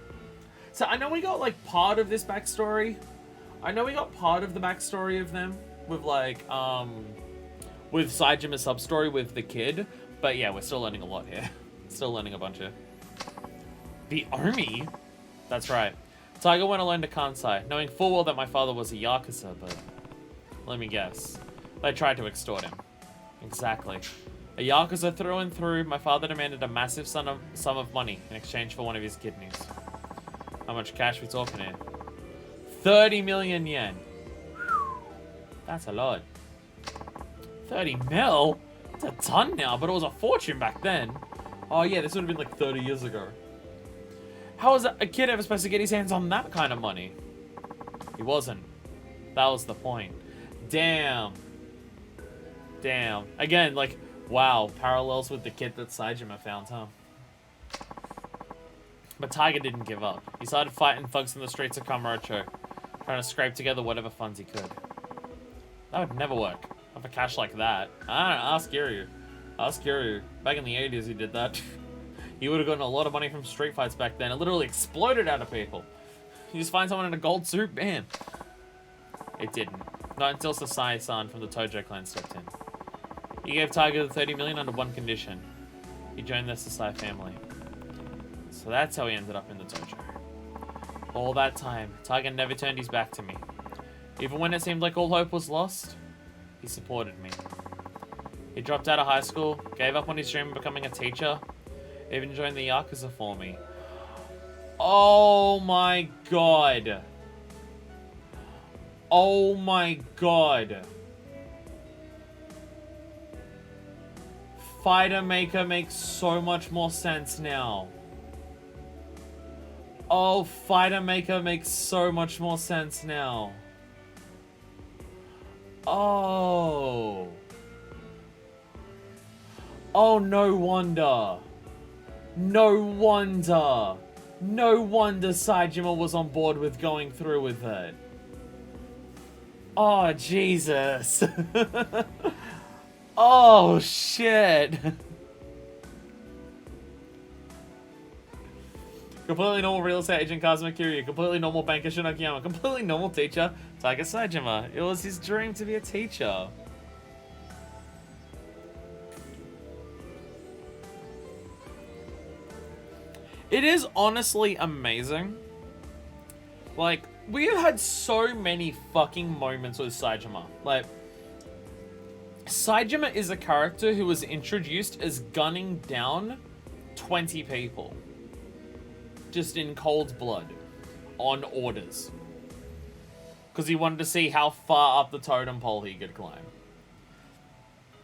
[SPEAKER 1] So I know we got, like, part of this backstory. I know we got part of the backstory of them with, like, with Saijima's sub-story with the kid. But yeah, we're still learning a lot here. Still learning a bunch here. The Omi? That's right. Tiger went alone to Kansai, knowing full well that my father was a Yakuza, but let me guess. They tried to extort him. Exactly. A Yakuza through and through, my father demanded a massive sum of money in exchange for one of his kidneys. How much cash we talking here? 30 million yen. That's a lot. 30 mil? It's a ton now, but it was a fortune back then. Oh yeah, this would have been like 30 years ago. How was a kid ever supposed to get his hands on that kind of money? He wasn't. That was the point. Damn. Damn. Again, like, wow, parallels with the kid that Saijima found, huh? But Tiger didn't give up. He started fighting thugs in the streets of Kamurocho, trying to scrape together whatever funds he could. That would never work. Not for cash like that. I don't know, ask Kiryu. Ask Kiryu. Back in the 80s he did that. He would have gotten a lot of money from street fights back then. It literally exploded out of people. You just find someone in a gold suit, bam. It didn't. Not until Sasai-san from the Tojo clan stepped in. He gave Tiger the 30 million under one condition. He joined the Sasai family. So that's how he ended up in the Tojo. All that time, Tiger never turned his back to me. Even when it seemed like all hope was lost, he supported me. He dropped out of high school, gave up on his dream of becoming a teacher, even joined the Yakuza for me. Oh my god. Oh my god. Fighter Maker makes so much more sense now. Oh, Fighter Maker makes so much more sense now. Oh. Oh, no wonder. No wonder. No wonder Saijima was on board with going through with it. Oh, Jesus. Oh, shit. Completely normal real estate agent Kazuma Kiryu. Completely normal banker Shinokiyama. Completely normal teacher Tiger Saijima. It was his dream to be a teacher. It is honestly amazing. Like, we have had so many fucking moments with Saijima. Like, Saijima is a character who was introduced as gunning down 20 people. Just in cold blood. On orders. Because he wanted to see how far up the totem pole he could climb.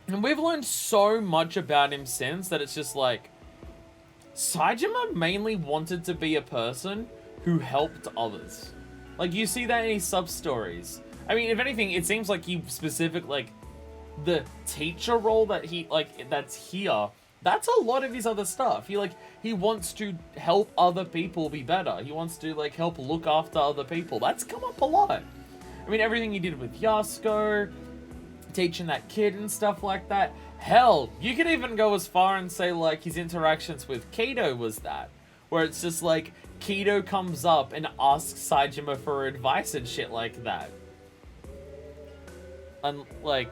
[SPEAKER 1] And we've learned so much about him since that it's just like, Saijima mainly wanted to be a person who helped others. Like, you see that in his sub-stories. I mean, if anything, it seems like he specific, like, the teacher role that he, like, that's here, that's a lot of his other stuff. He wants to help other people be better. He wants to, like, help look after other people. That's come up a lot. I mean, everything he did with Yasuko, teaching that kid and stuff like that. Hell, you could even go as far and say, like, his interactions with Kato was that. Where it's just, like, Kato comes up and asks Saijima for advice and shit like that. And, like,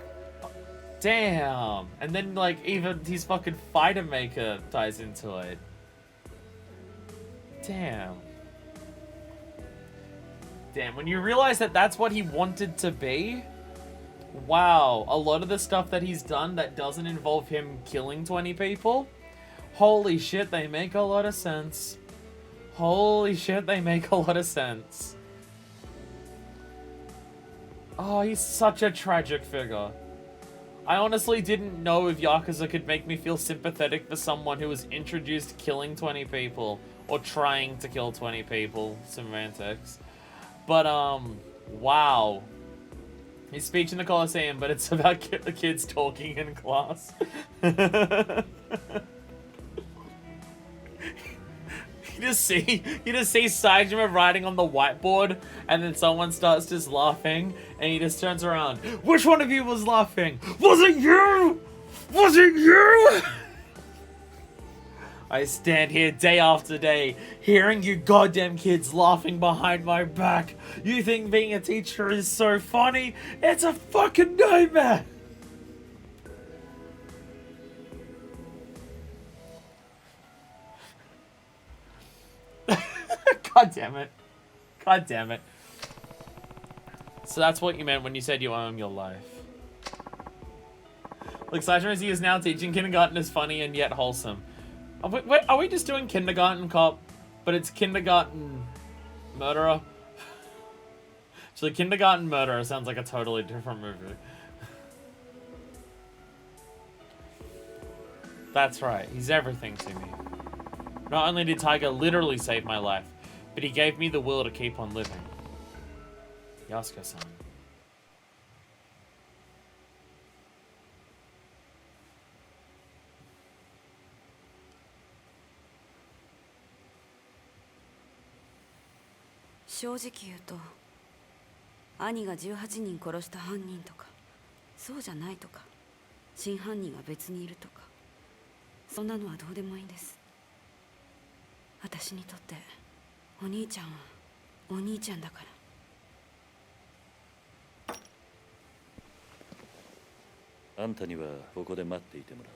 [SPEAKER 1] damn. And then, like, even his fucking Fighter Maker ties into it. Damn. Damn, when you realize that that's what he wanted to be... Wow, a lot of the stuff that he's done that doesn't involve him killing 20 people, holy shit, they make a lot of sense. Holy shit, they make a lot of sense. Oh, he's such a tragic figure. I honestly didn't know if Yakuza could make me feel sympathetic for someone who was introduced killing 20 people, or trying to kill 20 people, semantics. But, wow. His speech in the Colosseum, but it's about the kids talking in class. You just see Saejima writing on the whiteboard, and then someone starts just laughing, and he just turns around. Which one of you was laughing? Was it you? Was it you? I stand here day after day, hearing you goddamn kids laughing behind my back. You think being a teacher is so funny? It's a fucking nightmare! God damn it. God damn it. So that's what you meant when you said you own your life. Like, Sajimazi is now teaching kindergarten is funny and yet wholesome. Are we just doing kindergarten cop, but it's kindergarten murderer? Actually, kindergarten murderer sounds like a totally different movie. That's right, he's everything to me. Not only did Tiger literally save my life, but he gave me the will to keep on living. Yasuko-san.
[SPEAKER 3] 正直言うと、兄が18人殺した犯人とか、そうじゃないとか、真犯人が別にいるとか、そんなのはどうでもいいんです。私にとってお兄ちゃんはお兄ちゃんだから。
[SPEAKER 2] あんたにはここで待っていてもらう。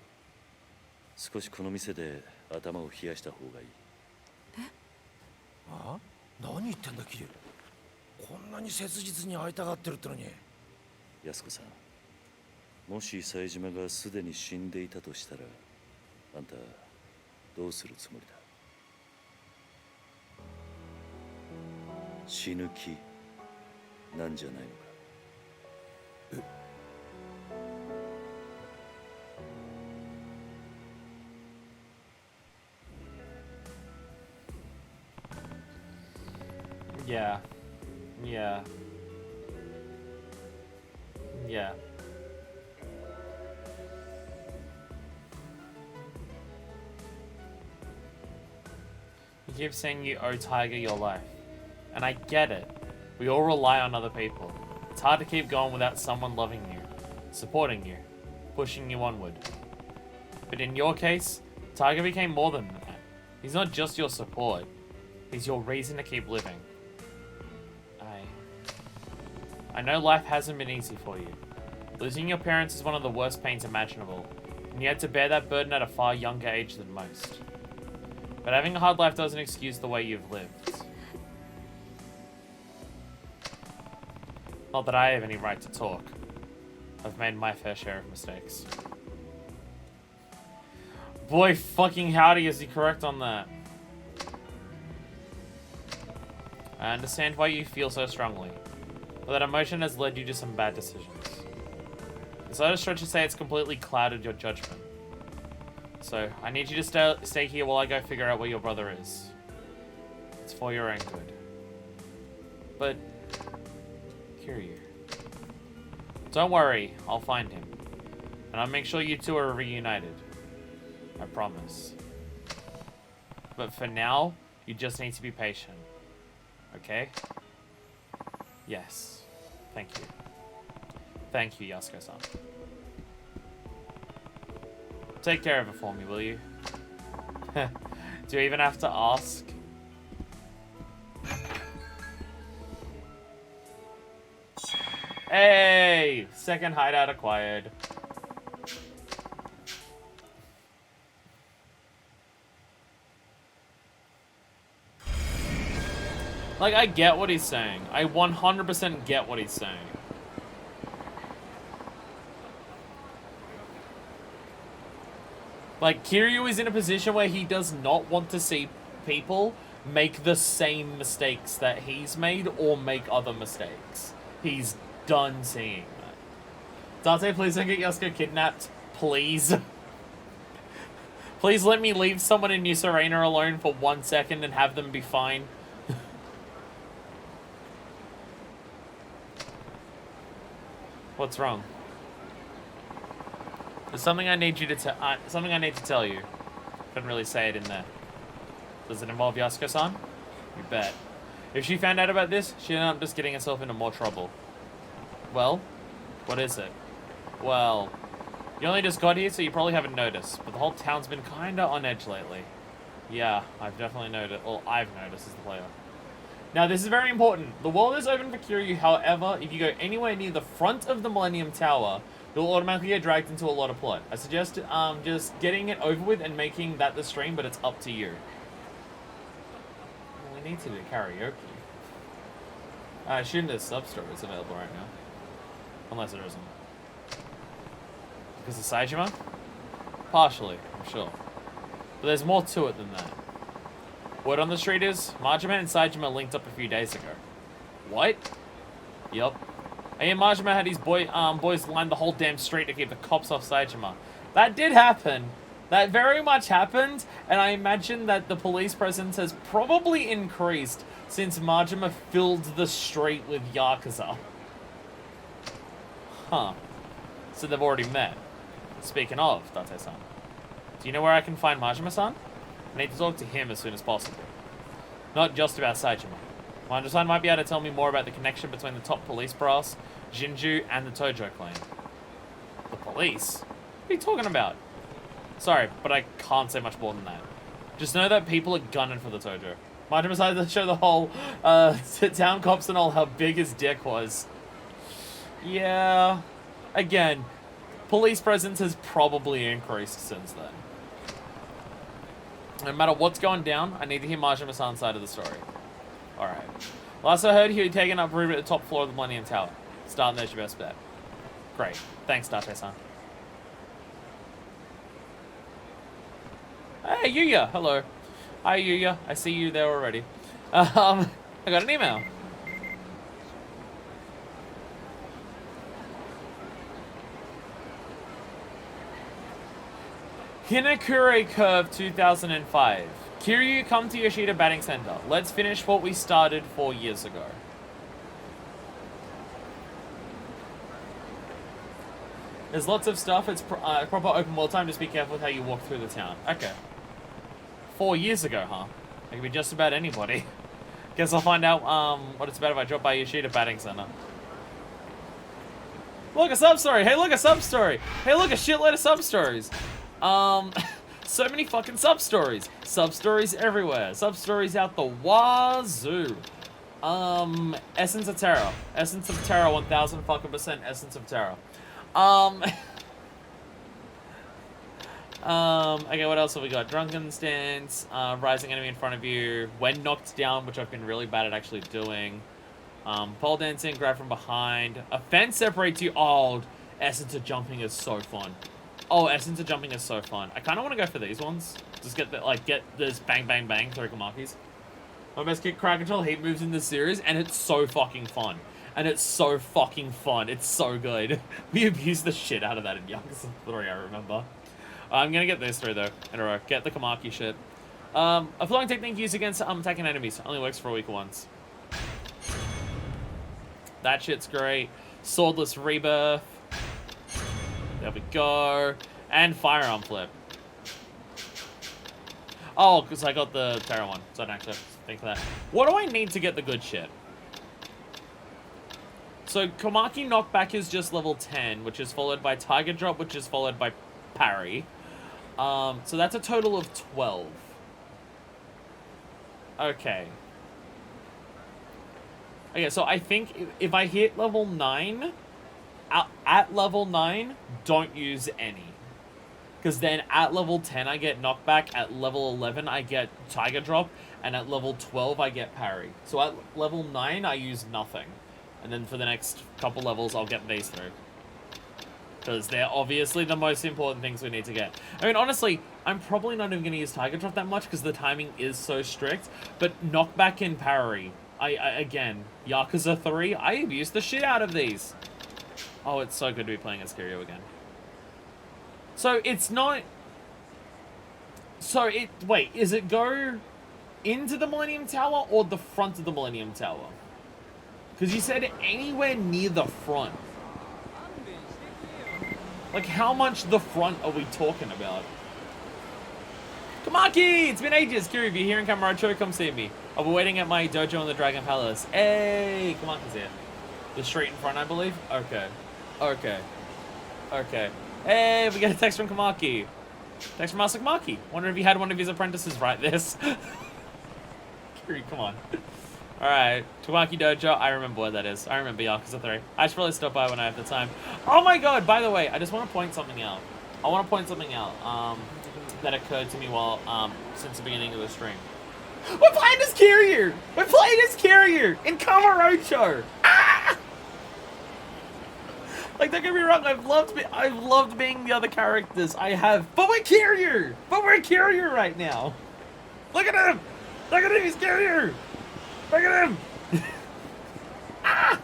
[SPEAKER 2] 少しこの店で頭を冷やした方がいい。
[SPEAKER 6] え？あ？何言ってんだキリュウ。こんなに切実に会いたがってるってのに。
[SPEAKER 2] 安子さん、もし冴島がすでに死んでいたとしたら、あんたどうするつもりだ？死ぬ気なんじゃないのか？え
[SPEAKER 1] Yeah. Yeah. Yeah. You keep saying you owe Tiger your life. And I get it. We all rely on other people. It's hard to keep going without someone loving you, supporting you, pushing you onward. But in your case, Tiger became more than that. He's not just your support. He's your reason to keep living. I know life hasn't been easy for you. Losing your parents is one of the worst pains imaginable, and you had to bear that burden at a far younger age than most. But having a hard life doesn't excuse the way you've lived. Not that I have any right to talk. I've made my fair share of mistakes. Boy fucking howdy, is he correct on that. I understand why you feel so strongly. But that emotion has led you to some bad decisions. It's not a stretch to say it's completely clouded your judgment. So, I need you to stay here while I go figure out where your brother is. It's for your own good. But, Kiryu. Don't worry, I'll find him. And I'll make sure you two are reunited. I promise. But for now, you just need to be patient. Okay? Yes. Thank you. Thank you, Yasuko-san. Take care of it for me, will you? Do you even have to ask? Hey! Second hideout acquired. Like, I get what he's saying. I 100% get what he's saying. Like, Kiryu is in a position where he does not want to see people make the same mistakes that he's made or make other mistakes. He's done seeing that. Date, please don't get Yasuko kidnapped. Please. Please let me leave someone in New Serena alone for 1 second and have them be fine. What's wrong? There's something I need you to something I need to tell you. Couldn't really say it in there. Does it involve Yasuko-san? You bet. If she found out about this, she'd end up just getting herself into more trouble. Well, what is it? Well, you only just got here, so you probably haven't noticed, but the whole town's been kinda on edge lately. Yeah, I've definitely noticed. Well, I've noticed as the player. Now, this is very important. The world is open for Kiryu, however, if you go anywhere near the front of the Millennium Tower, you'll automatically get dragged into a lot of plot. I suggest just getting it over with and making that the stream, but it's up to you. Well, we need to do karaoke. I assume there's sub-stories available right now. Unless there isn't. Because of Saejima? Partially, I'm sure. But there's more to it than that. Word on the street is, Majima and Saejima linked up a few days ago. What? Yup. I hear Majima had his boys line the whole damn street to keep the cops off Saejima. That did happen. That very much happened, and I imagine that the police presence has probably increased since Majima filled the street with Yakuza. Huh. So they've already met. Speaking of, Date-san, do you know where I can find Majima-san? I need to talk to him as soon as possible. Not just about Saejima. Majima-san might be able to tell me more about the connection between the top police brass, Jinju, and the Tojo clan. The police? What are you talking about? Sorry, but I can't say much more than that. Just know that people are gunning for the Tojo. Majima decided to show the whole town cops and all how big his dick was. Yeah. Again, police presence has probably increased since then. No matter what's going down, I need to hear Majima-san's side of the story. Alright. Last I heard, he had taken up room at the top floor of the Millennium Tower. Starting there's your best bet. Great. Thanks, Date-san. Hey, Yuya! Hello. Hi, Yuya. I see you there already. I got an email. Hinakure Curve 2005. Kiryu, come to Yoshida Batting Center. Let's finish what we started 4 years ago. There's lots of stuff. It's proper open world time. Just be careful with how you walk through the town. Okay. 4 years ago, huh? It could be just about anybody. Guess I'll find out what it's about if I drop by Yoshida Batting Center. Look, a sub-story! Hey, look, a sub-story! Hey, look, a shitload of sub-stories! So many fucking sub-stories. Sub-stories everywhere. Sub-stories out the wazoo. Essence of Terror. Essence of Terror, 1000 fucking % Essence of Terror. Okay, what else have we got? Drunken Stance, Rising Enemy in Front of You, When Knocked Down, which I've been really bad at actually doing. Pole Dancing, Grab From Behind. A Fence Separates You. Oh, Essence of Jumping is so fun. Oh, Essence of Jumping is so fun. I kind of want to go for these ones. Just get this bang, bang, bang, Torikomakis. My best kick crowd control heat moves in this series, and it's so fucking fun. And it's so fucking fun. It's so good. We abused the shit out of that in Yakuza 3, I remember. I'm gonna get those 3 though, in a row. Get the Kamaki shit. A flowing technique used against attacking enemies. Only works for a week once. That shit's great. Swordless Rebirth. There we go. And Firearm Flip. Oh, because I got the Terra one, so I don't actually have to think of that. What do I need to get the good shit? So, Komaki Knockback is just level 10, which is followed by Tiger Drop, which is followed by Parry. So that's a total of 12. Okay. Okay, so I think if I hit level 9, at level 9, don't use any. Because then at level 10 I get Knockback, at level 11 I get Tiger Drop, and at level 12 I get Parry. So at level 9 I use nothing. And then for the next couple levels I'll get these through. Because they're obviously the most important things we need to get. I mean, honestly, I'm probably not even going to use Tiger Drop that much because the timing is so strict. But Knockback and Parry, again, Yakuza 3, I abuse the shit out of these. Oh, it's so good to be playing as Kiryu again. So, it's not... So, wait, is it go into the Millennium Tower or the front of the Millennium Tower? Because you said anywhere near the front. Like, how much the front are we talking about? Kamaki! It's been ages. Kiryu, if you're here in Kamurocho, come see me. I'll be waiting at my dojo in the Dragon Palace. Hey! Kamaki's here. The street in front, I believe? Okay. Okay. Okay. Hey, we get a text from Kamaki. Text from Master Kamaki. Wonder if he had one of his apprentices write this. Kiryu, come on. Alright. Kamaki Dojo. I remember what that is. I remember Yakuza 3. I should probably stop by when I have the time. Oh my god, by the way, I just want to point something out. That occurred to me while, since the beginning of the stream. We're playing as Kiryu! We're playing as Kiryu! In Kamurocho! Ah! Like, don't get me wrong, I've loved being the other characters. I have. But we're Kiryu! But we're Kiryu right now! Look at him! Look at him, he's Kiryu! Look at him! Ah!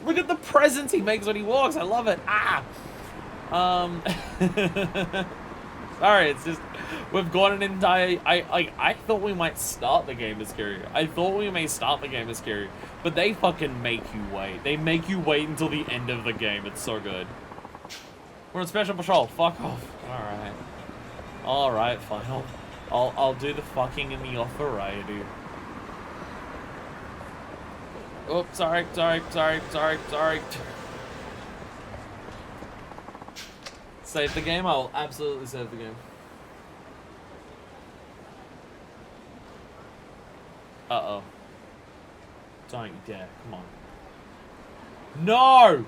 [SPEAKER 1] Look at the presence he makes when he walks, I love it. Ah! Sorry, it's just, we've got an entire, I thought we might start the game as Kiryu. I thought we may start the game as Kiryu, but they fucking make you wait. They make you wait until the end of the game. It's so good. We're on special patrol. Fuck off. Alright. Alright, fine. I'll do the fucking in the off variety. Oh, sorry. Save the game? I will absolutely save the game. Uh-oh. Don't you dare. Come on. No!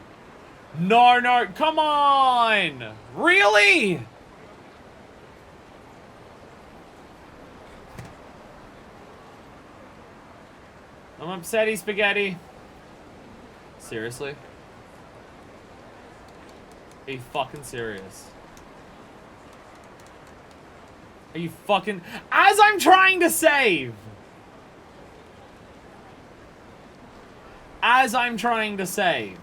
[SPEAKER 1] No, come on! Really? I'm upsetty, spaghetti. Seriously? Are you fucking serious? Are you fucking... As I'm trying to save! As I'm trying to save.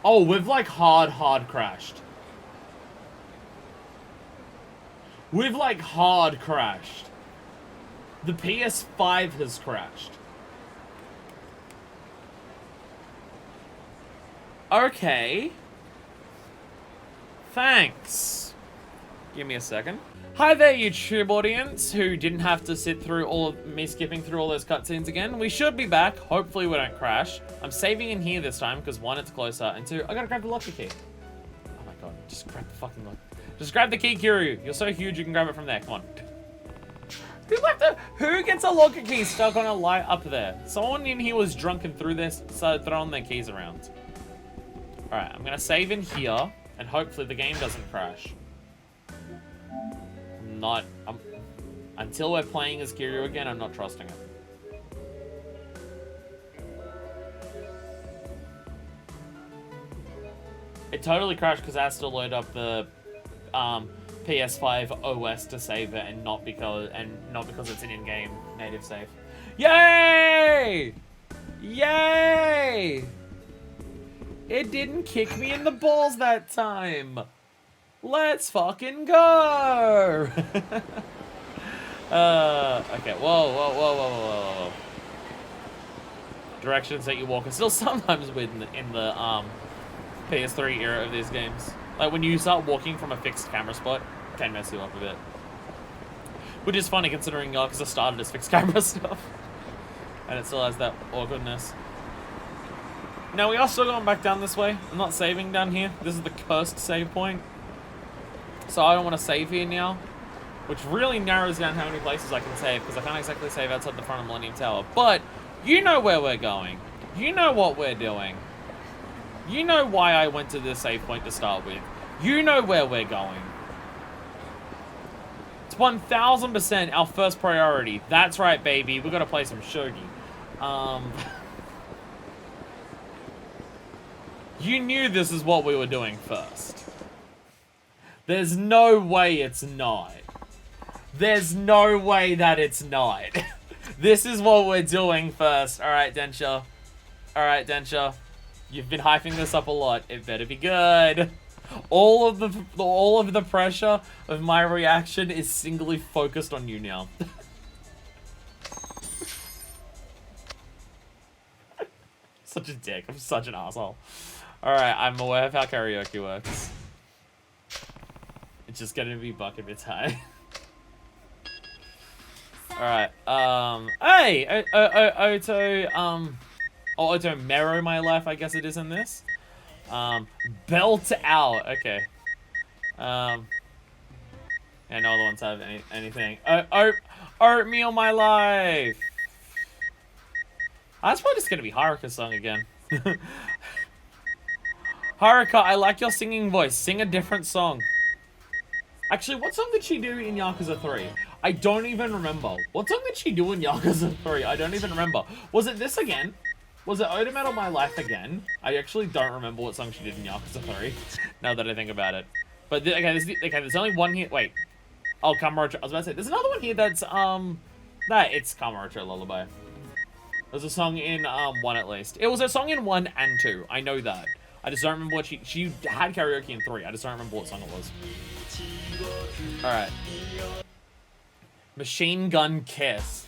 [SPEAKER 1] Oh, we've like hard crashed. We've like hard crashed. The PS5 has crashed. Okay. Thanks. Give me a second. Hi there, YouTube audience, who didn't have to sit through all of me skipping through all those cutscenes again. We should be back. Hopefully we don't crash. I'm saving in here this time, because 1, it's closer, and 2, I gotta grab the locker key. Oh my god, just grab the fucking locker. Just grab the key, Kiryu. You're so huge, you can grab it from there. Come on. Who gets a locker key stuck on a light up there? Someone in here was drunk and threw this, started throwing their keys around. Alright, I'm gonna save in here, and hopefully the game doesn't crash. Until we're playing as Kiryu again, I'm not trusting it. It totally crashed because I had to load up the PS5 OS to save it, and not because it's an in-game native save. Yay! Yay! It didn't kick me in the balls that time. Let's fucking go! Okay, whoa. Directions that you walk are still sometimes weird in the PS3 era of these games. Like when you start walking from a fixed camera spot, it can mess you up a bit. Which is funny considering Yakuza started as fixed camera stuff. And it still has that awkwardness. Now we are still going back down this way. I'm not saving down here. This is the cursed save point. So I don't want to save here now. Which really narrows down how many places I can save, because I can't exactly save outside the front of Millennium Tower. But you know where we're going. You know what we're doing. You know why I went to this save point to start with. You know where we're going. It's 1000% our first priority. That's right, baby. We're gonna play some shogi. You knew this is what we were doing first. There's no way it's not. There's no way that it's not. This is what we're doing first. Alright, Densha. Alright, Densha. You've been hyping this up a lot. It better be good. All of the pressure of my reaction is singly focused on you now. such a dick. I'm such an asshole. Alright, I'm aware of how karaoke works. It's just gonna be bucket bits high. Alright, hey! Auto Mero My Life, I guess it is in this. Belt Out, okay. Yeah, no other ones have anything. Oatmeal My Life! That's probably just gonna be Haruka's song again. Haruka, I like your singing voice. Sing a different song. Actually, what song did she do in Yakuza 3? I don't even remember. What song did she do in Yakuza 3? I don't even remember. Was it this again? Was it Ode Metal My Life again? I actually don't remember what song she did in Yakuza 3, now that I think about it. But, okay, there's only one here. Wait. Oh, Kamurocho. I was about to say, there's another one here that's, it's Kamurocho Lullaby. There's a song in, 1 at least. It was a song in 1 and 2. I know that. I just don't remember what she had karaoke in 3. I just don't remember what song it was. Alright. Machine Gun Kiss.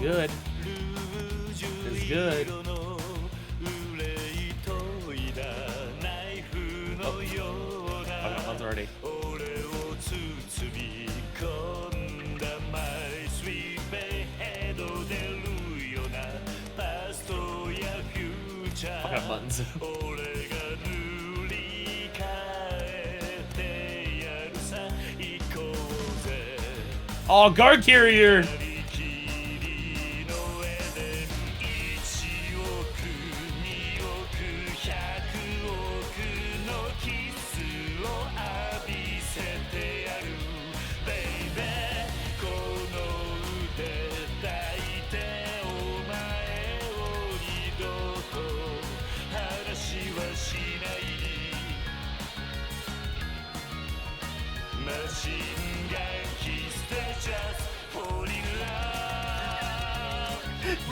[SPEAKER 1] Good. It's good. Oh, I got ones already. I got buttons. Oh, go Kiryu!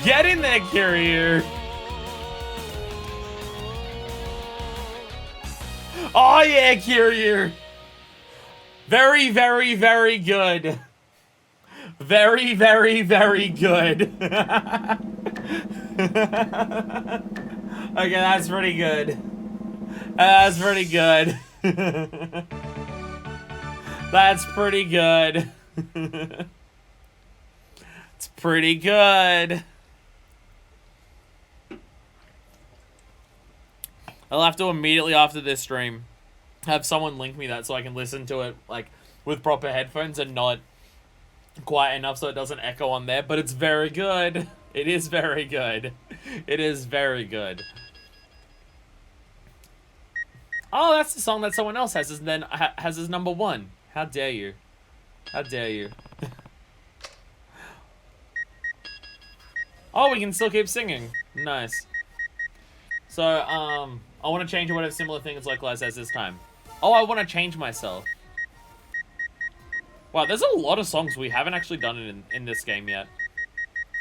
[SPEAKER 1] Get in there, Kiryu! Oh yeah, Kiryu! Very, very, very good. Very, very, very good. Okay, that's pretty good. That's pretty good. That's pretty good. It's pretty good. I'll have to immediately after this stream have someone link me that so I can listen to it like with proper headphones and not quiet enough so it doesn't echo on there, but it's very good. It is very good. It is very good. Oh, that's the song that someone else has and then has as number 1. How dare you? How dare you? Oh, we can still keep singing. Nice. So, I want to change whatever similar thing as Localized as this time. Oh, I want to change myself. Wow, there's a lot of songs we haven't actually done in this game yet.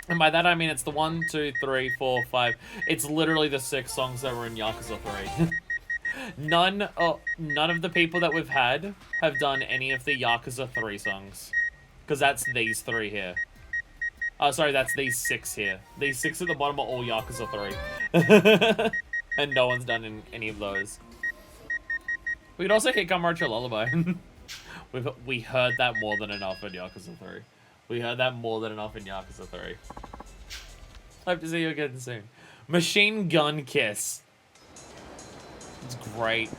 [SPEAKER 1] And by that I mean it's the 1, 2, 3, 4, 5. It's literally the 6 songs that were in Yakuza 3. None of the people that we've had have done any of the Yakuza 3 songs. Because that's these 3 here. Oh, sorry, that's these 6 here. These 6 at the bottom are all Yakuza 3. And no one's done any of those. We could also hit Kamurocho Lullaby. We heard that more than enough in Yakuza 3. We heard that more than enough in Yakuza 3. Hope to see you again soon. Machine Gun Kiss. It's great.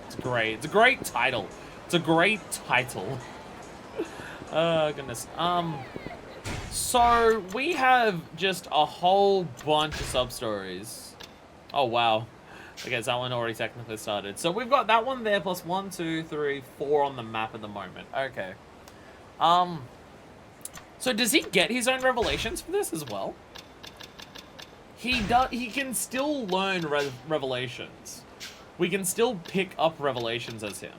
[SPEAKER 1] It's great. It's a great title. It's a great title. Oh, goodness. So, we have just a whole bunch of sub-stories. Oh, wow. Okay, so that one already technically started. So, we've got that one there, plus 1, 2, 3, 4 on the map at the moment. Okay. So, does he get his own revelations for this as well? he can still learn revelations. We can still pick up revelations as him.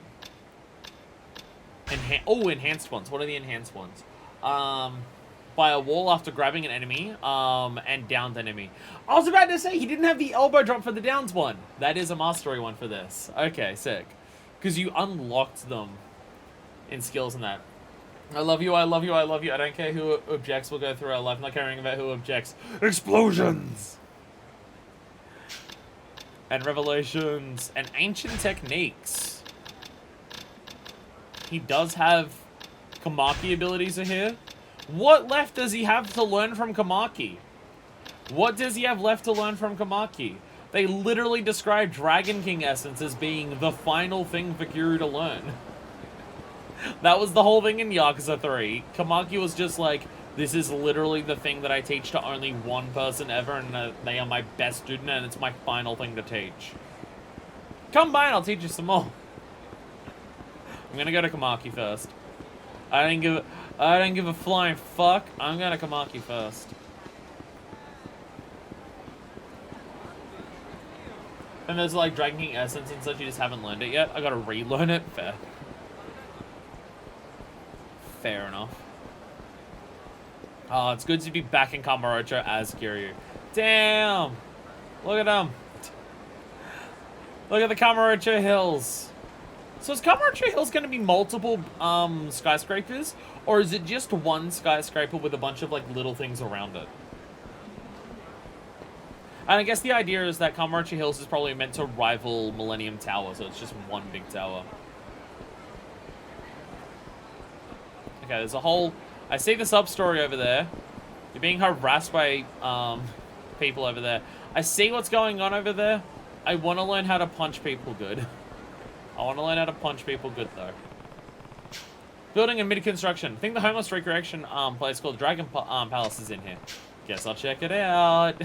[SPEAKER 1] Enhanced ones. What are the enhanced ones? By a wall after grabbing an enemy, and downed enemy. I was about to say, he didn't have the elbow drop for the downs one. That is a mastery one for this. Okay, sick. Because you unlocked them in skills and that. I love you, I love you, I love you. I don't care who objects, we'll go through our life not caring about who objects. Explosions! And revelations. And ancient techniques. He does have Kamaki abilities in here. What left does he have to learn from Kamaki? What does he have left to learn from Kamaki? They literally describe Dragon King Essence as being the final thing for Kiryu to learn. That was the whole thing in Yakuza 3. Kamaki was just like, this is literally the thing that I teach to only one person ever, and they are my best student, and it's my final thing to teach. Come by and I'll teach you some more. I'm gonna go to Kamaki first. I don't give a flying fuck. I'm gonna Kamaki first. And there's like Dragon King Essence and such, you just haven't learned it yet. I gotta relearn it. Fair. Fair enough. Oh, it's good to be back in Kamurocho as Kiryu. Damn! Look at them. Look at the Kamurocho Hills. So is Kamurocho Hills going to be multiple skyscrapers? Or is it just one skyscraper with a bunch of like little things around it? And I guess the idea is that Kamurocho Hills is probably meant to rival Millennium Tower, so it's just one big tower. Okay, there's a whole... I see the sub-story over there. You're being harassed by people over there. I see what's going on over there. I want to learn how to punch people good. I want to learn how to punch people good, though. Building in mid-construction. I think the homeless recreation place called Dragon Palace is in here. Guess I'll check it out.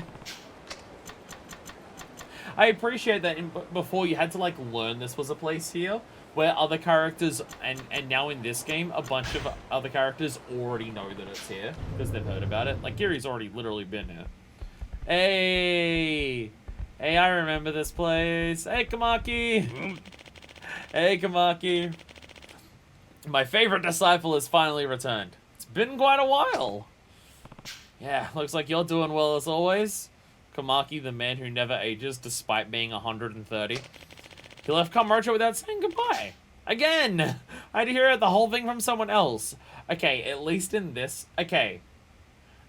[SPEAKER 1] I appreciate that before you had to, like, learn this was a place here, where other characters, and now in this game, a bunch of other characters already know that it's here, because they've heard about it. Like, Kiryu's already literally been here. Hey! Hey, I remember this place. Hey, Kamaki! Hey, Kamaki. My favorite disciple has finally returned. It's been quite a while. Yeah, looks like you're doing well as always. Kamaki, the man who never ages despite being 130. He left Kamurocho without saying goodbye. Again! I had to hear the whole thing from someone else. Okay, at least in this... Okay.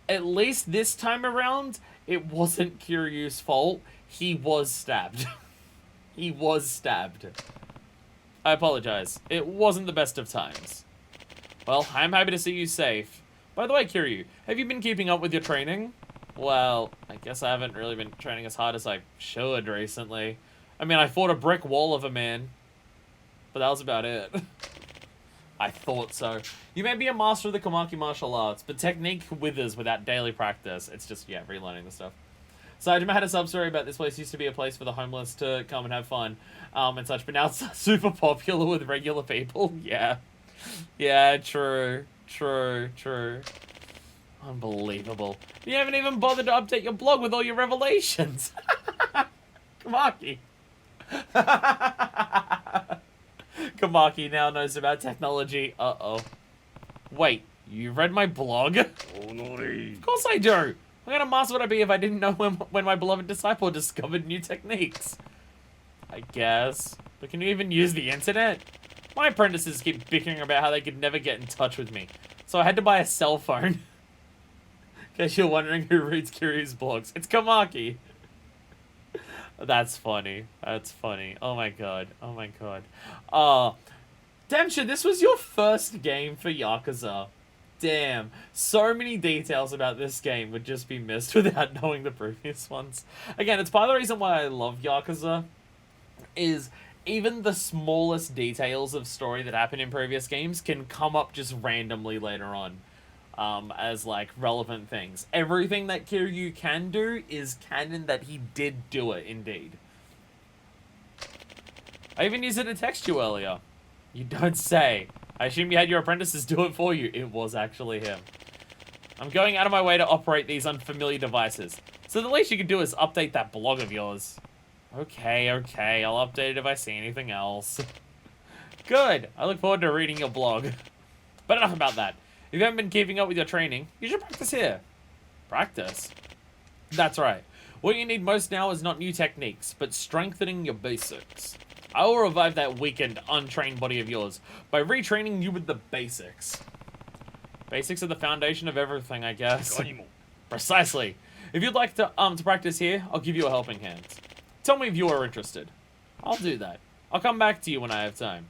[SPEAKER 1] At least this time around, it wasn't Kiryu's fault. He was stabbed. He was stabbed. I apologize. It wasn't the best of times. Well, I'm happy to see you safe. By the way, Kiryu, have you been keeping up with your training? Well, I guess I haven't really been training as hard as I should recently. I mean, I fought a brick wall of a man. But that was about it. I thought so. You may be a master of the Kamaki martial arts, but technique withers without daily practice. It's just, yeah, relearning the stuff. Sajima had a sub-story about this place used to be a place for the homeless to come and have fun, and such, but now it's super popular with regular people. Yeah. Yeah, true. True, true. Unbelievable. You haven't even bothered to update your blog with all your revelations. Kamaki. Kamaki now knows about technology. Uh-oh. Wait, you read my blog? Of course I do. What kind of master would I be if I didn't know when my beloved disciple discovered new techniques? I guess. But can you even use the internet? My apprentices keep bickering about how they could never get in touch with me. So I had to buy a cell phone. In case you're wondering who reads Kiryu's blogs. It's Kamaki. That's funny. That's funny. Oh my god. Oh my god. Densha, this was your first game for Yakuza. Damn. So many details about this game would just be missed without knowing the previous ones. Again, it's part of the reason why I love Yakuza, is even the smallest details of story that happen in previous games can come up just randomly later on. As, like, relevant things. Everything that Kiryu can do is canon that he did do it, indeed. I even used it to text you earlier. You don't say. I assume you had your apprentices do it for you. It was actually him. I'm going out of my way to operate these unfamiliar devices. So the least you can do is update that blog of yours. Okay, okay, I'll update it if I see anything else. Good, I look forward to reading your blog. But enough about that. If you haven't been keeping up with your training, you should practice here. Practice? That's right. What you need most now is not new techniques, but strengthening your basics. I will revive that weakened, untrained body of yours by retraining you with the basics. Basics are the foundation of everything, I guess. Precisely. If you'd like to practice here, I'll give you a helping hand. Tell me if you are interested. I'll do that. I'll come back to you when I have time.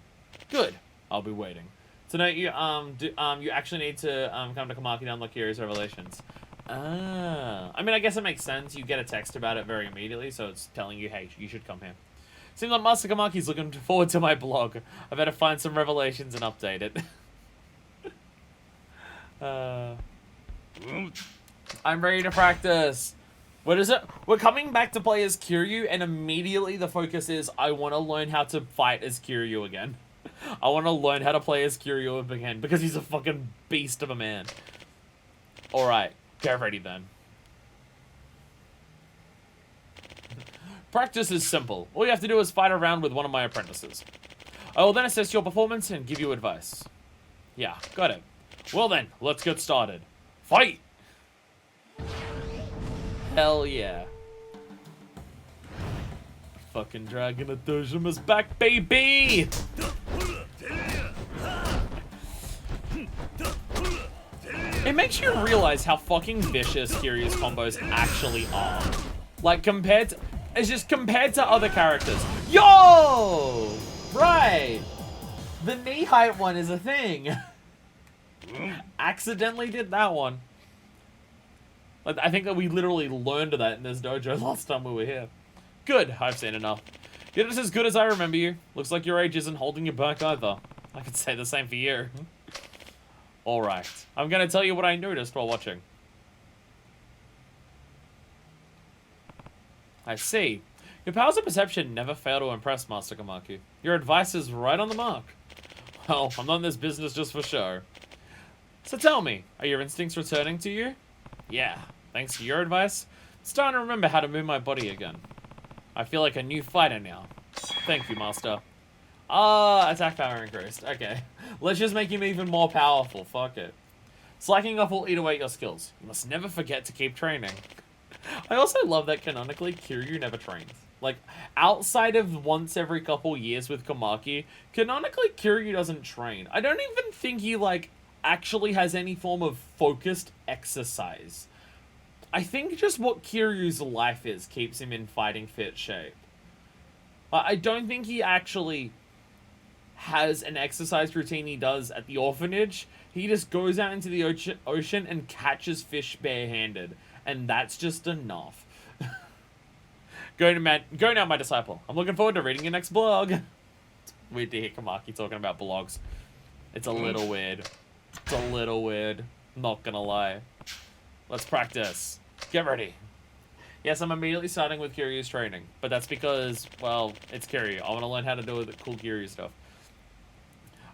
[SPEAKER 1] Good. I'll be waiting. Tonight you you actually need to come to Kamaki to unlock Kiryu's revelations. Ah. I mean, I guess it makes sense. You get a text about it very immediately, so it's telling you, hey, you should come here. Seems like Master Kamaki's looking forward to my blog. I better find some revelations and update it. I'm ready to practice. What is it? We're coming back to play as Kiryu, and immediately the focus is I want to learn how to fight as Kiryu again. I want to learn how to play as Kiryu again, because he's a fucking beast of a man. Alright, get ready then. Practice is simple. All you have to do is fight around with one of my apprentices. I will then assess your performance and give you advice. Yeah, got it. Well then, let's get started. Fight! Hell yeah. Fucking Dragon of Dojama's back, baby! It makes you realize how fucking vicious Kiryu's combos actually are. Like, compared to other characters. Yo! Right! The knee height one is a thing. Accidentally did that one. Like, I think that we literally learned that in this dojo last time we were here. Good, I've seen enough. You're just as good as I remember you. Looks like your age isn't holding you back either. I could say the same for you. Alright, I'm gonna tell you what I noticed while watching. I see. Your powers of perception never fail to impress, Master Kamaki. Your advice is right on the mark. Well, I'm not in this business just for show. So tell me, are your instincts returning to you? Yeah, thanks to your advice, I'm starting to remember how to move my body again. I feel like a new fighter now. Thank you, Master. Attack power increased. Okay. Let's just make him even more powerful. Fuck it. Slacking off will eat away your skills. You must never forget to keep training. I also love that canonically, Kiryu never trains. Like, outside of once every couple years with Kamaki, canonically, Kiryu doesn't train. I don't even think he, like, actually has any form of focused exercise. I think just what Kiryu's life is keeps him in fighting fit shape. I don't think he actually has an exercise routine he does at the orphanage. He just goes out into the ocean and catches fish barehanded. And that's just enough. Go now, my disciple. I'm looking forward to reading your next blog. Weird to hear Kamaki talking about blogs. It's a little weird. It's a little weird. Not gonna lie. Let's practice. Get ready. Yes, I'm immediately starting with Kiryu's training. But that's because, well, it's Kiryu. I want to learn how to do the cool Kiryu stuff.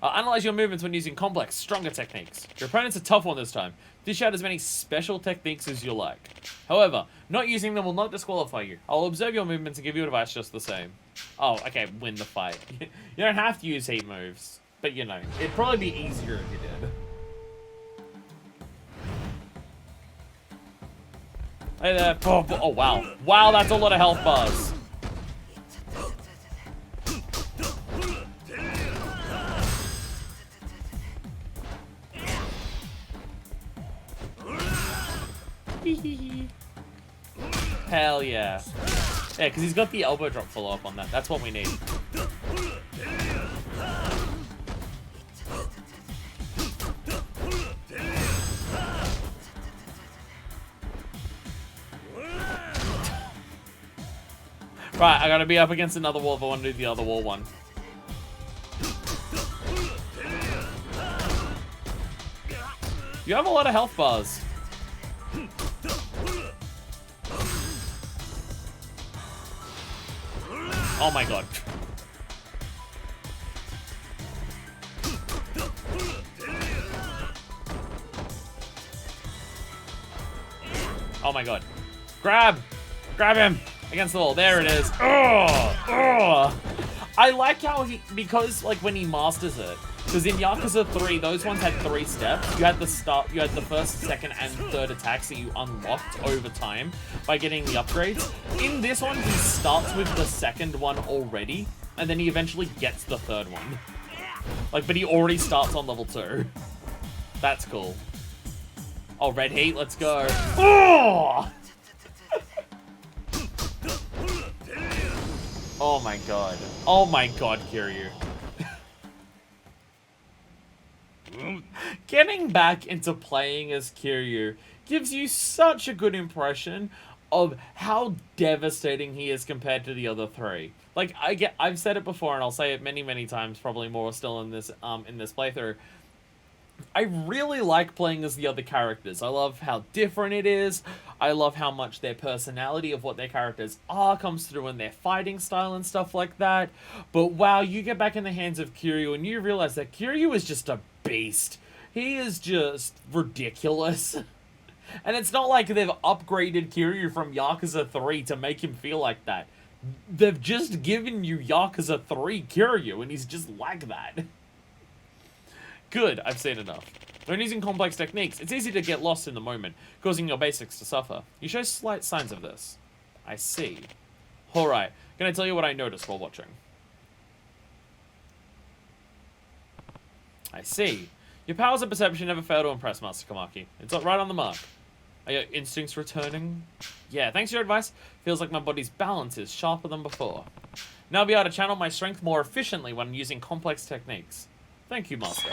[SPEAKER 1] Analyze your movements when using complex, stronger techniques. Your opponent's a tough one this time. Dish out as many special techniques as you like. However, not using them will not disqualify you. I'll observe your movements and give you advice just the same. Oh, okay, win the fight. You don't have to use heat moves. But, you know, it'd probably be easier if you did. Hey there. Oh, wow. Wow, that's a lot of health bars. Hell yeah. Yeah, because he's got the elbow drop follow-up on that. That's what we need. Right, I gotta be up against another wall if I want to do the other wall one. You have a lot of health bars. Oh my god. Oh my god. Grab him against the wall. There it is. Ugh. I like how because like when he masters it, because in Yakuza 3, those ones had 3 steps. You had the first, second, and third attacks that you unlocked over time by getting the upgrades. In this one, he starts with the second one already, and then he eventually gets the third one. Like, but he already starts on level 2. That's cool. Oh, red heat, let's go. Oh! Oh my god. Oh my god, Kiryu. Getting back into playing as Kiryu gives you such a good impression of how devastating he is compared to the other 3. Like, I've said it before, and I'll say it many, many times, probably more still in this playthrough. I really like playing as the other characters. I love how different it is. I love how much their personality of what their characters are comes through in their fighting style and stuff like that. But wow, you get back in the hands of Kiryu and you realize that Kiryu is just a beast. He is just ridiculous. And it's not like they've upgraded Kiryu from Yakuza 3 to make him feel like that. They've just given you Yakuza 3 Kiryu and he's just like that. Good, I've seen enough. When using complex techniques, it's easy to get lost in the moment, causing your basics to suffer. You show slight signs of this. I see. Alright, can I tell you what I noticed while watching? I see. Your powers of perception never fail to impress, Master Kamaki. It's right on the mark. Are your instincts returning? Yeah, thanks to your advice. Feels like my body's balance is sharper than before. Now I'll be able to channel my strength more efficiently when using complex techniques. Thank you, Master.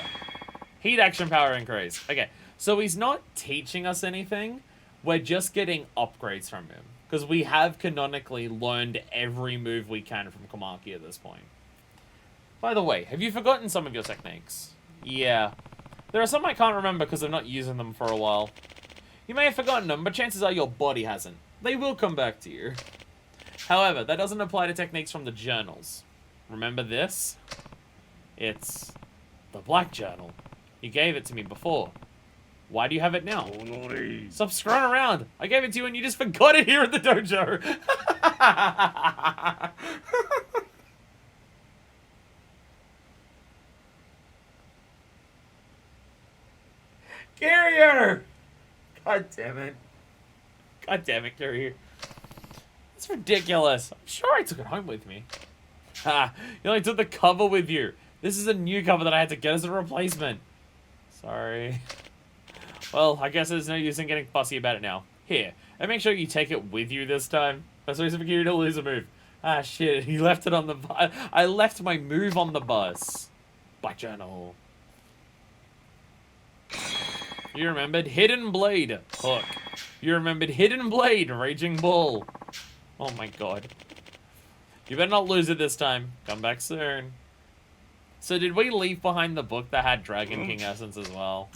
[SPEAKER 1] Heat action power increase. Okay, so he's not teaching us anything. We're just getting upgrades from him. Because we have canonically learned every move we can from Kamaki at this point. By the way, have you forgotten some of your techniques? Yeah. There are some I can't remember because I'm not using them for a while. You may have forgotten them, but chances are your body hasn't. They will come back to you. However, that doesn't apply to techniques from the journals. Remember this? It's the Black Journal. You gave it to me before. Why do you have it now? Stop screwing around. I gave it to you and you just forgot it here at the dojo. Kiryu! God damn it. God damn it, Kiryu. It's ridiculous. I'm sure I took it home with me. Ha! You only took the cover with you. This is a new cover that I had to get as a replacement. Sorry. Well, I guess there's no use in getting fussy about it now. Here, and make sure you take it with you this time. That's the reason for Kiryu to lose a move. Ah, shit, he left it on the bus. I left my move on the bus. Black Journal. You remembered Hidden Blade, Hook. You remembered Hidden Blade, Raging Bull. Oh my god. You better not lose it this time. Come back soon. So did we leave behind the book that had Dragon King Essence as well?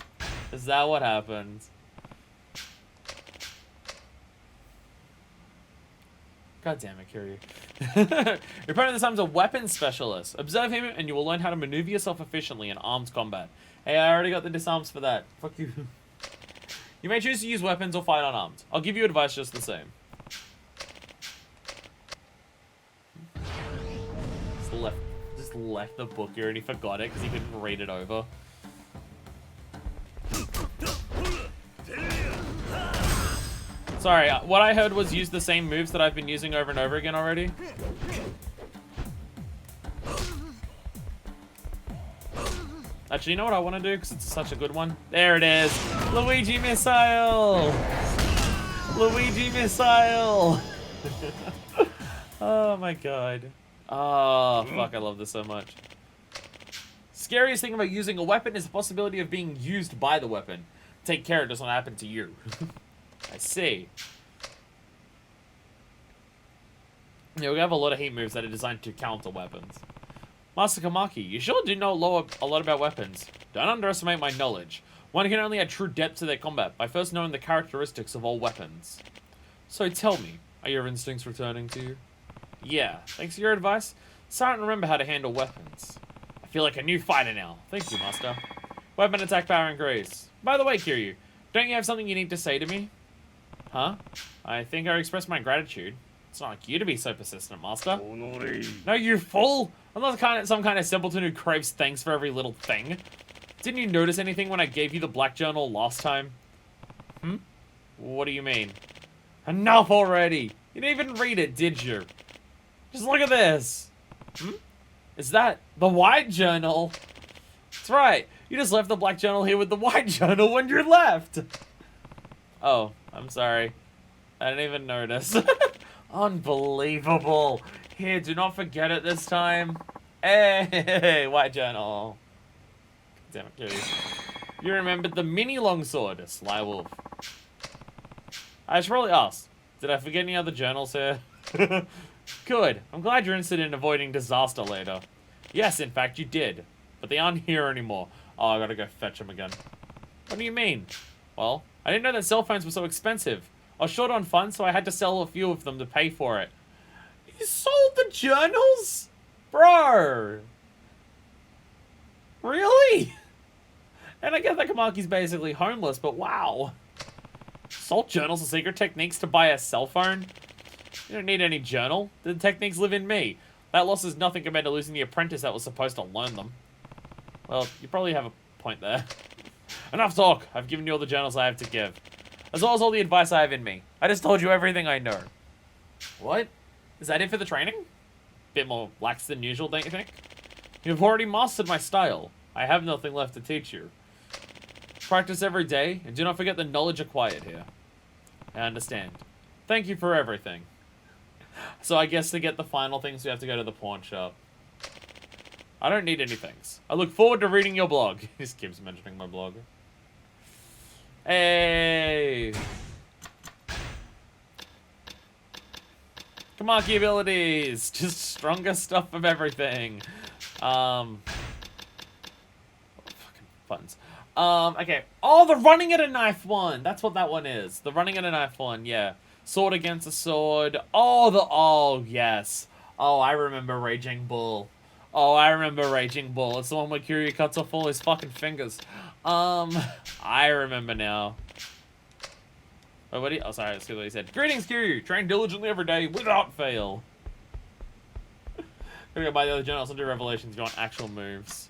[SPEAKER 1] Is that what happened? God damn it, Kiryu. Your opponent this time is a weapons specialist. Observe him and you will learn how to maneuver yourself efficiently in armed combat. Hey, I already got the disarms for that. Fuck you. You may choose to use weapons or fight unarmed. I'll give you advice just the same. Just left the book. He already forgot it because he couldn't read it over. Sorry, what I heard was use the same moves that I've been using over and over again already. Actually, you know what I want to do? Because it's such a good one. There it is. Luigi Missile! Luigi Missile! Oh my god. Oh, fuck, I love this so much. Scariest thing about using a weapon is the possibility of being used by the weapon. Take care it doesn't happen to you. I see. Yeah, we have a lot of heat moves that are designed to counter weapons. Master Kamaki, you sure do know a lot about weapons. Don't underestimate my knowledge. One can only add true depth to their combat by first knowing the characteristics of all weapons. So tell me, are your instincts returning to you? Yeah, thanks to your advice, starting to remember how to handle weapons. I feel like a new fighter now. Thank you, Master. Weapon attack power increase. By the way, Kiryu, don't you have something you need to say to me? Huh? I think I expressed my gratitude. It's not like you to be so persistent, Master. No, you fool! I'm not some kind of simpleton who craves thanks for every little thing. Didn't you notice anything when I gave you the black journal last time? Hmm? What do you mean? Enough already! You didn't even read it, did you? Just look at this! Hmm? Is that the white journal? That's right. You just left the black journal here with the white journal when you left! Oh, I'm sorry. I didn't even notice. Unbelievable. Here, do not forget it this time. Hey, white journal. Damn it, Kiryu. You remembered the mini longsword, Sly Wolf. I should probably ask, did I forget any other journals here? Good. I'm glad you're interested in avoiding disaster later. Yes, in fact, you did. But they aren't here anymore. Oh, I gotta go fetch them again. What do you mean? Well, I didn't know that cell phones were so expensive. I was short on funds, so I had to sell a few of them to pay for it. You sold the journals? Bro. Really? And I get that Kamaki's basically homeless, but wow. Sold journals and secret techniques to buy a cell phone? You don't need any journal. The techniques live in me. That loss is nothing compared to losing the apprentice that was supposed to learn them. Well, you probably have a point there. Enough talk. I've given you all the journals I have to give. As well as all the advice I have in me. I just told you everything I know. What? Is that it for the training? Bit more lax than usual, don't you think? You've already mastered my style. I have nothing left to teach you. Practice every day, and do not forget the knowledge acquired here. I understand. Thank you for everything. So I guess to get the final things, we have to go to the pawn shop. I don't need any things. I look forward to reading your blog. He just keeps mentioning my blog. Hey! Kamaki abilities! Just stronger stuff of everything. Fucking buttons. Okay. Oh, the running at a knife one! That's what that one is. The running at a knife one, yeah. Sword against a sword. Oh, yes. Oh, I remember Raging Bull. Oh, I remember Raging Bull. It's the one where Kiryu cuts off all his fucking fingers. I remember now. Oh, what oh, sorry, that's what he said. Greetings, Kiryu. Train diligently every day without fail. Gonna go buy the other journals and do revelations if you want actual moves.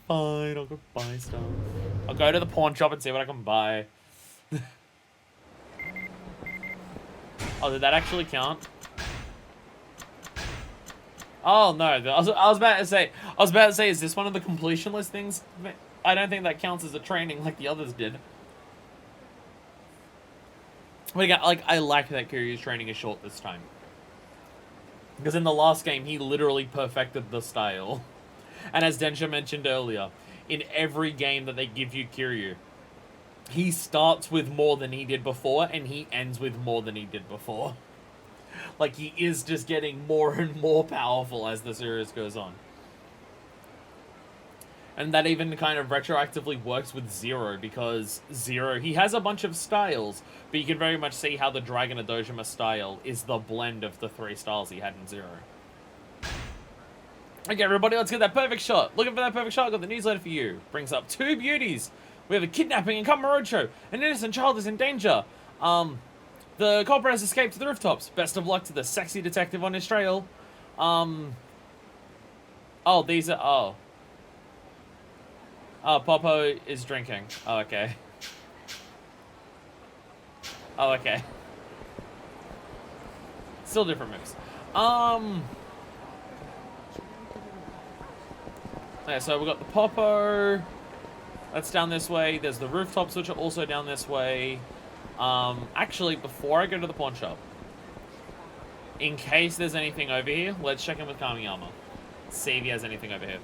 [SPEAKER 1] Fine, I'll go buy stuff. I'll go to the pawn shop and see what I can buy. Oh, did that actually count? Oh no, I was about to say, is this one of the completion list things? I don't think that counts as a training like the others did. But again, like, I like that Kiryu's training is short this time. Because in the last game, he literally perfected the style. And as Densha mentioned earlier, in every game that they give you Kiryu, he starts with more than he did before, and he ends with more than he did before. Like, he is just getting more and more powerful as the series goes on. And that even kind of retroactively works with Zero, because Zero, he has a bunch of styles, but you can very much see how the Dragon Adojima style is the blend of the 3 styles he had in Zero. Okay, everybody, let's get that perfect shot. Looking for that perfect shot, I got the newsletter for you. Brings up 2 beauties. We have a kidnapping in Kama Roadshow. An innocent child is in danger. The culprit has escaped to the rooftops. Best of luck to the sexy detective on his trail. Oh, these are, oh. Oh, Popo is drinking. Oh, okay. Oh, okay. Still different moves. Okay, so we've got the Popo. That's down this way. There's the rooftops, which are also down this way. Actually, before I go to the pawn shop, in case there's anything over here, let's check in with Kamiyama. See if he has anything over here.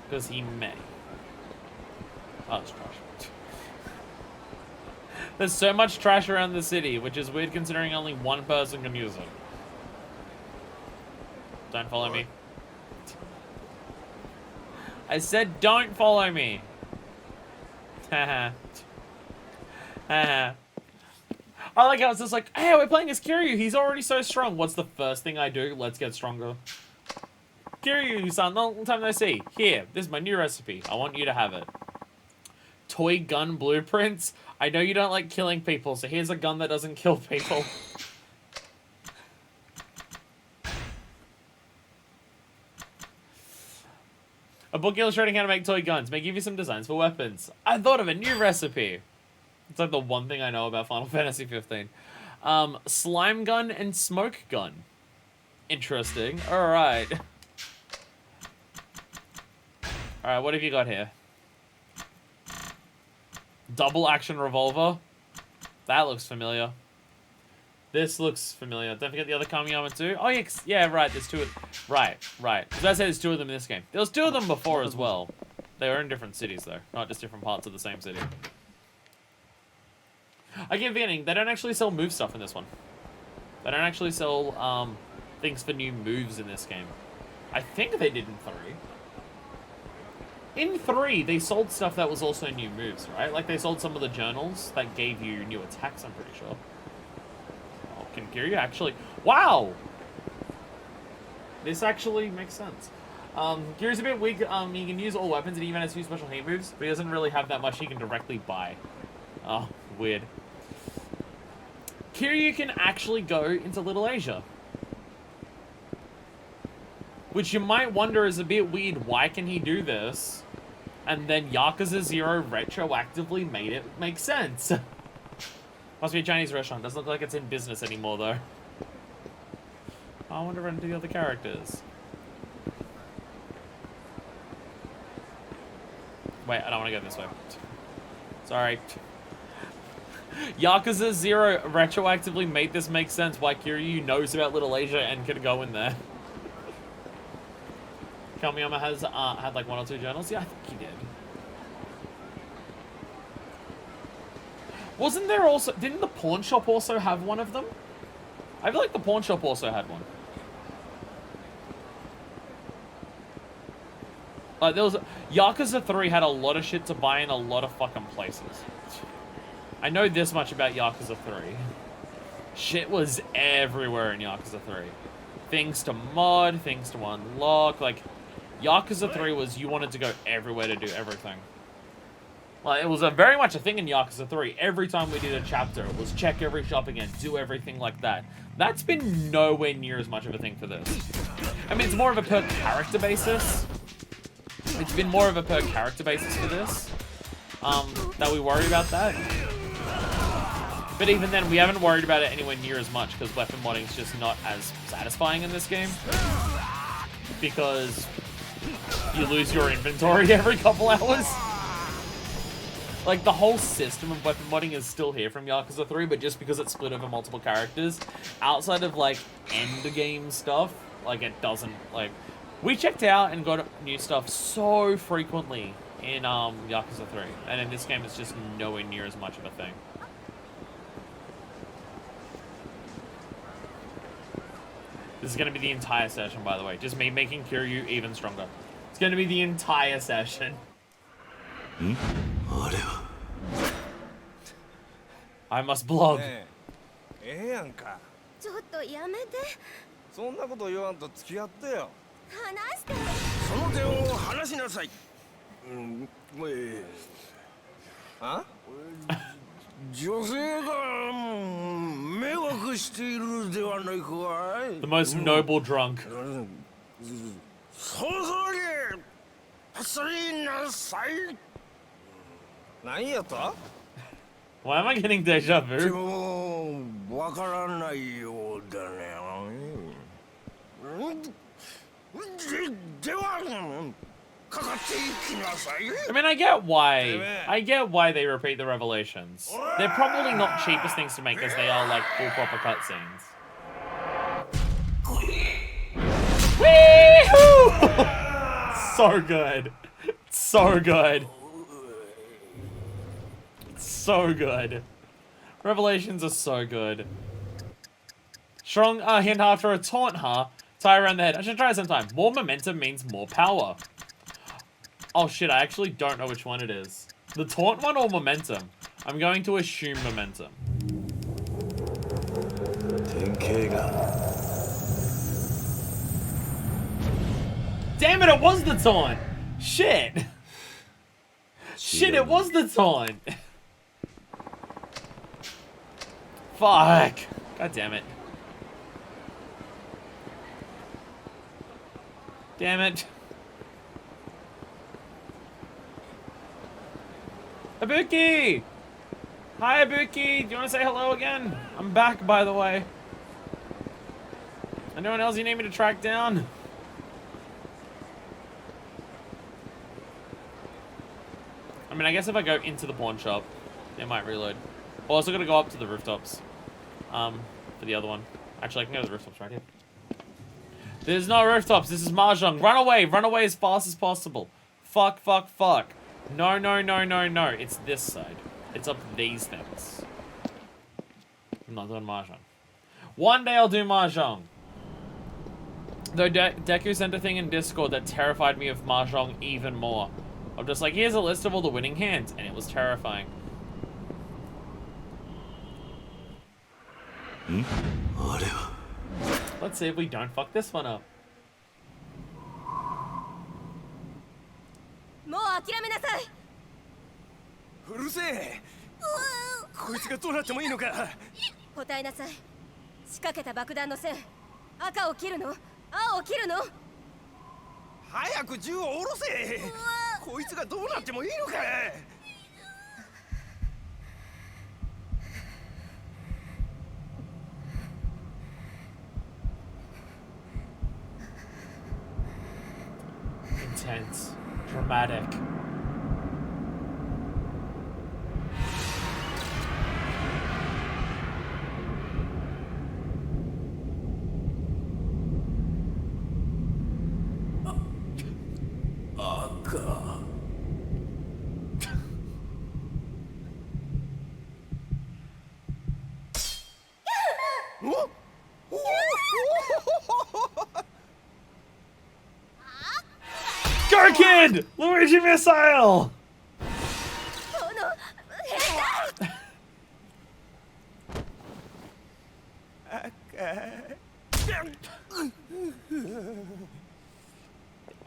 [SPEAKER 1] Because he may. Oh, it's trash. There's so much trash around the city, which is weird considering only one person can use it. Don't follow me. I said don't follow me. Haha. Haha. I like how it's just like, hey, we're playing as Kiryu. He's already so strong. What's the first thing I do? Let's get stronger. Kiryu-san, long time no see. Here, this is my new recipe. I want you to have it. Toy gun blueprints. I know you don't like killing people, so here's a gun that doesn't kill people. A book illustrating how to make toy guns may give you some designs for weapons. I thought of a new recipe. It's like the one thing I know about Final Fantasy 15. Slime gun and smoke gun. Interesting. Alright. Alright, what have you got here? Double action revolver. That looks familiar. This looks familiar. Don't forget the other Kamiyama too. Oh yeah, right. There's two. Right. As I said, there's two of them in this game. There was two of them before as well. They were in different cities though, not just different parts of the same city. I keep forgetting they don't actually sell move stuff in this one. They don't actually sell things for new moves in this game. I think they did in 3. In 3, they sold stuff that was also new moves, right? Like, they sold some of the journals that gave you new attacks, I'm pretty sure. Oh, can Kiryu actually... Wow! This actually makes sense. Kiryu's a bit weak. He can use all weapons and even has 2 special heat moves, but he doesn't really have that much he can directly buy. Oh, weird. Kiryu can actually go into Little Asia. Which you might wonder is a bit weird. Why can he do this? And then Yakuza 0 retroactively made it make sense. Must be a Chinese restaurant. Doesn't look like it's in business anymore, though. I wonder what the other characters. Wait, I don't want to go this way. Sorry. Yakuza 0 retroactively made this make sense. Why Kiryu knows about Little Asia and could go in there. Kamiyama has had like 1 or 2 journals. Yeah, I think he did. Wasn't there also... Didn't the pawn shop also have one of them? I feel like the pawn shop also had one. Like, there was... Yakuza 3 had a lot of shit to buy in a lot of fucking places. I know this much about Yakuza 3. Shit was everywhere in Yakuza 3. Things to mod, things to unlock, like... Yakuza 3 was you wanted to go everywhere to do everything. Like, it was very much a thing in Yakuza 3. Every time we did a chapter, it was check every shop again, do everything like that. That's been nowhere near as much of a thing for this. I mean, it's more of a per character basis. It's been more of a per character basis for this. That we worry about that. But even then, we haven't worried about it anywhere near as much because weapon modding is just not as satisfying in this game. Because... you lose your inventory every couple hours. Like, the whole system of weapon modding is still here from Yakuza 3, but just because it's split over multiple characters, outside of, like, end-game stuff, like, it doesn't, like... We checked out and got new stuff so frequently in, Yakuza 3, and in this game it's just nowhere near as much of a thing. This is going to be the entire session, by the way. Just me making Kiryu even stronger. It's going to be the entire session. I must blog.
[SPEAKER 4] ちょっとやめて。
[SPEAKER 6] そんなこと言わんと付き合ってよ。
[SPEAKER 4] 話して。
[SPEAKER 6] その手を離しなさい。あ？女性が迷惑しているではないかい。
[SPEAKER 1] The most noble drunk.
[SPEAKER 6] そろそろに走りなさい。何やった？
[SPEAKER 1] Why am I getting deja
[SPEAKER 6] で
[SPEAKER 1] vu?
[SPEAKER 6] もわからないようだね。ではかかっていきなさい。
[SPEAKER 1] I mean, I get why they repeat the revelations. They're probably not cheapest things to make as they are like full proper cutscenes. Wee-hoo! So good. So good. So good. Revelations are so good. Strong hint after a taunt, huh? Tie around the head. I should try it sometime. More momentum means more power. Oh shit, I actually don't know which one it is. The taunt one or momentum? I'm going to assume momentum. Damn it, it was the taunt! Shit! Shit, it was the taunt! Fuck! God damn it. Damn it. Ibuki! Hi, Ibuki! Do you want to say hello again? I'm back, by the way. Anyone else you need me to track down? I mean, I guess if I go into the pawn shop, it might reload. Well, also gotta go up to the rooftops. For the other one. Actually, I can go to the rooftops right here. There's no rooftops. This is Mahjong. Run away. Run away as fast as possible. Fuck, fuck, fuck. No, no, no, no, no. It's this side. It's up these things. I'm not doing Mahjong. One day I'll do Mahjong. Though Deku sent a thing in Discord that terrified me of Mahjong even more. I'm just like, here's a list of all the winning hands. And it was terrifying. Let's see if we don't fuck this one up.
[SPEAKER 7] もう諦めなさい。
[SPEAKER 6] うるせえ。こいつがどうなってもいいのか。
[SPEAKER 7] 答えなさい。仕掛けた爆弾の線、赤を切るの？青を切るの？
[SPEAKER 6] 早く銃を下ろせ。こいつがどうなってもいいのか。
[SPEAKER 1] Intense. Dramatic. Go, kid! Luigi missile!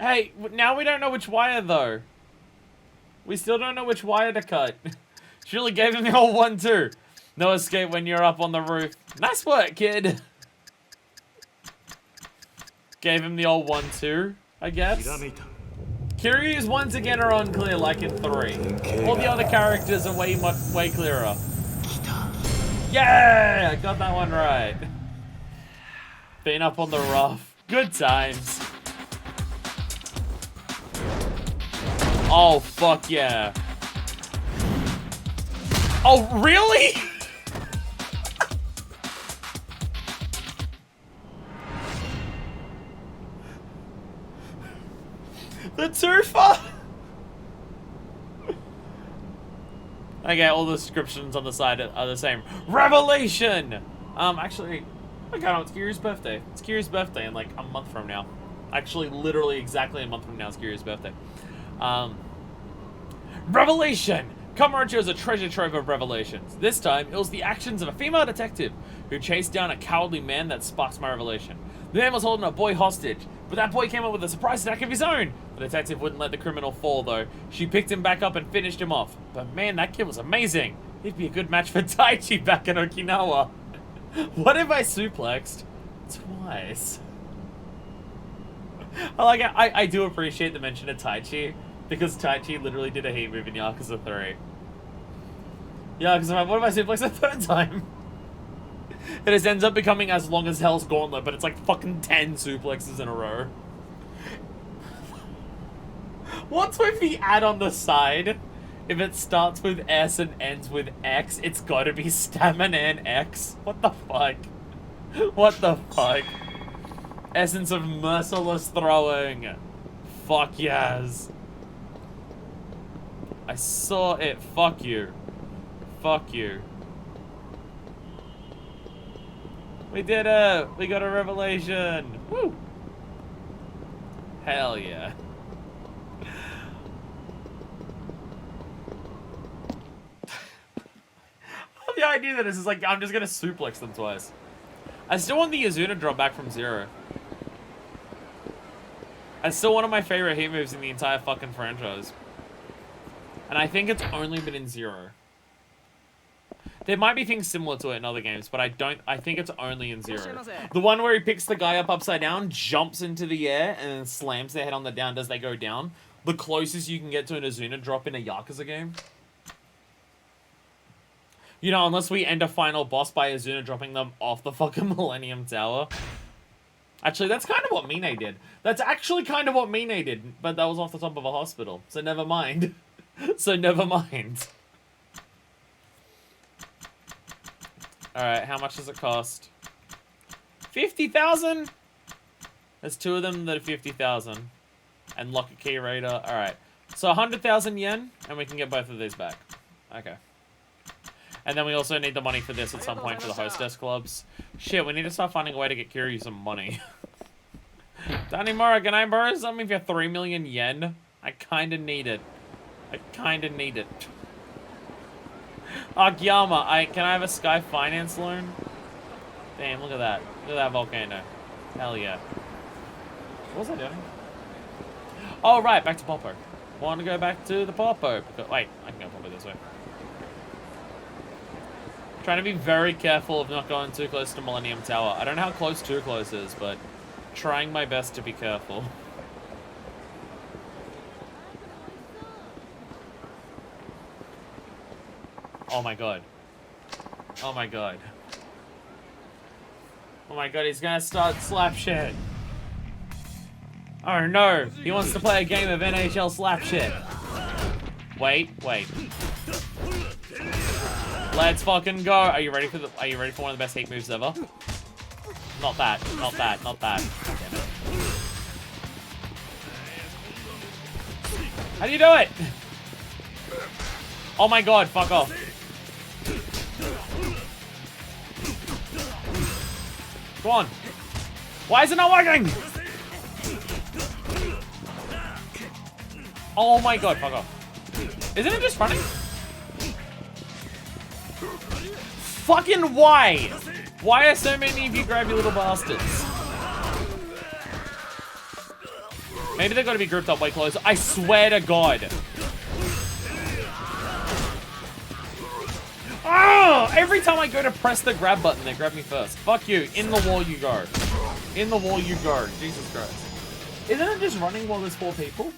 [SPEAKER 1] Hey, now we don't know which wire, though. We still don't know which wire to cut. She really gave him the old one, too. No escape when you're up on the roof. Nice work, kid. Gave him the old one, too, I guess. Kiryu's once again are unclear, like in 3. All the other characters are way clearer. Yeah! I got that one right. Being up on the rough. Good times. Oh, fuck yeah. Oh, really? The Tufa? Okay, all the descriptions on the side are the same. Revelation! Actually, okay, no, it's Kiryu's birthday. It's Kiryu's birthday in like a month from now. Actually, literally exactly a month from now is Kiryu's birthday. Revelation! Kamurocho chose a treasure trove of revelations. This time, it was the actions of a female detective who chased down a cowardly man that sparked my revelation. The man was holding a boy hostage, but that boy came up with a surprise attack of his own. The detective wouldn't let the criminal fall, though. She picked him back up and finished him off. But man, that kid was amazing. He'd be a good match for Taichi back in Okinawa. What if I suplexed? Twice. I do appreciate the mention of Taichi, because Taichi literally did a heat move in Yakuza 3. Yakuza 5, what if I suplex a third time? It just ends up becoming as long as Hell's Gauntlet, but it's like fucking 10 suplexes in a row. What's with the add on the side? If it starts with S and ends with X, it's gotta be Stamina and X. What the fuck? What the fuck? Essence of merciless throwing. Fuck yes. I saw it. Fuck you. Fuck you. We did it! We got a revelation! Woo! Hell yeah. The idea that this is like, I'm just gonna suplex them twice. I still want the Yazuna drop back from 0. It's still one of my favorite heat moves in the entire fucking franchise. And I think it's only been in Zero. There might be things similar to it in other games, but I think it's only in Zero. The one where he picks the guy up upside down, jumps into the air, and then slams their head on the down as they go down. The closest you can get to an Azuna drop in a Yakuza game. You know, unless we end a final boss by Azuna dropping them off the fucking Millennium Tower. Actually, that's kind of what Mine did. That's actually kind of what Mine did, but that was off the top of a hospital. So never mind. So never mind. Alright, how much does it cost? 50,000? There's two of them that are 50,000. And Locket Key Raider. Alright. So 100,000 yen, and we can get both of these back. Okay. And then we also need the money for this at some point for the hostess clubs. Shit, we need to start finding a way to get Kiryu some money. Danimura, can I borrow something for 3 million yen? I kinda need it. I kinda need it. Akiyama, can I have a Sky Finance loan? Damn, look at that. Look at that volcano. Hell yeah. What was I doing? Oh, right, back to Popo. Want to go back to the Popo. Wait, I can go probably this way. Trying to be very careful of not going too close to Millennium Tower. I don't know how close too close is, but trying my best to be careful. Oh my god. Oh my god. Oh my god, he's gonna start slap shit. Oh no, he wants to play a game of NHL slap shit. Wait. Let's fucking go. Are you ready for one of the best heat moves ever? Not that. God damn it. How do you do it? Oh my god, fuck off. Go on. Why is it not working? Oh my god, fuck off. Isn't it just running? Fucking why? Why are so many of you grabby little bastards? Maybe they've got to be grouped up way closer. I swear to God. Oh, every time I go to press the grab button, they grab me first. Fuck you. In the wall you go. In the wall you go. Jesus Christ. Isn't it just running while there's 4 people?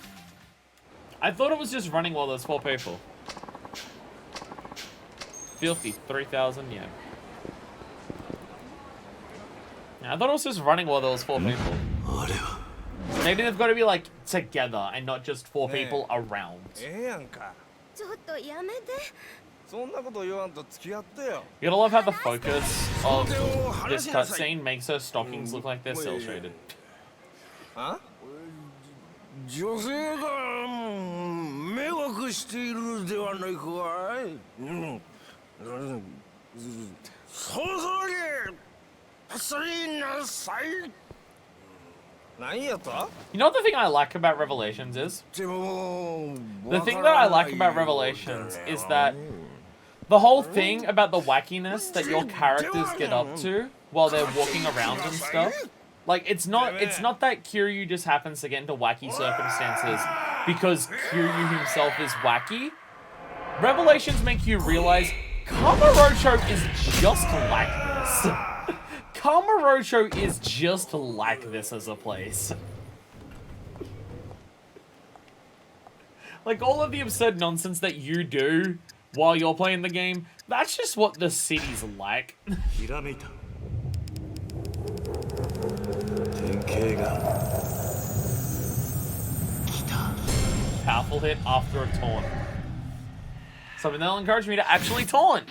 [SPEAKER 1] I thought it was just running while there's 4 people. Filthy. 3,000 yen. Yeah, I thought it was just running while there was 4 people. Maybe they've got to be like together and not just 4 people around. You gotta love how the focus of this cutscene makes her stockings look like they're cel shaded.
[SPEAKER 6] Huh? 女性が迷惑しているではないかい。そろそろに走りなさい。何やった?
[SPEAKER 1] You know what the thing I like about Revelations is? The thing that I like about Revelations is that the whole thing about the wackiness that your characters get up to while they're walking around and stuff. Like, it's not that Kiryu just happens to get into wacky circumstances because Kiryu himself is wacky. Revelations make you realize Kamurocho is just like this. Kamurocho is just like this as a place. Like, all of the absurd nonsense that you do while you're playing the game, that's just what the city's like. Powerful hit after a taunt. Something that'll encourage me to actually taunt.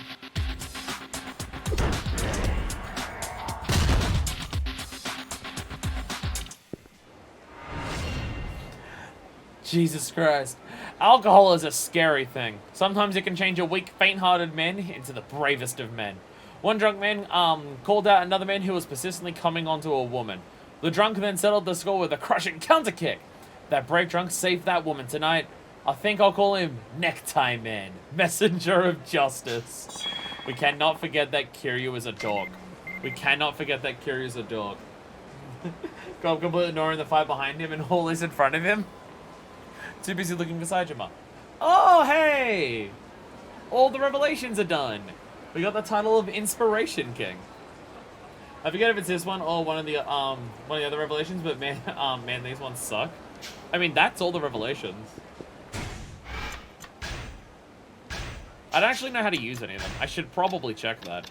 [SPEAKER 1] Jesus Christ. Alcohol is a scary thing. Sometimes it can change a weak, faint-hearted man into the bravest of men. One drunk man called out another man who was persistently coming onto a woman. The drunk then settled the score with a crushing counter-kick. That brave drunk saved that woman tonight. I think I'll call him Necktie Man, Messenger of Justice. We cannot forget that Kiryu is a dog. We cannot forget that Kiryu is a dog. Gob completely ignoring the fight behind him and Hall is in front of him. Too busy looking for Saejima. Oh, hey! All the revelations are done. We got the title of Inspiration King. I forget if it's this one or one of the other revelations, but man, man, these ones suck. I mean, that's all the revelations. I don't actually know how to use any of them. I should probably check that.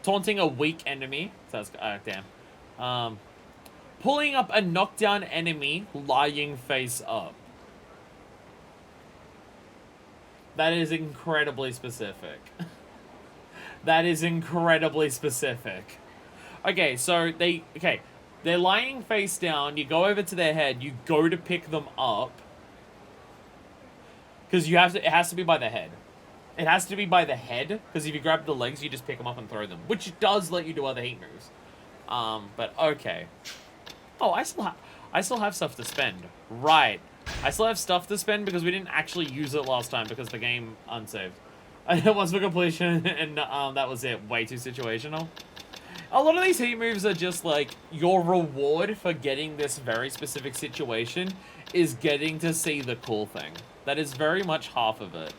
[SPEAKER 1] Taunting a weak enemy. Sounds damn. Pulling up a knockdown enemy, lying face up. That is incredibly specific. That is incredibly specific. Okay, so they're lying face down. You go over to their head. You go to pick them up. Because it has to be by the head. It has to be by the head, because if you grab the legs, you just pick them up and throw them. Which does let you do other heat moves. But okay. Oh, I still have stuff to spend. Right. I still have stuff to spend because we didn't actually use it last time because the game unsaved. I hit once for completion, and that was it. Way too situational. A lot of these heat moves are just like, your reward for getting this very specific situation is getting to see the cool thing. That is very much half of it.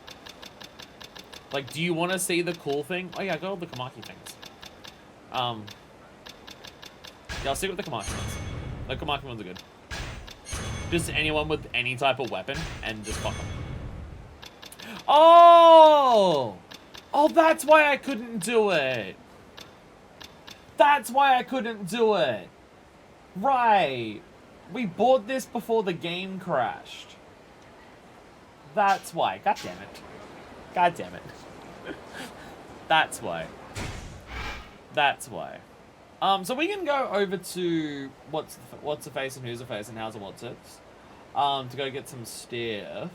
[SPEAKER 1] Like, do you want to see the cool thing? Oh yeah, I got all the Kamaki things. Yeah, I'll stick with the Kamaki ones. The Kamaki ones are good. Just anyone with any type of weapon, and just fuck them. Oh! Oh, that's why I couldn't do it. That's why I couldn't do it. Right. We bought this before the game crashed. That's why. God damn it. God damn it. That's why. That's why. So we can go over to what's a face and who's a face and how's a what's it. To go get some stuff.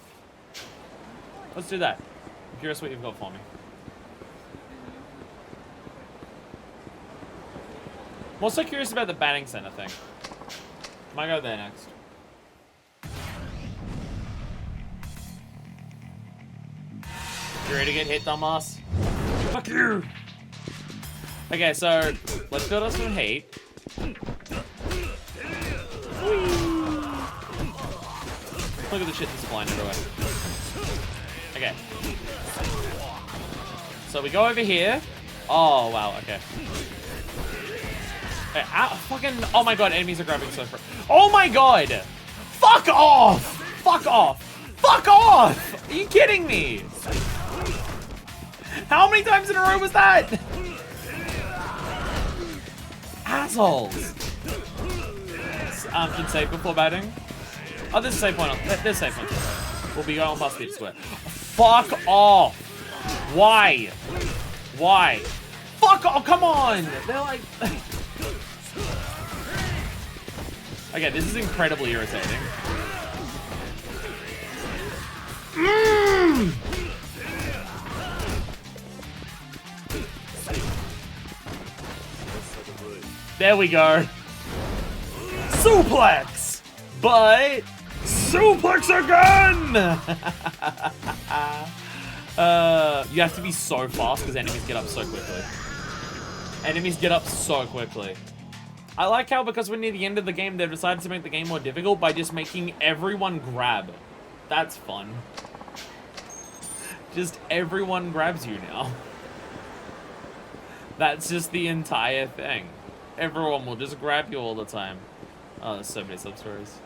[SPEAKER 1] Let's do that. I'm curious what you've got for me. I'm also curious about the batting center thing. Might go there next. You ready to get hit, dumbass? Fuck you! Okay, so let's build us some heat. Look at the shit that's flying away. Okay. So we go over here. Oh wow, okay. Fucking, oh my god, enemies are grabbing so far. Oh my god! Fuck off! Fuck off! Fuck off! Are you kidding me? How many times in a row was that? Assholes! Can save before batting. Oh, there's a save point. There's a save point. We'll be going past speed square. Fuck off! Why? Why? Fuck off! Come on! They're like... Okay, this is incredibly irritating. There we go. Suplex! But... suplex again! You have to be so fast because enemies get up so quickly. Enemies get up so quickly. I like how, because we're near the end of the game, they've decided to make the game more difficult by just making everyone grab. That's fun. Just everyone grabs you now. That's just the entire thing. Everyone will just grab you all the time. Oh, there's so many sub-stories.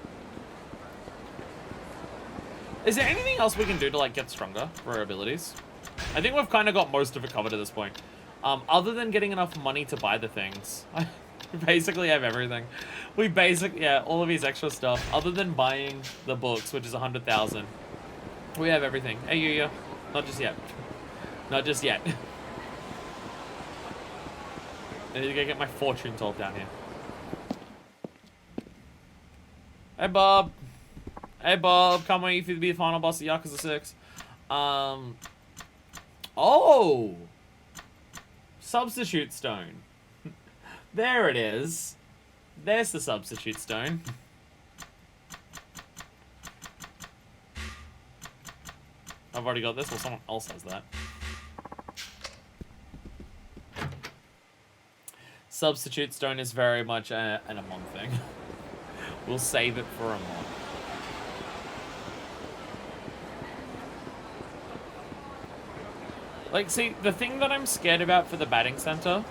[SPEAKER 1] Is there anything else we can do to, like, get stronger for our abilities? I think we've kind of got most of it covered at this point. Other than getting enough money to buy the things. We basically have everything. We yeah, all of these extra stuff. Other than buying the books, which is 100,000. We have everything. Hey, Yuya. Not just yet. Not just yet. I need to go get my fortune told down here. Hey, Bob. Hey, Bob. Can't wait for you to be the final boss of Yakuza 6. Oh! Substitute stone. There it is. There's the substitute stone. I've already got this, or someone else has that. Substitute stone is very much an Amon thing. We'll save it for Amon. Like, see, the thing that I'm scared about for the batting center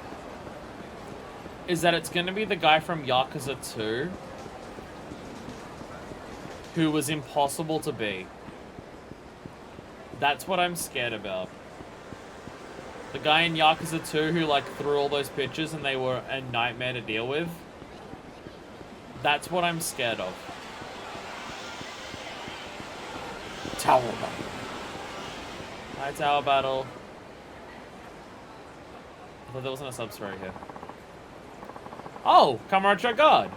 [SPEAKER 1] is that it's going to be the guy from Yakuza 2 who was impossible to beat. That's what I'm scared about. The guy in Yakuza 2 who, like, threw all those pitches and they were a nightmare to deal with. That's what I'm scared of. Tower battle. Hi, tower battle. I thought there wasn't a sub-story here. Oh, Kamurocho God.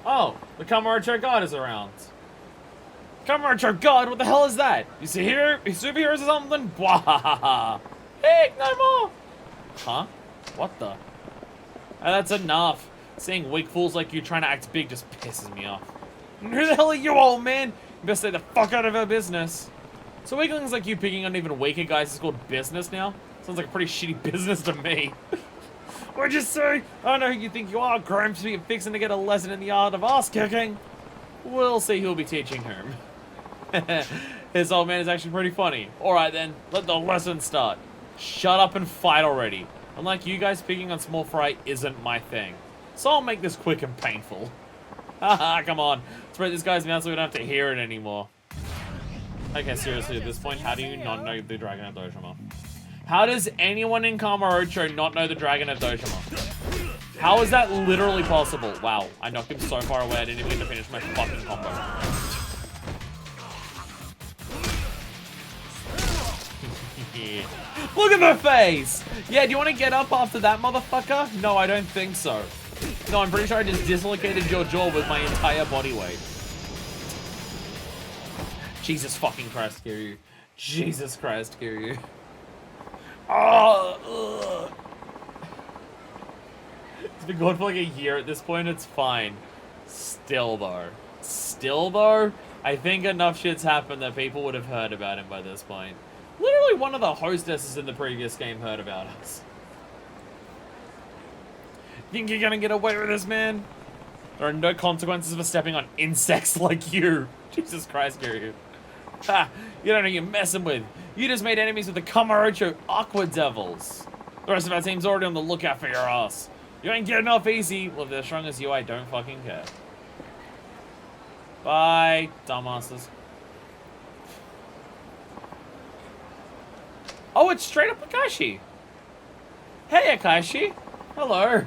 [SPEAKER 1] Oh, the Kamurocho God is around. Kamurocho God, what the hell is that? You see here, superheroes or something? Bwahaha. Heck, no more. Huh? What the? That's enough. Seeing weak fools like you trying to act big just pisses me off. Who the hell are you, old man? You best stay the fuck out of our business. So weaklings like you picking on even weaker guys is called business now? Sounds like a pretty shitty business to me. What'd you say? I know who you think you are, Grimsby, fixing to get a lesson in the art of ass kicking. We'll see who'll be teaching whom. His old man is actually pretty funny. Alright then, let the lesson start. Shut up and fight already. Unlike you guys, picking on small fry isn't my thing. So I'll make this quick and painful. Haha, come on. Spread this guy's mouth so we don't have to hear it anymore. Okay, seriously, at this point, how do you not know the Dragon of Doshima? How does anyone in Kamurocho not know the Dragon of Doshima? How is that literally possible? Wow, I knocked him so far away I didn't even get to finish my fucking combo. Yeah. Look at her face! Yeah, do you want to get up after that, motherfucker? No, I don't think so. No, I'm pretty sure I just dislocated your jaw with my entire body weight. Jesus fucking Christ, Kiryu. Jesus Christ, Kiryu. Oh, ugh. It's been going for like a year at this point, it's fine. Still though, I think enough shit's happened that people would have heard about him by this point. Literally one of the hostesses in the previous game heard about us. Think you're gonna get away with this, man? There are no consequences for stepping on insects like you. Jesus Christ, Kiryu. Ha! You don't know who you're messing with. You just made enemies with the Kamurocho Aqua Devils. The rest of our team's already on the lookout for your ass. You ain't getting off easy. Well, if they're as strong as you, I don't fucking care. Bye, dumbasses. Oh, it's straight up Akashi. Hey, Akashi. Hello.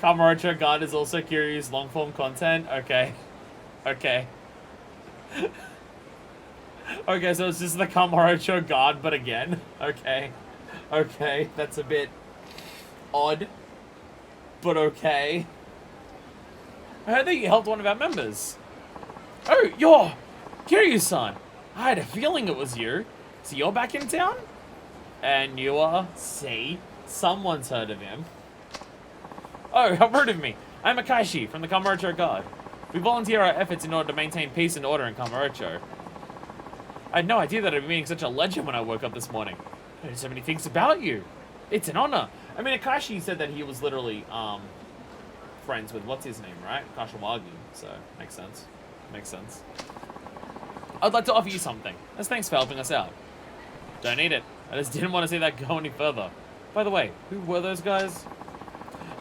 [SPEAKER 1] Kamurocho God is also Kiryu's long-form content. Okay. Okay. Okay, so it's just the Kamurocho God, but again. Okay. Okay, that's a bit odd. But okay. I heard that you helped one of our members. Oh, you're Kiryu-san. I had a feeling it was you. So you're back in town? And you are? See? Someone's heard of him. Oh, how rude of me. I'm Akashi from the Kamurocho God. We volunteer our efforts in order to maintain peace and order in Kamurocho. I had no idea that I'd be meeting such a legend when I woke up this morning. I heard so many things about you. It's an honor. I mean, Akashi said that he was literally, friends with, what's his name, right? Kashiwagi. So, makes sense. Makes sense. I'd like to offer you something, as thanks for helping us out. Don't need it. I just didn't want to see that go any further. By the way, who were those guys?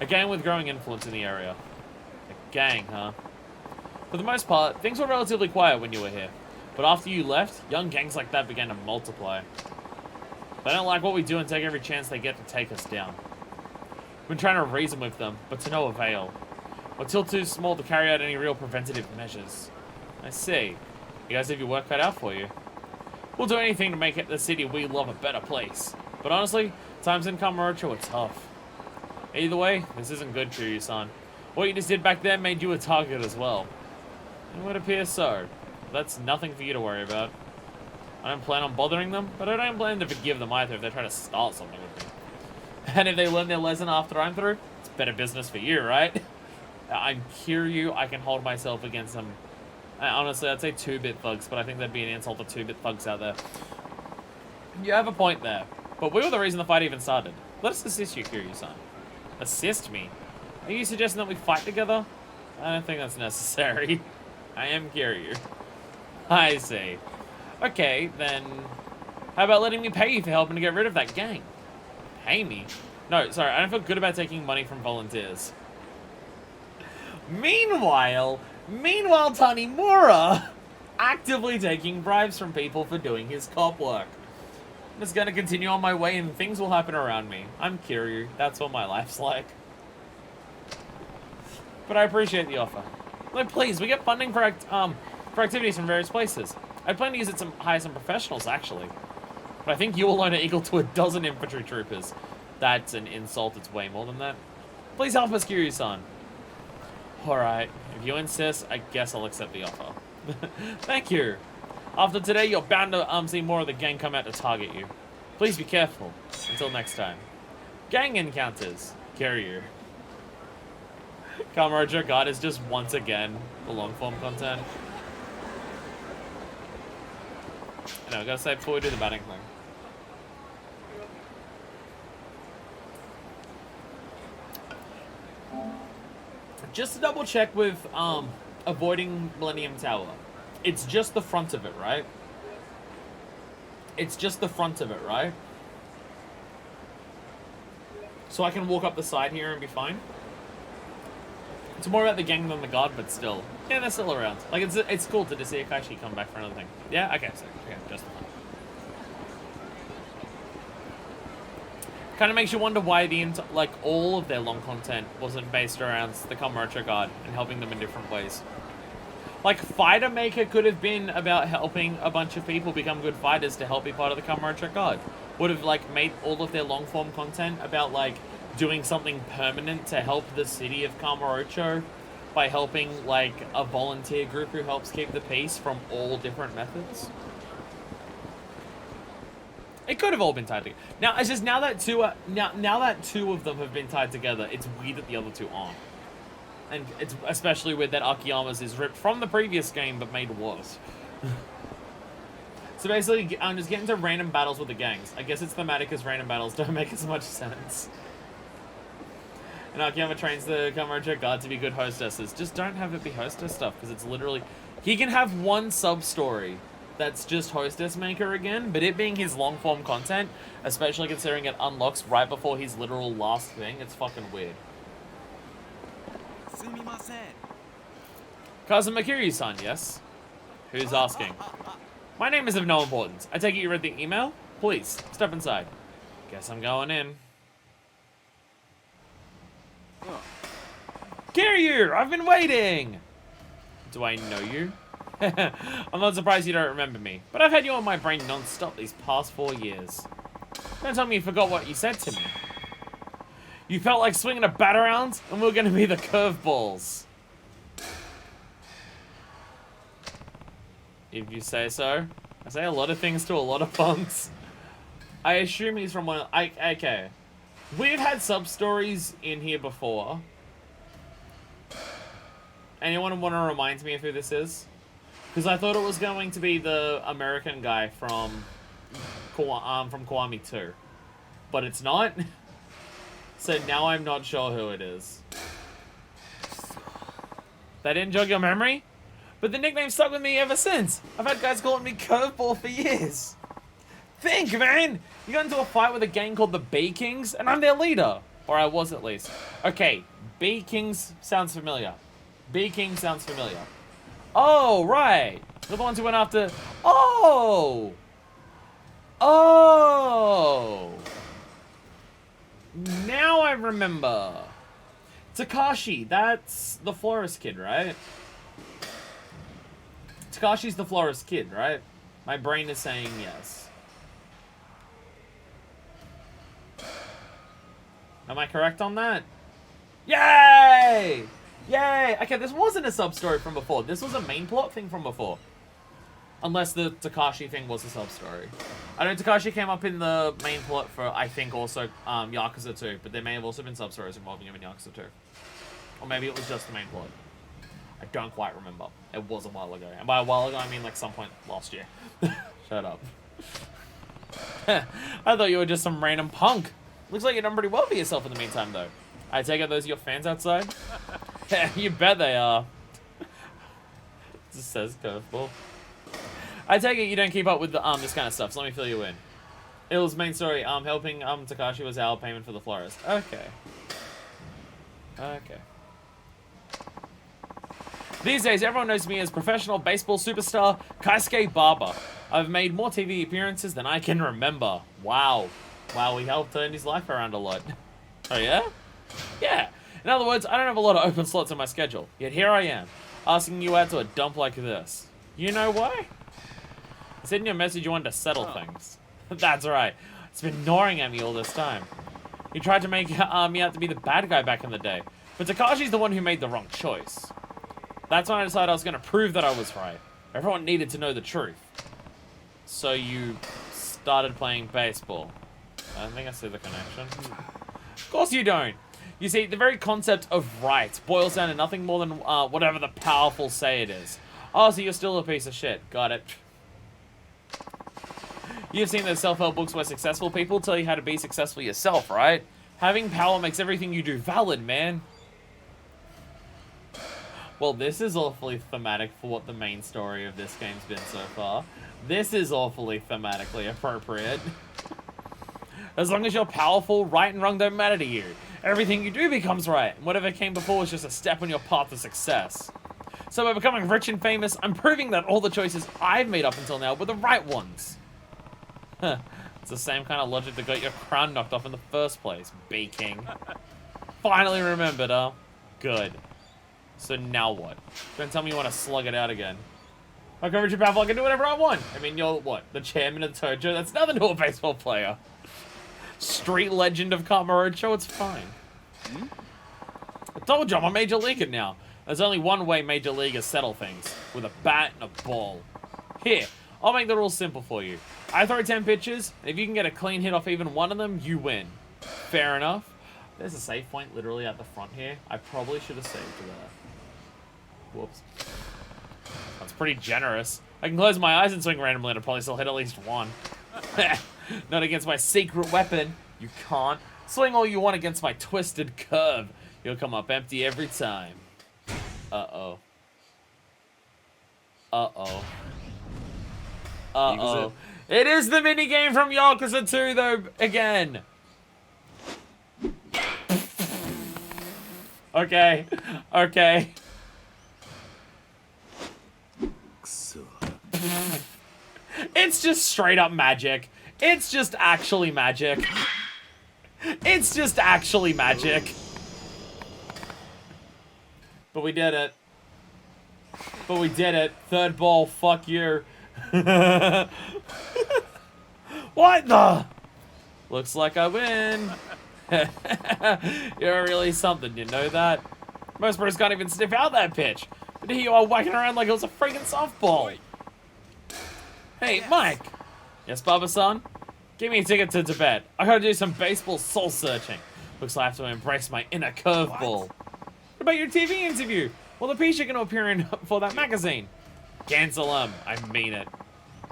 [SPEAKER 1] A gang with growing influence in the area. A gang, huh? For the most part, things were relatively quiet when you were here. But after you left, young gangs like that began to multiply. They don't like what we do and take every chance they get to take us down. We've been trying to reason with them, but to no avail. We're still too small to carry out any real preventative measures. I see. You guys have your work cut out for you. We'll do anything to make it the city we love a better place. But honestly, times in Kamurocho are tough. Either way, this isn't good, Kiryu-san. What you just did back then made you a target as well. It would appear so. That's nothing for you to worry about. I don't plan on bothering them, but I don't plan to forgive them either if they try to start something with me. And if they learn their lesson after I'm through, it's better business for you, right? I'm Kiryu, I can hold myself against them. Honestly, I'd say 2-bit thugs, but I think that'd be an insult to 2-bit thugs out there. You have a point there, but we were the reason the fight even started. Let us assist you, Kiryu-san. Assist me? Are you suggesting that we fight together? I don't think that's necessary. I am Kiryu. I see. Okay, then how about letting me pay you for helping to get rid of that gang? Pay me? No, sorry, I don't feel good about taking money from volunteers. Meanwhile, Tanimura actively taking bribes from people for doing his cop work. I'm just gonna continue on my way and things will happen around me. I'm Kiryu. That's what my life's like. But I appreciate the offer. Like, please, we get funding for activities from various places. I plan to use it to hire some professionals, actually. But I think you alone are equal to a dozen infantry troopers. That's an insult. It's way more than that. Please help us, Kiryu-san. Alright, if you insist, I guess I'll accept the offer. Thank you. After today, you're bound to see more of the gang come out to target you. Please be careful. Until next time. Gang encounters. Kiryu. Kamurocho God is just once again the long form content. I know, gotta say before we do the batting thing. Just to double check with avoiding Millennium Tower. It's just the front of it, right? It's just the front of it, right? So I can walk up the side here and be fine? It's more about the gang than the guard, but still. Yeah, they're still around. Like, it's cool to see Akashi come back for another thing. Yeah? Okay, so, yeah, just the front. Kind of makes you wonder why like all of their long content wasn't based around the Kamurocho Guard and helping them in different ways. Like, Fighter Maker could have been about helping a bunch of people become good fighters to help be part of the Kamurocho Guard. Would have, like, made all of their long-form content about, like, doing something permanent to help the city of Kamurocho by helping, like, a volunteer group who helps keep the peace from all different methods. It could have all been tied together. Now, it's just now that two of them have been tied together, it's weird that the other two aren't. And it's especially weird that Akiyama's is ripped from the previous game, but made worse. So basically, I'm just getting to random battles with the gangs. I guess it's thematic as random battles don't make as much sense. And Akiyama trains the Kamurocho Guard to be good hostesses. Just don't have it be hostess stuff, because it's literally... He can have one sub-story that's just hostess maker again, but it being his long-form content, especially considering it unlocks right before his literal last thing, it's fucking weird. Kazuma Kiryu-san, yes? Who's asking? My name is of no importance. I take it you read the email? Please, step inside. Guess I'm going in. Kiryu! I've been waiting! Do I know you? I'm not surprised you don't remember me, but I've had you on my brain non-stop these past 4 years. Don't tell me you forgot what you said to me. You felt like swinging a bat around, and we were going to be the curveballs. If you say so. I say a lot of things to a lot of punks. I assume he's from one... Okay. We've had sub-stories in here before. Anyone want to remind me of who this is? Because I thought it was going to be the American guy from Kiwami 2. But it's not. So now I'm not sure who it is. That didn't jog your memory? But the nickname stuck with me ever since. I've had guys calling me Curveball for years. Think, man! You got into a fight with a gang called the B-Kings, and I'm their leader. Or I was at least. Okay, B-Kings sounds familiar. B-King sounds familiar. Oh, right. They're the ones who went after... Oh! Oh! Now I remember. Takashi, that's the florist kid, right? Takashi's the florist kid, right? My brain is saying yes. Am I correct on that? Yay! Yay! Okay, this wasn't a sub-story from before. This was a main plot thing from before. Unless the Takashi thing was a sub-story. I know Takashi came up in the main plot for, I think, also Yakuza 2. But there may have also been sub-stories involving him in Yakuza 2. Or maybe it was just the main plot. I don't quite remember. It was a while ago. And by a while ago, I mean like some point last year. Shut up. I thought you were just some random punk. Looks like you've done pretty well for yourself in the meantime, though. I take it those are your fans outside? You bet they are. Just says curveball. I take it you don't keep up with the this kind of stuff, so let me fill you in. Ill's main story, helping Takashi was our payment for the florist. Okay. Okay. These days, everyone knows me as professional baseball superstar Kaisuke Baba. I've made more TV appearances than I can remember. Wow. Wow, we helped turn his life around a lot. Oh yeah? Yeah. In other words, I don't have a lot of open slots in my schedule. Yet here I am, asking you out to a dump like this. You know why? You said in your message you wanted to settle things. That's right. It's been gnawing at me all this time. You tried to make me out to be the bad guy back in the day. But Takashi's the one who made the wrong choice. That's when I decided I was going to prove that I was right. Everyone needed to know the truth. So you started playing baseball. I don't think I see the connection. Of course you don't. You see, the very concept of right boils down to nothing more than whatever the powerful say it is. Oh, so you're still a piece of shit. Got it. You've seen those self-help books where successful people tell you how to be successful yourself, right? Having power makes everything you do valid, man. Well, this is awfully thematic for what the main story of this game's been so far. This is awfully thematically appropriate. As long as you're powerful, right and wrong don't matter to you. Everything you do becomes right, and whatever came before was just a step on your path to success. So by becoming rich and famous, I'm proving that all the choices I've made up until now were the right ones. It's the same kind of logic that got your crown knocked off in the first place, B-King. Finally remembered, huh? Good. So now what? Don't tell me you want to slug it out again. I can reach your powerful, I can do whatever I want. I mean, you're what? The chairman of the Tojo? That's nothing to a baseball player. Street legend of Kamarocho, it's fine. I told you, I'm a major leaguer now. There's only one way major leaguers settle things. With a bat and a ball. Here, I'll make the rules simple for you. I throw 10 pitches, and if you can get a clean hit off even one of them, you win. Fair enough. There's a save point literally at the front here. I probably should have saved that. Whoops. That's pretty generous. I can close my eyes and swing randomly and I'll probably still hit at least one. Not against my secret weapon. You can't. Swing all you want against my twisted curve. You'll come up empty every time. Uh-oh. Uh-oh. Uh-oh. It is the minigame from Yakuza 2, though, again. Okay. Okay. It's just straight up magic. It's just actually magic. It's just actually magic. But we did it. But we did it. Third ball, fuck you. What the? Looks like I win. You're really something, you know that? Most pros can't even sniff out that pitch. But here you are whacking around like it was a freaking softball. Hey, Mike. Yes, Baba-san? Give me a ticket to Tibet. I gotta do some baseball soul searching. Looks like I have to embrace my inner curveball. What about your TV interview? Well, the piece you're gonna appear in for that magazine. Cancel them. I mean it.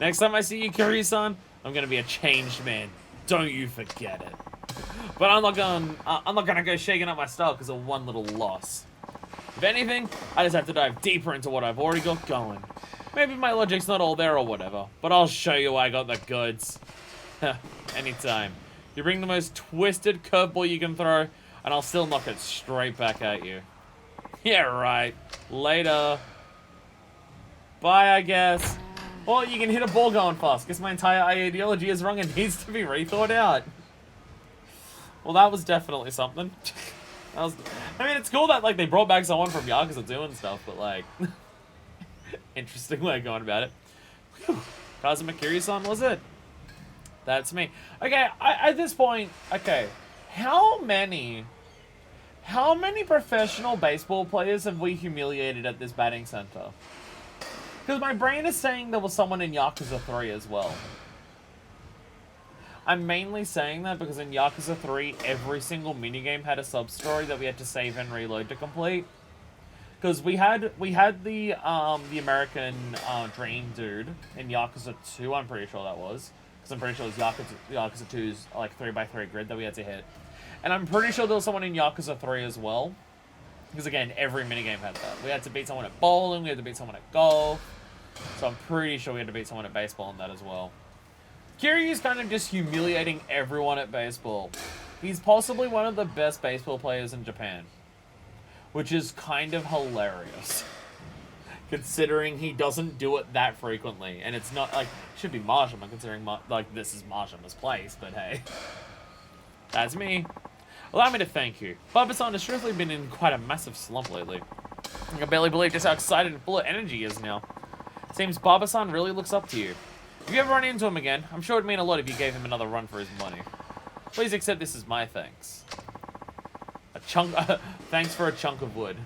[SPEAKER 1] Next time I see you, Kiryu-san, I'm gonna be a changed man. Don't you forget it. But I'm not gonna go shaking up my style because of one little loss. If anything, I just have to dive deeper into what I've already got going. Maybe my logic's not all there or whatever, but I'll show you I got the goods. Anytime. You bring the most twisted curveball you can throw, and I'll still knock it straight back at you. Yeah, right. Later. Bye, I guess. Well, you can hit a ball going fast. Guess my entire ideology is wrong and needs to be rethought out. Well, that was definitely something. I mean, it's cool that, like, they brought back someone from Yakuza 2 and stuff, but, like... interesting way of going about it. Whew. Kazuma Kiryu-san, was it? That's me. Okay, at this point... Okay, how many professional baseball players have we humiliated at this batting center? Because my brain is saying there was someone in Yakuza 3 as well. I'm mainly saying that because in Yakuza 3, every single minigame had a sub-story that we had to save and reload to complete. Because we had the American Dream dude in Yakuza 2, I'm pretty sure that was. Because I'm pretty sure it was Yakuza 2's like 3x3 grid that we had to hit. And I'm pretty sure there was someone in Yakuza 3 as well. Because again, every minigame had that. We had to beat someone at bowling, we had to beat someone at golf. So I'm pretty sure we had to beat someone at baseball in that as well. Kiryu's kind of just humiliating everyone at baseball. He's possibly one of the best baseball players in Japan. Which is kind of hilarious. Considering he doesn't do it that frequently. And it's not, like, it should be Majima, considering, like, this is Majima's place, but hey. That's me. Allow me to thank you. Baba-san has truthfully been in quite a massive slump lately. I can barely believe just how excited and full of energy he is now. Seems Baba-san really looks up to you. If you ever run into him again, I'm sure it'd mean a lot if you gave him another run for his money. Please accept this as my thanks. Thanks for a chunk of wood.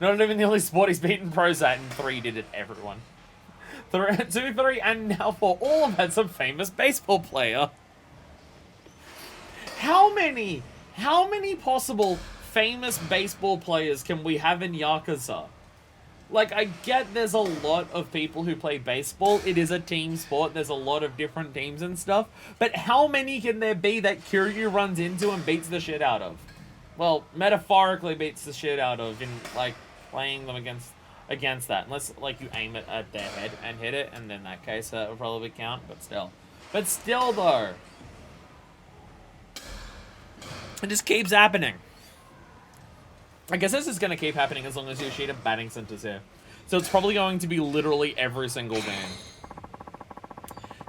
[SPEAKER 1] Not even the only sport he's beaten pros at, and 3 did it, everyone. 2, 3, and now 4. All of that's a famous baseball player. How many possible famous baseball players can we have in Yakuza? Like, I get there's a lot of people who play baseball. It is a team sport. There's a lot of different teams and stuff. But how many can there be that Kiryu runs into and beats the shit out of? Well, metaphorically beats the shit out of in, like, playing them against that. Unless, like, you aim it at their head and hit it, and in that case, that would probably count, but still. But still, though. It just keeps happening. I guess this is going to keep happening as long as Yoshida batting center's here. So it's probably going to be literally every single game.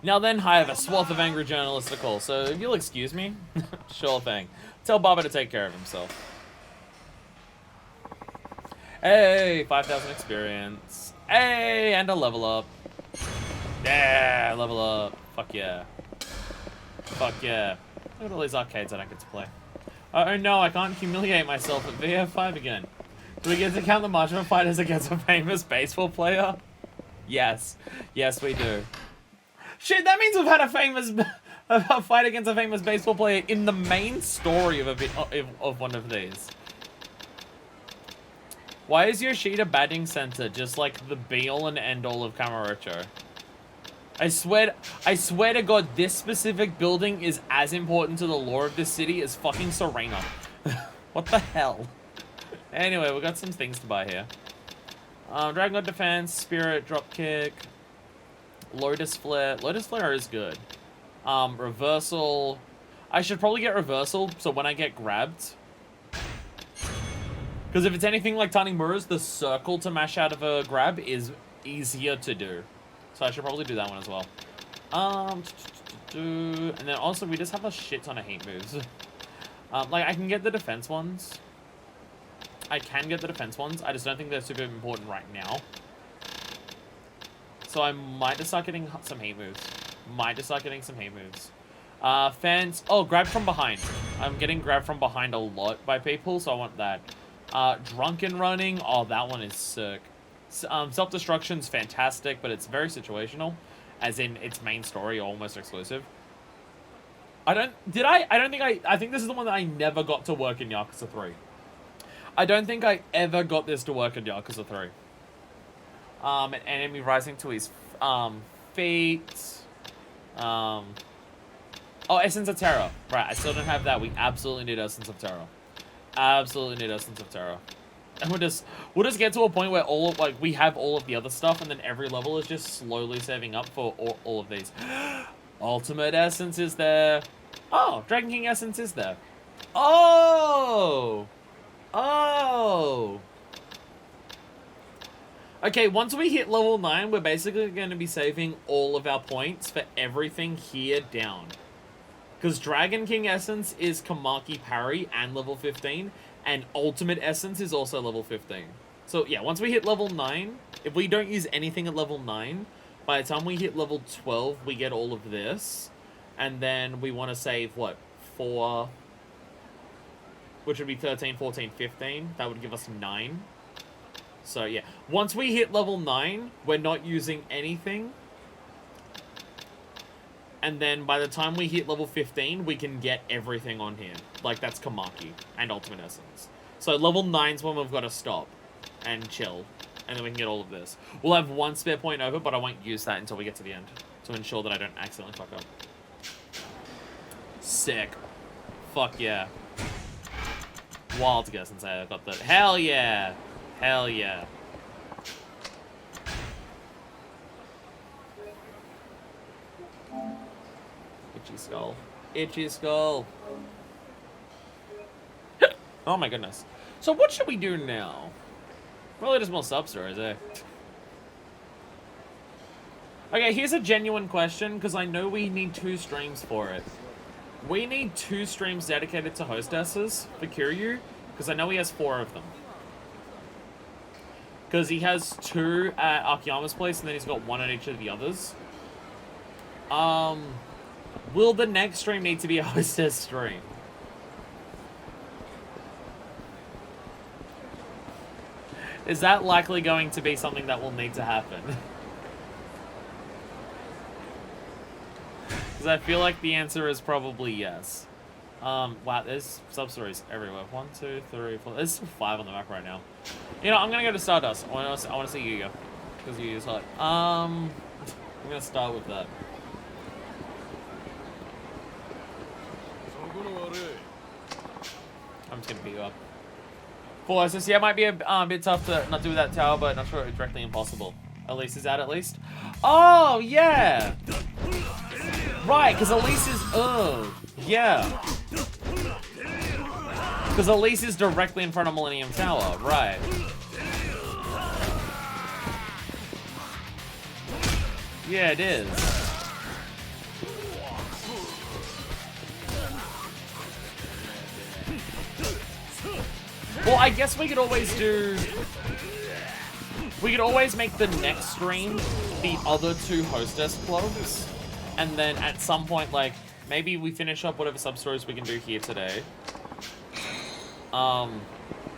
[SPEAKER 1] Now then, I have a swath of angry journalists to call, so if you'll excuse me, sure thing. Tell Baba to take care of himself. Hey, 5,000 experience. Hey, and a level up. Yeah, level up. Fuck yeah. Fuck yeah. Look at all these arcades that I get to play. Oh no, I can't humiliate myself at VF5 again. Do we get to count the Majima fighters against a famous baseball player? Yes. Yes, we do. Shit, that means we've had a fight against a famous baseball player in the main story of one of these. Why is Yoshida batting center just like the be-all and end-all of Kamurocho? I swear to God, this specific building is as important to the lore of this city as fucking Serena. What the hell? Anyway, we got some things to buy here. Dragon God Defense, Spirit, Dropkick, Lotus Flare. Lotus Flare is good. Reversal. I should probably get Reversal, so when I get grabbed... Because if it's anything like Tanimura's, the circle to mash out of a grab is easier to do. So I should probably do that one as well. And then also, we just have a shit ton of heat moves. Like, I can get the defense ones. I just don't think they're super important right now. So I might just start getting some heat moves. Fence. Oh, grab from behind. I'm getting grabbed from behind a lot by people, so I want that. Drunken running. Oh, that one is sick. Self-destruction's fantastic, but it's very situational. As in, its main story, almost exclusive. I think this is the one that I never got to work in Yakuza 3. I don't think I ever got this to work in Yakuza 3. An enemy rising to his feet. Oh, Essence of Terror. Right, I still don't have that. We absolutely need Essence of Terror. And we'll just get to a point where we have all of the other stuff, and then every level is just slowly saving up for all of these. Ultimate Essence is there. Oh, Dragon King Essence is there. Oh! Okay, once we hit level 9, we're basically going to be saving all of our points for everything here down. Because Dragon King Essence is Kamaki Parry and level 15, and Ultimate Essence is also level 15. So yeah, once we hit level 9, if we don't use anything at level 9, by the time we hit level 12, we get all of this. And then we want to save, what, 4... Which would be 13, 14, 15. That would give us 9. So yeah, once we hit level 9, we're not using anything. And then by the time we hit level 15, we can get everything on here. Like, that's Kamaki and Ultimate Essence. So level 9's when we've got to stop and chill. And then we can get all of this. We'll have one spare point over, but I won't use that until we get to the end. to ensure that I don't accidentally fuck up. Sick. Fuck yeah. Wild to guess and say I got that. Hell yeah. Hell yeah. Itchy skull. Itchy skull. Oh my goodness. So what should we do now? Probably just more sub-stories, eh? Okay, here's a genuine question, because I know we need 2 streams for it. We need 2 streams dedicated to hostesses for Kiryu, because I know he has 4 of them. Because he has 2 at Akiyama's place, and then he's got 1 at each of the others. Will the next stream need to be a hostess stream? Is that likely going to be something that will need to happen? Because I feel like the answer is probably yes. Wow, there's sub-stories everywhere. 1, 2, 3, 4. There's 5 on the map right now. You know, I'm gonna go to Stardust. I want to see Yuya. Because Yuya's hot. I'm gonna start with that. I'm just gonna beat you up. 4 SS, yeah, it might be a bit tough to not do that tower, but not sure it's directly impossible. Elise is out at least. Oh, yeah! Right, because Elise is... Oh, yeah. Because Elise is directly in front of Millennium Tower, right. Yeah, it is. Well, I guess we could always do... We could always make the next stream the other 2 hostess clubs. And then at some point, like, maybe we finish up whatever sub-stories we can do here today. Or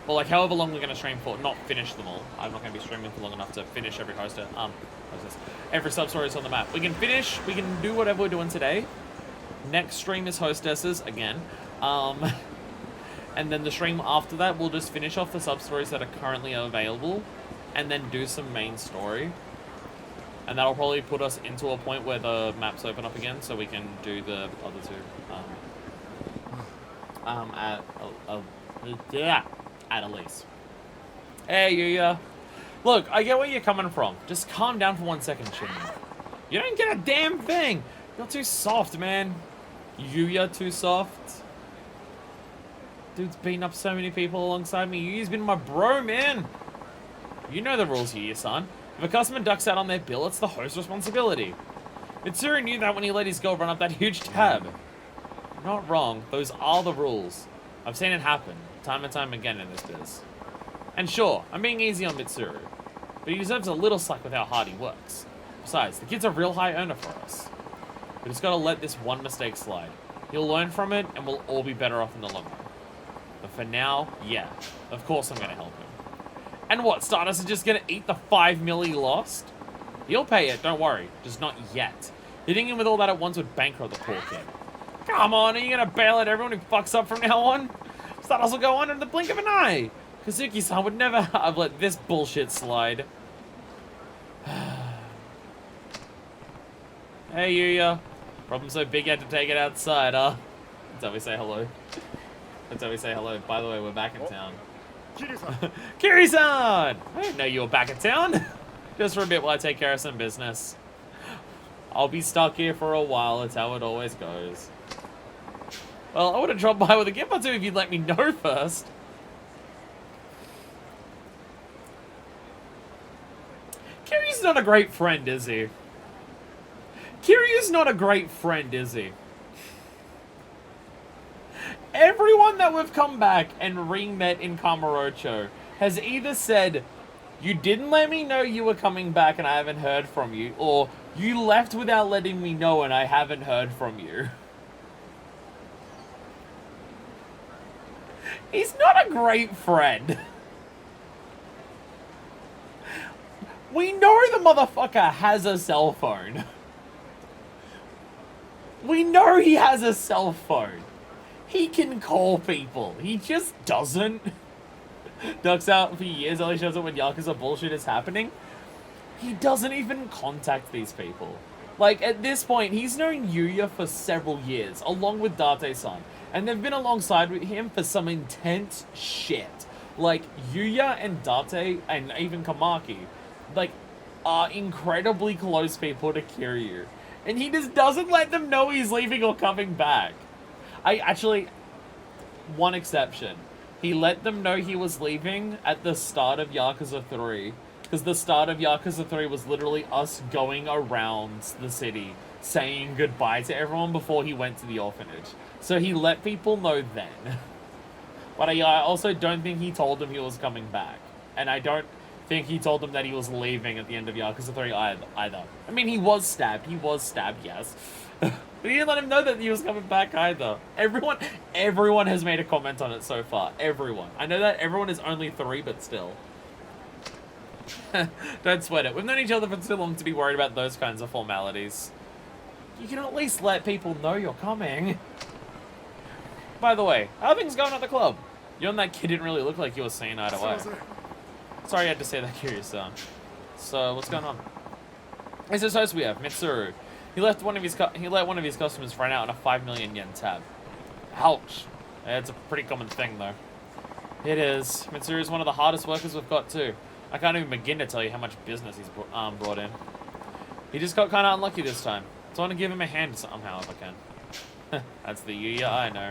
[SPEAKER 1] like however long we're going to stream for. Not finish them all. I'm not going to be streaming for long enough to finish every hostess. Every sub-story is on the map. We can finish, we can do whatever we're doing today. Next stream is hostesses again. And then the stream after that, we'll just finish off the sub-stories that are currently available, and then do some main story. And that'll probably put us into a point where the maps open up again, so we can do the other 2 at Elise. Hey, Yuya. Look, I get where you're coming from. Just calm down for 1 second, Shin. You don't get a damn thing. You're too soft, man. Yuya too soft. Dude's beating up so many people alongside me. Yuya's been my bro, man. You know the rules, Yuya-san. If a customer ducks out on their bill, it's the host's responsibility. Mitsuru knew that when he let his girl run up that huge tab. Not wrong. Those are the rules. I've seen it happen, time and time again in this biz. And sure, I'm being easy on Mitsuru, but he deserves a little slack with how hard he works. Besides, the kid's a real high earner for us. We just gotta let this one mistake slide. He'll learn from it, and we'll all be better off in the long run. But for now, yeah, of course I'm gonna help him. And what, Stardust is just gonna eat the 5 mil he lost? He'll pay it, don't worry, just not yet. Hitting him with all that at once would bankrupt the poor kid. Come on, are you gonna bail at everyone who fucks up from now on? Stardust will go on in the blink of an eye. Kazuki-san would never have let this bullshit slide. Hey, Yuya. Problem so big you had to take it outside, huh? That's how we say hello. That's how we say hello. By the way, we're back in town. Kiryu-san! I didn't know you were back in town. Just for a bit while I take care of some business. I'll be stuck here for a while. That's how it always goes. Well, I would have dropped by with a gift or 2 if you'd let me know first. Kiryu's not a great friend, is he? Kiryu's not a great friend, is he? Everyone that we've come back and re-met in Kamurocho has either said, you didn't let me know you were coming back and I haven't heard from you, or you left without letting me know and I haven't heard from you. He's not a great friend. We know the motherfucker has a cell phone. We know he has a cell phone. He can call people. He just doesn't. Ducks out for years, only shows up when Yakuza bullshit is happening. He doesn't even contact these people. Like, at this point, he's known Yuya for several years, along with Date-san. And they've been alongside with him for some intense shit. Like, Yuya and Date, and even Kamaki, like, are incredibly close people to Kiryu. And he just doesn't let them know he's leaving or coming back. One exception. He let them know he was leaving at the start of Yakuza 3. Because the start of Yakuza 3 was literally us going around the city, saying goodbye to everyone before he went to the orphanage. So he let people know then. But I also don't think he told them he was coming back. And I don't think he told them that he was leaving at the end of Yakuza 3 either. I mean, he was stabbed. He was stabbed, yes. But he didn't let him know that he was coming back either. Everyone has made a comment on it so far. Everyone. I know that everyone is only 3, but still. Don't sweat it. We've known each other for too long to be worried about those kinds of formalities. You can at least let people know you're coming. By the way, how are things going at the club? You and that kid didn't really look like you were seeing eye to eye. Sorry I had to say that, Kiryu-san. So, what's going on? This is host we have, Mitsuru. He let one of his customers run out on a 5 million yen tab. Ouch. It's a pretty common thing, though. It is. Mitsuru is one of the hardest workers we've got, too. I can't even begin to tell you how much business he's brought in. He just got kind of unlucky this time. So I want to give him a hand somehow if I can. That's the Yuya I know.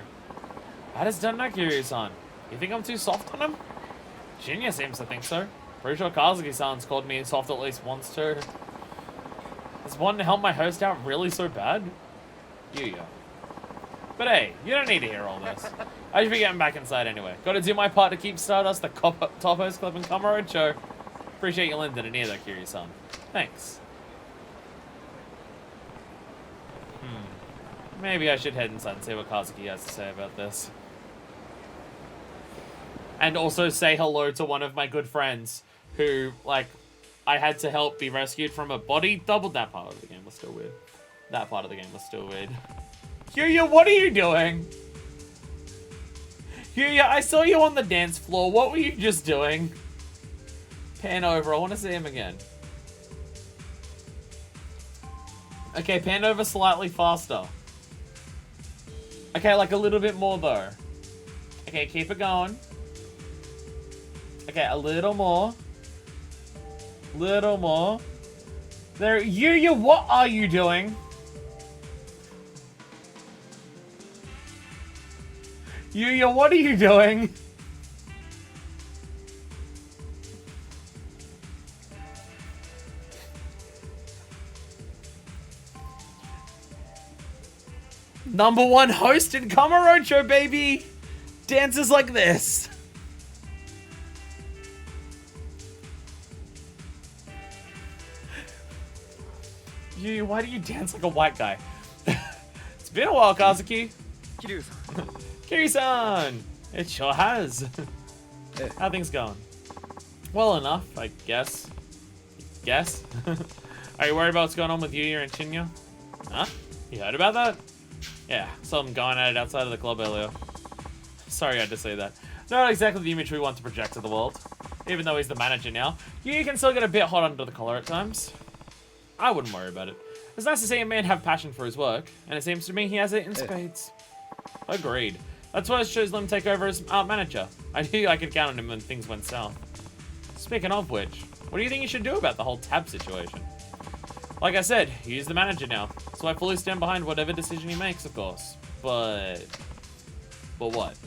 [SPEAKER 1] I just don't know, Kiryu-san. You think I'm too soft on him? Shinya seems to think so. Pretty sure Kazuki-san's called me soft at least once too. Is wanting to help my host out really so bad? Yuya. But hey, you don't need to hear all this. I should be getting back inside anyway. Gotta do my part to keep Stardust the top host club in Kamarocho. Appreciate you lending an ear there, Kiryu-san. Thanks. Maybe I should head inside and see what Kazuki has to say about this. And also say hello to one of my good friends who, like, I had to help be rescued from a body double. That part of the game was still weird. That part of the game was still weird. Kiryu, what are you doing? Kiryu, I saw you on the dance floor. What were you just doing? Pan over. I want to see him again. Okay, pan over slightly faster. Okay, like a little bit more though. Okay, keep it going. Okay, a little more. Little more. There, Yuya, what are you doing? Yuya, what are you doing? #1 host in Kamarocho, baby! Dances like this. You, why do you dance like a white guy? It's been a while, Kazuki.
[SPEAKER 6] Kiryu-san.
[SPEAKER 1] Kiryu-san! It sure has. How things going? Well enough, I guess. Guess? Are you worried about what's going on with Yuya and Shinya? Huh? You heard about that? Yeah, saw them going at it outside of the club earlier. Sorry I had to say that. Not exactly the image we want to project to the world. Even though he's the manager now, Yuya can still get a bit hot under the collar at times. I wouldn't worry about it. It's nice to see a man have passion for his work, and it seems to me he has it in spades. Agreed. That's why I chose him take over as manager. I knew I could count on him when things went south. Speaking of which, what do you think you should do about the whole tab situation? Like I said, he's the manager now, so I fully stand behind whatever decision he makes, of course. But what?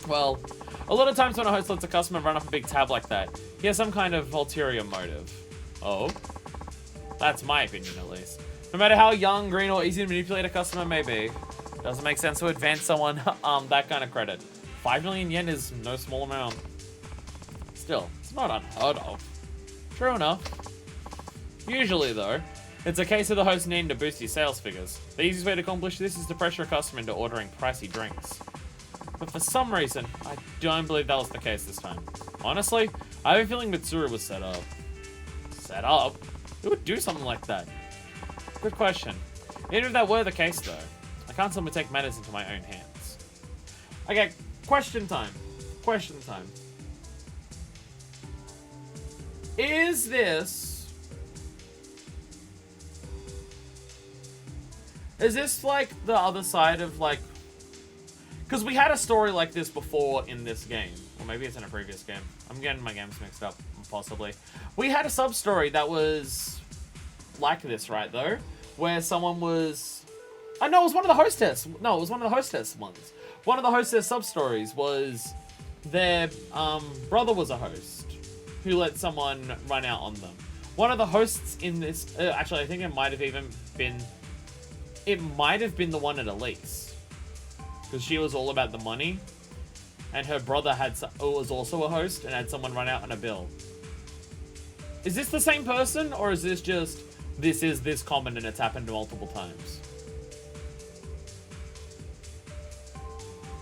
[SPEAKER 1] Well, a lot of times when a host lets a customer run up a big tab like that, he has some kind of ulterior motive. Oh? That's my opinion, at least. No matter how young, green, or easy to manipulate a customer may be, it doesn't make sense to advance someone that kind of credit. 5 million yen is no small amount. Still, it's not unheard of. True enough. Usually, though, it's a case of the host needing to boost his sales figures. The easiest way to accomplish this is to pressure a customer into ordering pricey drinks. But for some reason, I don't believe that was the case this time. Honestly, I have a feeling Mitsuru was set up. Set up? Who would do something like that? Good question. Even if that were the case, though, I can't simply take matters into my own hands. Okay, question time. Question time. Is this Is this like the other side of like... Because we had a story like this before in this game. Or maybe it's in a previous game. I'm getting my games mixed up, possibly. We had a sub-story that was like this, right, though? Where someone was... Oh, no, it was one of the hostess. No, it was one of the hostess ones. One of the hostess sub-stories was their brother was a host who let someone run out on them. One of the hosts in this... actually, I think it might have even been... It might have been the one at Elise. Because she was all about the money. And her brother was also a host and had someone run out on a bill. Is this the same person? Or is this just... This is this common and it's happened multiple times?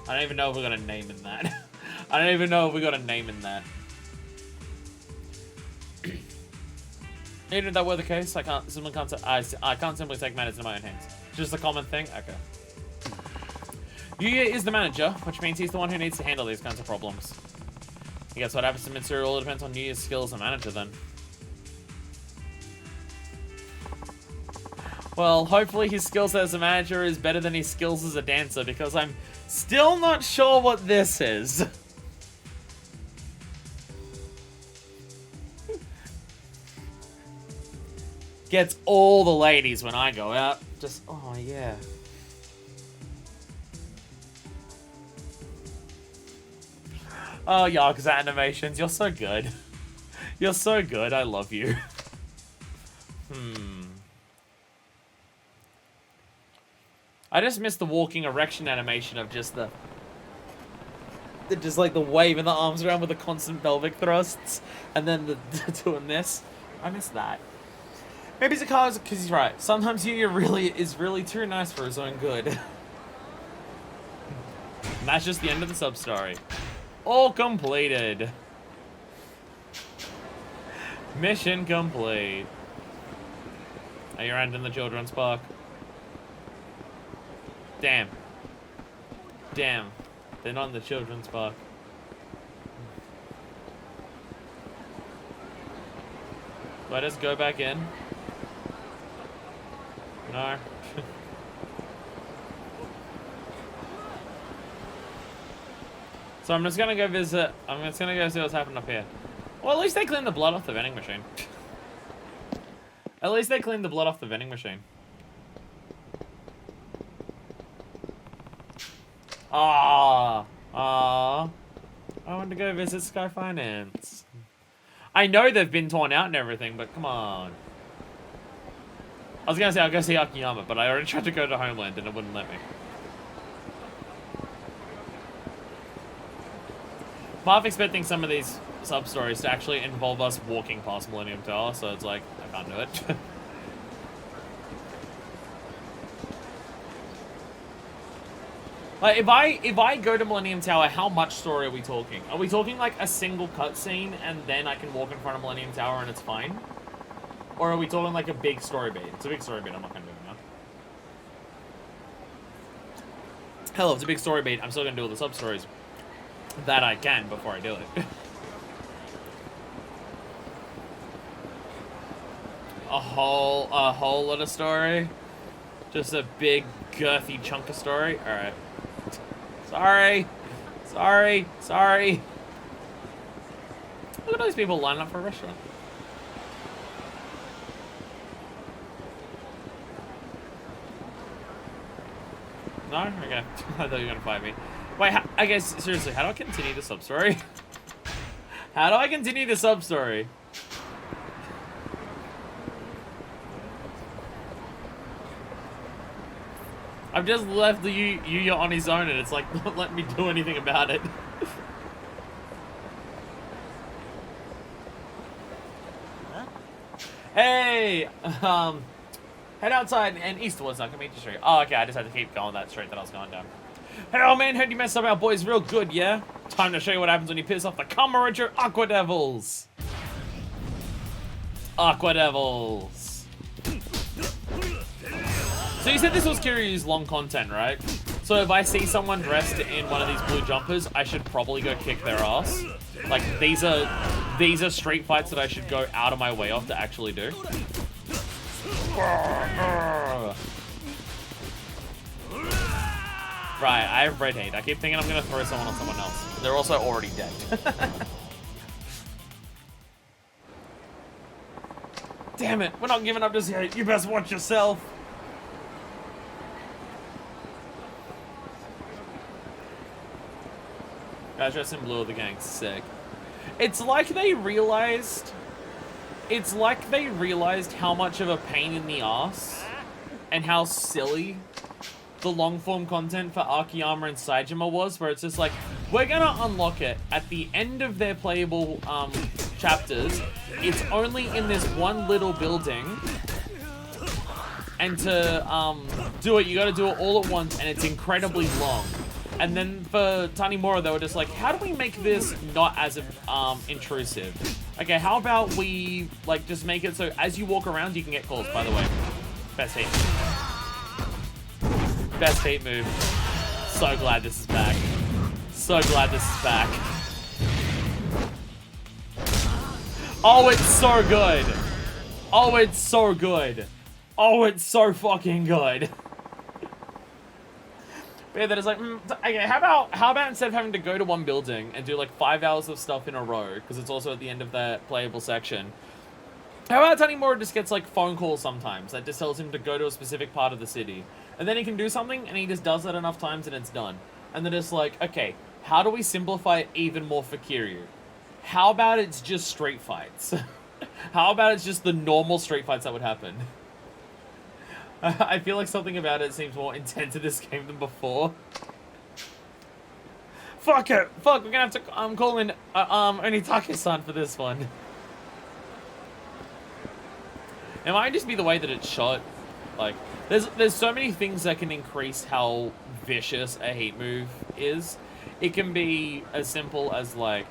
[SPEAKER 1] I don't even know if we got a name in that. I don't even know if we got a name in that. Even if that were the case, I can't simply take matters into my own hands. Just a common thing? Okay. Yuya is the manager, which means he's the one who needs to handle these kinds of problems. I guess what happens to Mitsuru all depends on Yuya's skills as a manager then. Well, hopefully his skills as a manager is better than his skills as a dancer, because I'm still not sure what this is. Gets all the ladies when I go out. Just, oh yeah. Oh, Yakuza animations, you're so good. You're so good, I love you. I just missed the walking erection animation of just just like the waving the arms around with the constant pelvic thrusts, and then the doing this. I missed that. Maybe it's because he's right. Sometimes Yuya is really too nice for his own good. And that's just the end of the sub-story. All completed. Mission complete. Are you around in the children's park? Damn. Damn. They're not in the children's park. Do I just go back in? No. So I'm just gonna go visit. I'm just gonna go see what's happening up here. Well, at least they cleaned the blood off the vending machine. At least they cleaned the blood off the vending machine. I want to go visit Sky Finance. I know they've been torn out and everything, but come on. I was gonna say I'll go see Akiyama, but I already tried to go to Homeland and it wouldn't let me. I'm half expecting some of these sub-stories to actually involve us walking past Millennium Tower, so it's like, I can't do it. Like, if I go to Millennium Tower, how much story are we talking? Are we talking like a single cutscene and then I can walk in front of Millennium Tower and it's fine? Or are we talking like a big story beat? It's a big story beat, I'm not gonna do it now. Hell, if it's a big story beat, I'm still gonna do all the sub-stories that I can before I do it. A whole lot of story? Just a big, girthy chunk of story? Alright. Sorry. Look at all these people lining up for a restaurant. No? Okay. I thought you were gonna fight me. Wait, I guess, seriously, how do I continue the sub-story? How do I continue the sub-story? I've just left the Yuya on his own and it's like, not letting me do anything about it. Hey! Head outside and eastwards, I can meet you straight. Oh, okay, I just had to keep going that street that I was going down. Hey, old man, heard you messed up our boys real good, yeah? Time to show you what happens when you piss off the Kamarocho Aqua Devils. Aqua Devils. So you said this was Kiryu's long content, right? So if I see someone dressed in one of these blue jumpers, I should probably go kick their ass. Like, these are street fights that I should go out of my way off to actually do. Right, I have red hate. I keep thinking I'm gonna throw someone on someone else. They're also already dead. Damn it, we're not giving up just yet. You best watch yourself. Guys dressed in blue of the gang, sick. It's like they realized how much of a pain in the ass and how silly the long form content for Akiyama and Saejima was, where it's just like, we're gonna unlock it at the end of their playable chapters. It's only in this one little building, and to do it, you gotta do it all at once, and it's incredibly long. And then for Tanimura, they were just like, how do we make this not as intrusive? Okay, how about we like just make it so as you walk around, you can get calls. By the way, best hate. Best hate move. So glad this is back. So glad this is back. Oh, it's so good. Oh, it's so good. Oh, it's so fucking good. But yeah, that is like, okay, how about instead of having to go to one building and do like 5 hours of stuff in a row, because it's also at the end of that playable section, how about Tanimura just gets like phone calls sometimes that just tells him to go to a specific part of the city, and then he can do something and he just does that enough times and it's done. And then it's like, okay, how do we simplify it even more for Kiryu? How about it's just street fights? How about it's just the normal street fights that would happen? I feel like something about it seems more intense in this game than before. Fuck it! Fuck, we're gonna have to call in Onitake-san for this one. It might just be the way that it's shot. Like, there's so many things that can increase how vicious a hate move is. It can be as simple as like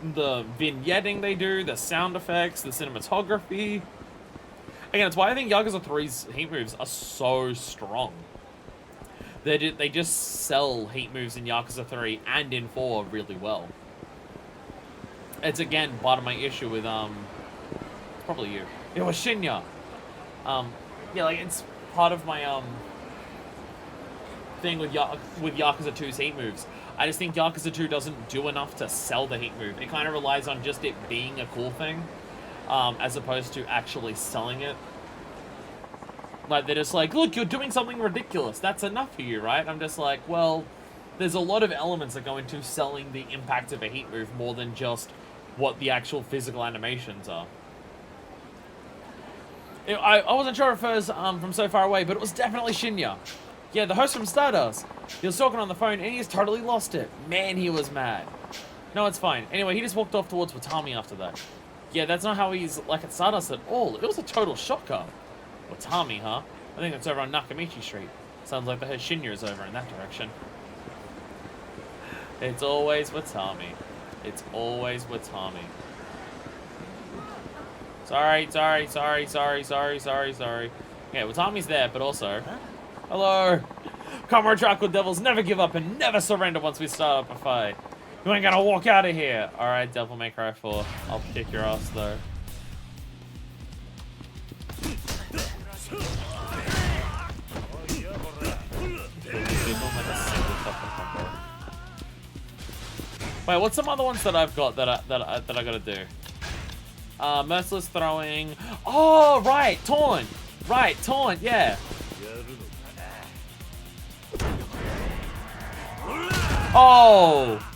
[SPEAKER 1] the vignetting they do, the sound effects, the cinematography. Again, it's why I think Yakuza 3's heat moves are so strong. They just sell heat moves in Yakuza 3 and in 4 really well. It's again part of my issue with it's probably you. It was Shinya. Yeah, like it's part of my thing with Yakuza 2's heat moves. I just think Yakuza 2 doesn't do enough to sell the heat move. It kind of relies on just it being a cool thing. As opposed to actually selling it. Like, they're just like, look, you're doing something ridiculous. That's enough for you, right? I'm just like, well, there's a lot of elements that go into selling the impact of a heat move more than just what the actual physical animations are. I wasn't sure if it was from so far away, but it was definitely Shinya. Yeah, the host from Stardust. He was talking on the phone and he just totally lost it. Man, he was mad. No, it's fine. Anyway, he just walked off towards Watami after that. Yeah, that's not how he's like at Stardust at all. It was a total shocker. Watami, huh? I think that's over on Nakamichi Street. Sounds like the head Shinya is over in that direction. It's always Watami. It's always Watami. Sorry. Yeah, Watami's there, but also... Hello! Comrade Dracula Devils never give up and never surrender once we start up a fight. You ain't gonna walk out of here. Alright, Devil May Cry 4. I'll kick your ass, though. Wait, what's some other ones that I've got that I gotta do? Merciless throwing. Oh, right, taunt. Right, taunt, yeah. Oh.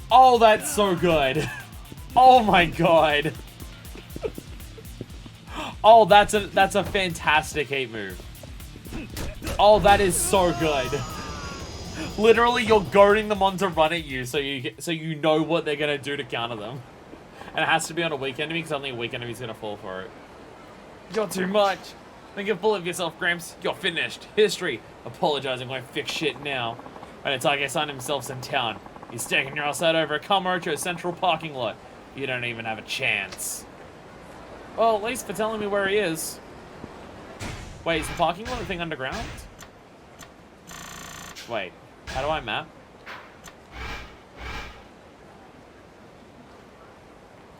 [SPEAKER 1] Oh, that's so good. Oh my god. Oh, that's a fantastic hate move. Oh, that is so good. Literally, you're goading them on to run at you, so you know what they're gonna do to counter them. And it has to be on a weak enemy, because only a weak enemy's gonna fall for it. You're too much. Think you're full of yourself, Gramps. You're finished. History. Apologizing won't fix shit now. And Onitake-san himself's in town. He's staking your ass out over a Kamurocho Central parking lot. You don't even have a chance. Well, at least for telling me where he is. Wait, is the parking lot thing underground? Wait, how do I map?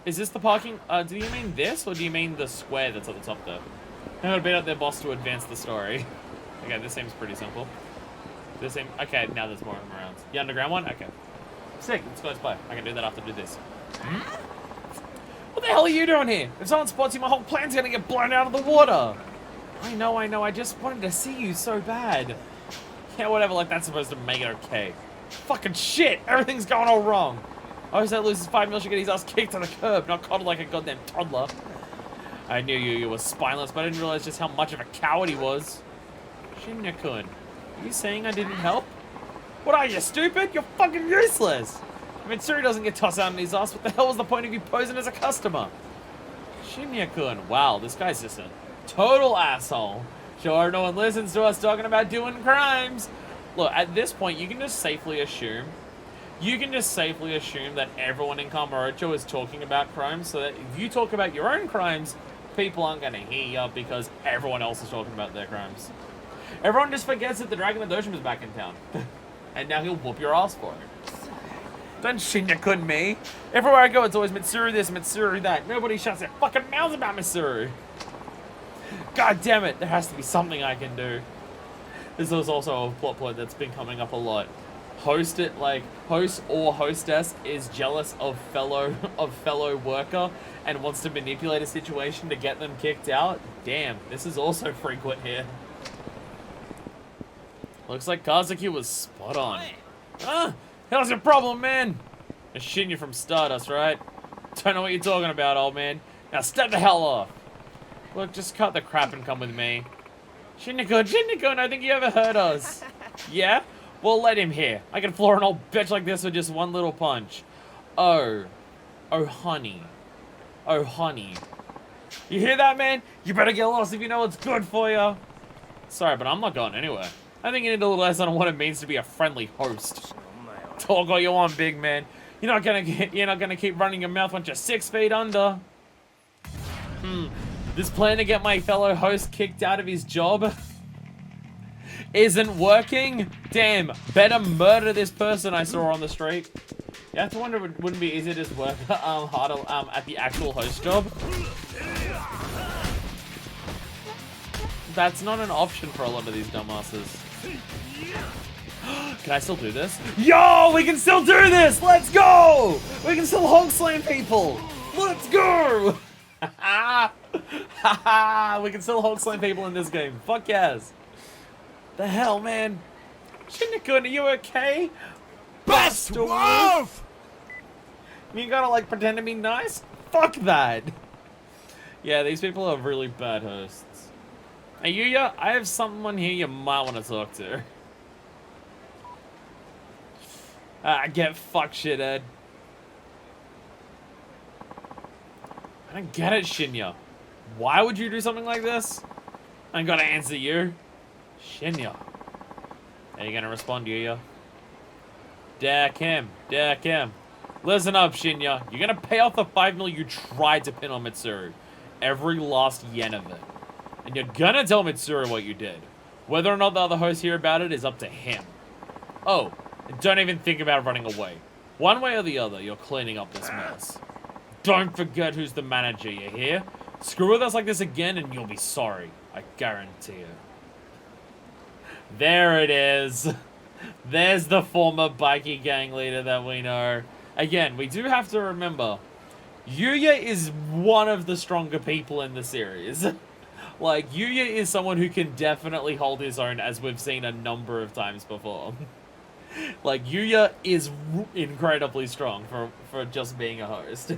[SPEAKER 1] Is this the parking? Do you mean this, or do you mean the square that's at the top there? I'm gonna beat up their boss to advance the story. Okay, this seems pretty simple. This seem okay? Now there's more of them around. The underground one. Okay. Sick. Let's go play. I can do that after I do this. What the hell are you doing here? If someone spots you, my whole plan's gonna get blown out of the water. I know. I just wanted to see you so bad. Yeah, whatever. Like that's supposed to make it okay. Fucking shit. Everything's going all wrong. I always say loses 5 mil should get his ass kicked to the curb, not coddled like a goddamn toddler. I knew you were spineless, but I didn't realize just how much of a coward he was. Shinya-kun, are you saying I didn't help? What are you, stupid? You're fucking useless! I mean, Mitsuru doesn't get tossed out in his ass. What the hell was the point of you posing as a customer? Shinya-kun, wow, this guy's just a total asshole. Sure, no one listens to us talking about doing crimes. Look, at this point, you can just safely assume that everyone in Kamurocho is talking about crimes, so that if you talk about your own crimes, people aren't going to hear you because everyone else is talking about their crimes. Everyone just forgets that the Dragon of the Ocean was back in town. And now he'll whoop your ass for it. Don't Shinya-kun me. Everywhere I go, it's always Mitsuru this, Mitsuru that. Nobody shuts their fucking mouths about Mitsuru. God damn it, there has to be something I can do. This is also a plot point that's been coming up a lot. Host or hostess is jealous of fellow worker and wants to manipulate a situation to get them kicked out. Damn, this is also frequent here. Looks like Kazuki was spot on. Ah, how's your problem, man? A Shinya from Stardust, right? Don't know what you're talking about, old man. Now step the hell off. Look, just cut the crap and come with me. Shinya-kun, I think you ever heard us. Yeah? Well, let him hear. I can floor an old bitch like this with just one little punch. Oh, honey. Oh, honey. You hear that, man? You better get lost if you know what's good for you. Sorry, but I'm not going anywhere. I think you need a little lesson on what it means to be a friendly host. Talk all you want, big man. You're not gonna keep running your mouth once you're 6 feet under. This plan to get my fellow host kicked out of his job isn't working? Damn, better murder this person I saw on the street. You have to wonder if it wouldn't be easier to just work harder at the actual host job. That's not an option for a lot of these dumbasses. Can I still do this? Yo, we can still do this! Let's go! We can still hog slam people! Let's go! We can still hog slam people in this game. Fuck yes. The hell, man? Shinya-kun, are you okay?
[SPEAKER 5] Bust off!
[SPEAKER 1] You gotta, like, pretend to be nice? Fuck that. Yeah, these people are really bad hosts. Hey, Yuya, I have someone here you might want to talk to. Get fucked, shithead. I don't get it, Shinya. Why would you do something like this? I gotta answer you. Shinya. Are you gonna respond, Yuya? Deck him. Listen up, Shinya. You're gonna pay off the 5 mil you tried to pin on Mitsuru. Every last yen of it. And you're gonna tell Mitsuru what you did. Whether or not the other hosts hear about it is up to him. Oh, and don't even think about running away. One way or the other, you're cleaning up this mess. Don't forget who's the manager, you hear? Screw with us like this again and you'll be sorry. I guarantee you. There it is. There's the former bikie gang leader that we know. Again, we do have to remember, Yuya is one of the stronger people in the series. Like, Yuya is someone who can definitely hold his own, as we've seen a number of times before. Like, Yuya is incredibly strong for just being a host.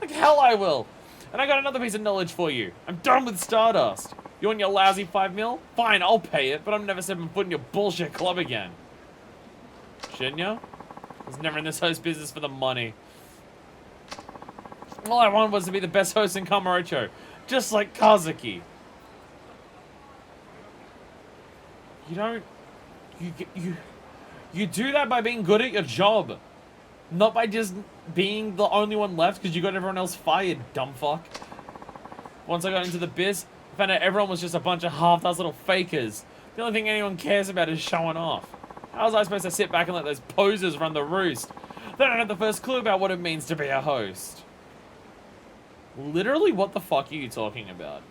[SPEAKER 1] Like, hell I will. And I got another piece of knowledge for you. I'm done with Stardust. You want your lousy 5 mil? Fine, I'll pay it, but I'm never stepping foot in your bullshit club again. Shinya? I was never in this host business for the money. All I wanted was to be the best host in Kamurocho. Just like Kazuki. You don't... You do that by being good at your job. Not by just being the only one left because you got everyone else fired, dumb fuck. Once I got into the biz, I found out everyone was just a bunch of half-ass little fakers. The only thing anyone cares about is showing off. How was I supposed to sit back and let those posers run the roost? They don't have the first clue about what it means to be a host. Literally, what the fuck are you talking about?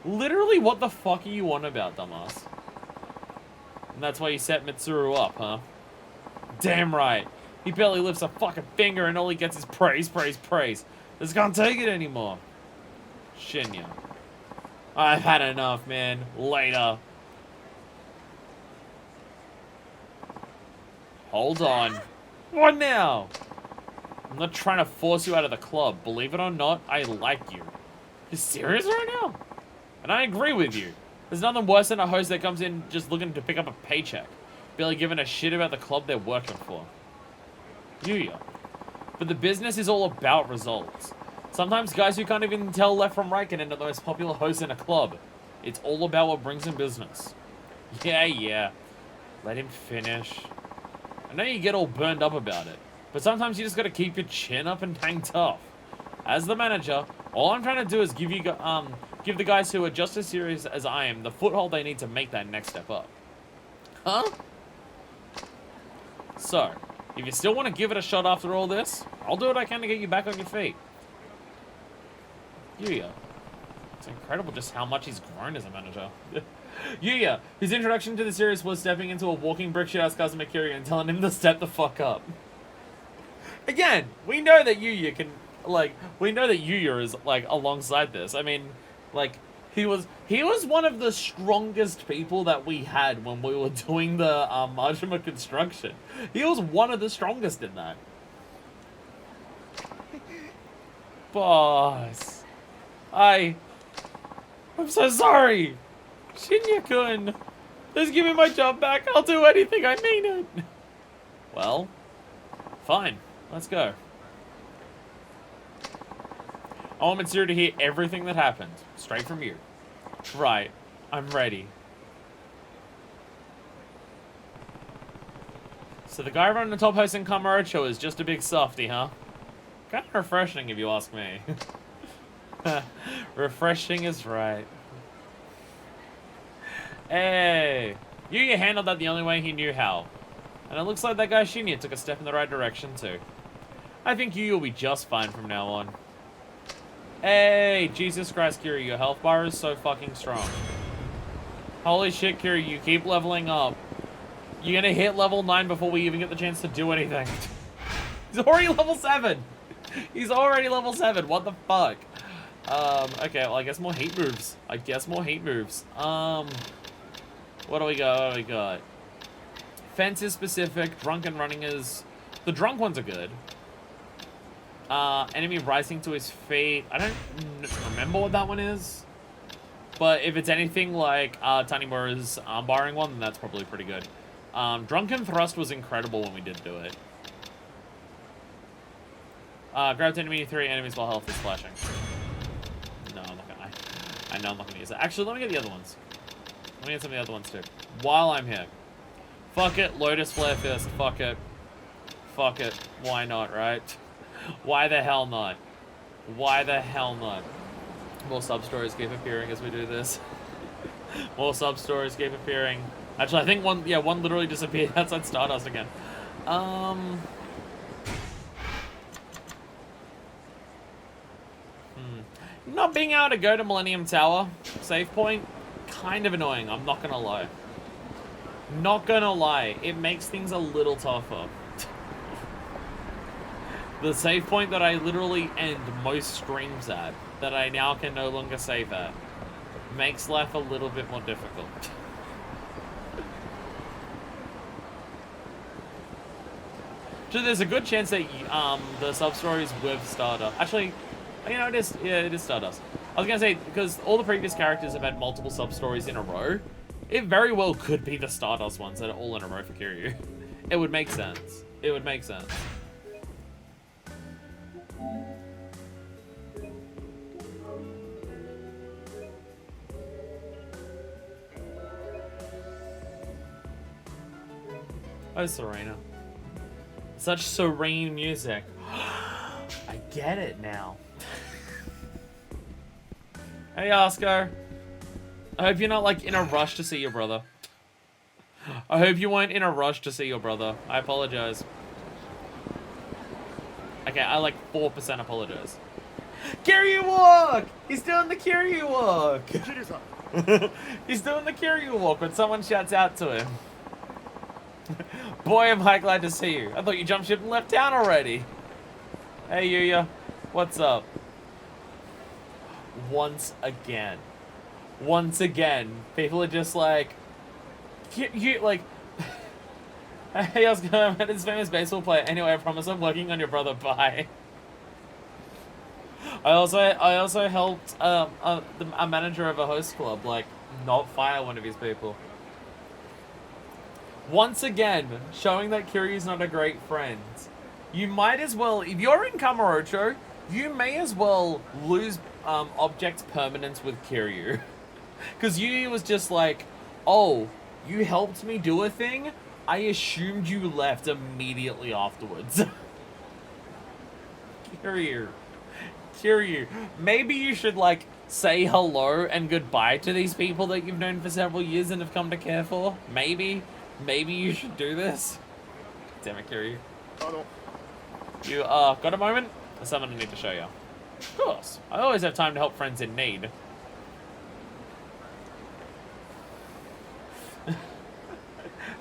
[SPEAKER 1] Literally, what the fuck are you on about, dumbass? And that's why you set Mitsuru up, huh? Damn right. He barely lifts a fucking finger and all he gets is praise, praise, praise. Just can't take it anymore. Shinya. I've had enough, man. Later. Hold on. What now? I'm not trying to force you out of the club. Believe it or not, I like you. You serious right now? And I agree with you. There's nothing worse than a host that comes in just looking to pick up a paycheck. Barely giving a shit about the club they're working for. Yuya. But the business is all about results. Sometimes guys who can't even tell left from right can end up the most popular host in a club. It's all about what brings in business. Yeah. Let him finish. I know you get all burned up about it, but sometimes you just gotta keep your chin up and hang tough. As the manager, all I'm trying to do is give the guys who are just as serious as I am the foothold they need to make that next step up. Huh? So, if you still want to give it a shot after all this, I'll do what I can to get you back on your feet. Yuya. It's incredible just how much he's grown as a manager. Yuya, his introduction to the series was stepping into a walking brick shit-ass cousin Kiryu and telling him to step the fuck up. Again, we know that Yuya can, like, we know that Yuya is, like, alongside this. I mean, like, he was one of the strongest people that we had when we were doing the Majima construction. He was one of the strongest in that. Boss. I'm so sorry. Shinya-kun. Please give me my job back. I'll do anything. I mean it. Well, fine. Let's go. I want Mitsuru to hear everything that happened. Straight from you. Right. I'm ready. So the guy running the top host in Kamurocho is just a big softy, huh? Kind of refreshing if you ask me. Refreshing is right. Hey! Yuya handled that the only way he knew how. And it looks like that guy Shinya took a step in the right direction too. I think Yuya will be just fine from now on. Hey! Jesus Christ, Kiryu, your health bar is so fucking strong. Holy shit, Kiryu, you keep leveling up. You're gonna hit level 9 before we even get the chance to do anything. He's already level 7! He's already level 7, what the fuck? Okay, well, I guess more heat moves. What do we got? Fence is specific, drunk and running is... The drunk ones are good. Enemy rising to his feet. I don't remember what that one is. But if it's anything like Tanimura's armbarring one, then that's probably pretty good. Drunken Thrust was incredible when we did do it. Grab to enemy 3 enemies while health is flashing. No, I'm not gonna. I know I'm not gonna use that. Actually, let me get the other ones. Let me get some of the other ones too. While I'm here. Fuck it, Lotus Flare Fist. Fuck it. Fuck it. Why not, right? Why the hell not? Why the hell not? More sub-stories keep appearing as we do this. More sub-stories keep appearing. Actually, I think one literally disappeared outside Stardust again. Not being able to go to Millennium Tower, save point, kind of annoying, I'm not gonna lie. Not gonna lie, it makes things a little tougher. The save point that I literally end most streams at, that I now can no longer save at, makes life a little bit more difficult. So there's a good chance that the sub-stories with Stardust... Actually, you know, it is Stardust. I was gonna say, because all the previous characters have had multiple sub-stories in a row, it very well could be the Stardust ones that are all in a row for Kiryu. It would make sense. It would make sense. Oh, Serena. Such serene music. I get it now. Hey, Oscar. I hope you're not, like, in a rush to see your brother. I hope you weren't in a rush to see your brother. I apologize. Okay, I, like, 4% apologize. Kiryu walk! He's doing the Kiryu walk! He's doing the Kiryu walk when someone shouts out to him. Boy, am I glad to see you. I thought you jumped ship and left town already. Hey, Yuya. What's up? Once again, people are just like, you like, hey, I was gonna met this famous baseball player. Anyway, I promise I'm working on your brother. Bye. I also helped a manager of a host club like not fire one of his people. Once again, showing that Kiryu's not a great friend. You might as well, if you're in Kamurocho, you may as well lose object permanence with Kiryu. Because Yu was just like, oh, you helped me do a thing? I assumed you left immediately afterwards. Kiryu, maybe you should, like, say hello and goodbye to these people that you've known for several years and have come to care for. Maybe you should do this. Damn it, Kiryu. You, got a moment? There's something I need to show you. Of course. I always have time to help friends in need.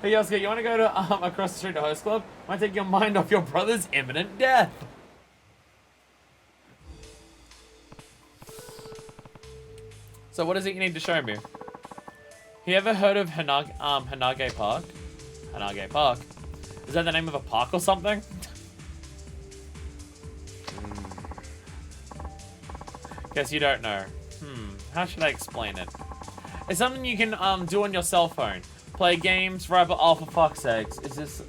[SPEAKER 1] Hey, Yosuke, you want to go to, across the street to Host Club? Might take your mind off your brother's imminent death. So what is it you need to show me? You ever heard of Hanage Park? Hanage Park? Is that the name of a park or something? Guess you don't know. How should I explain it? It's something you can do on your cell phone. Play games, right? But oh, for fuck's sakes, is this?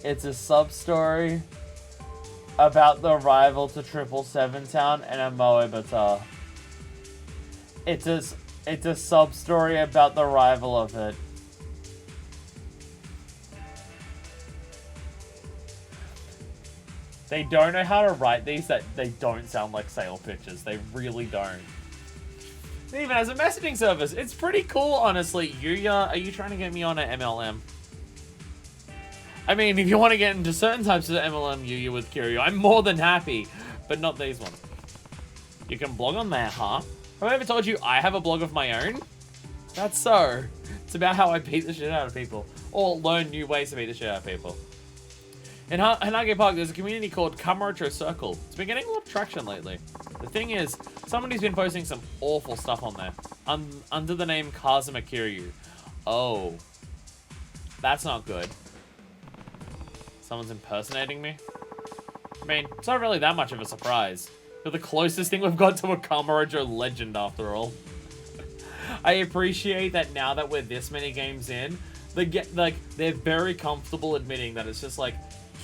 [SPEAKER 1] It's a sub-story about the arrival to 777 Town and a Moebata. It's a sub-story about the arrival of it. They don't know how to write these, that they don't sound like sale pitches. They really don't. It even has a messaging service. It's pretty cool, honestly. Yuya, are you trying to get me on an MLM? I mean, if you want to get into certain types of MLM Yuya with Kiryu, I'm more than happy. But not these ones. You can blog on there, huh? Have I ever told you I have a blog of my own? That's so. It's about how I beat the shit out of people. Or learn new ways to beat the shit out of people. In Hanage Park, there's a community called Kamurocho Circle. It's been getting a lot of traction lately. The thing is, somebody's been posting some awful stuff on there. Under the name Kazuma Kiryu. Oh. That's not good. Someone's impersonating me? I mean, it's not really that much of a surprise. You're the closest thing we've got to a Kamurocho legend, after all. I appreciate that now that we're this many games in, they're very comfortable admitting that it's just like,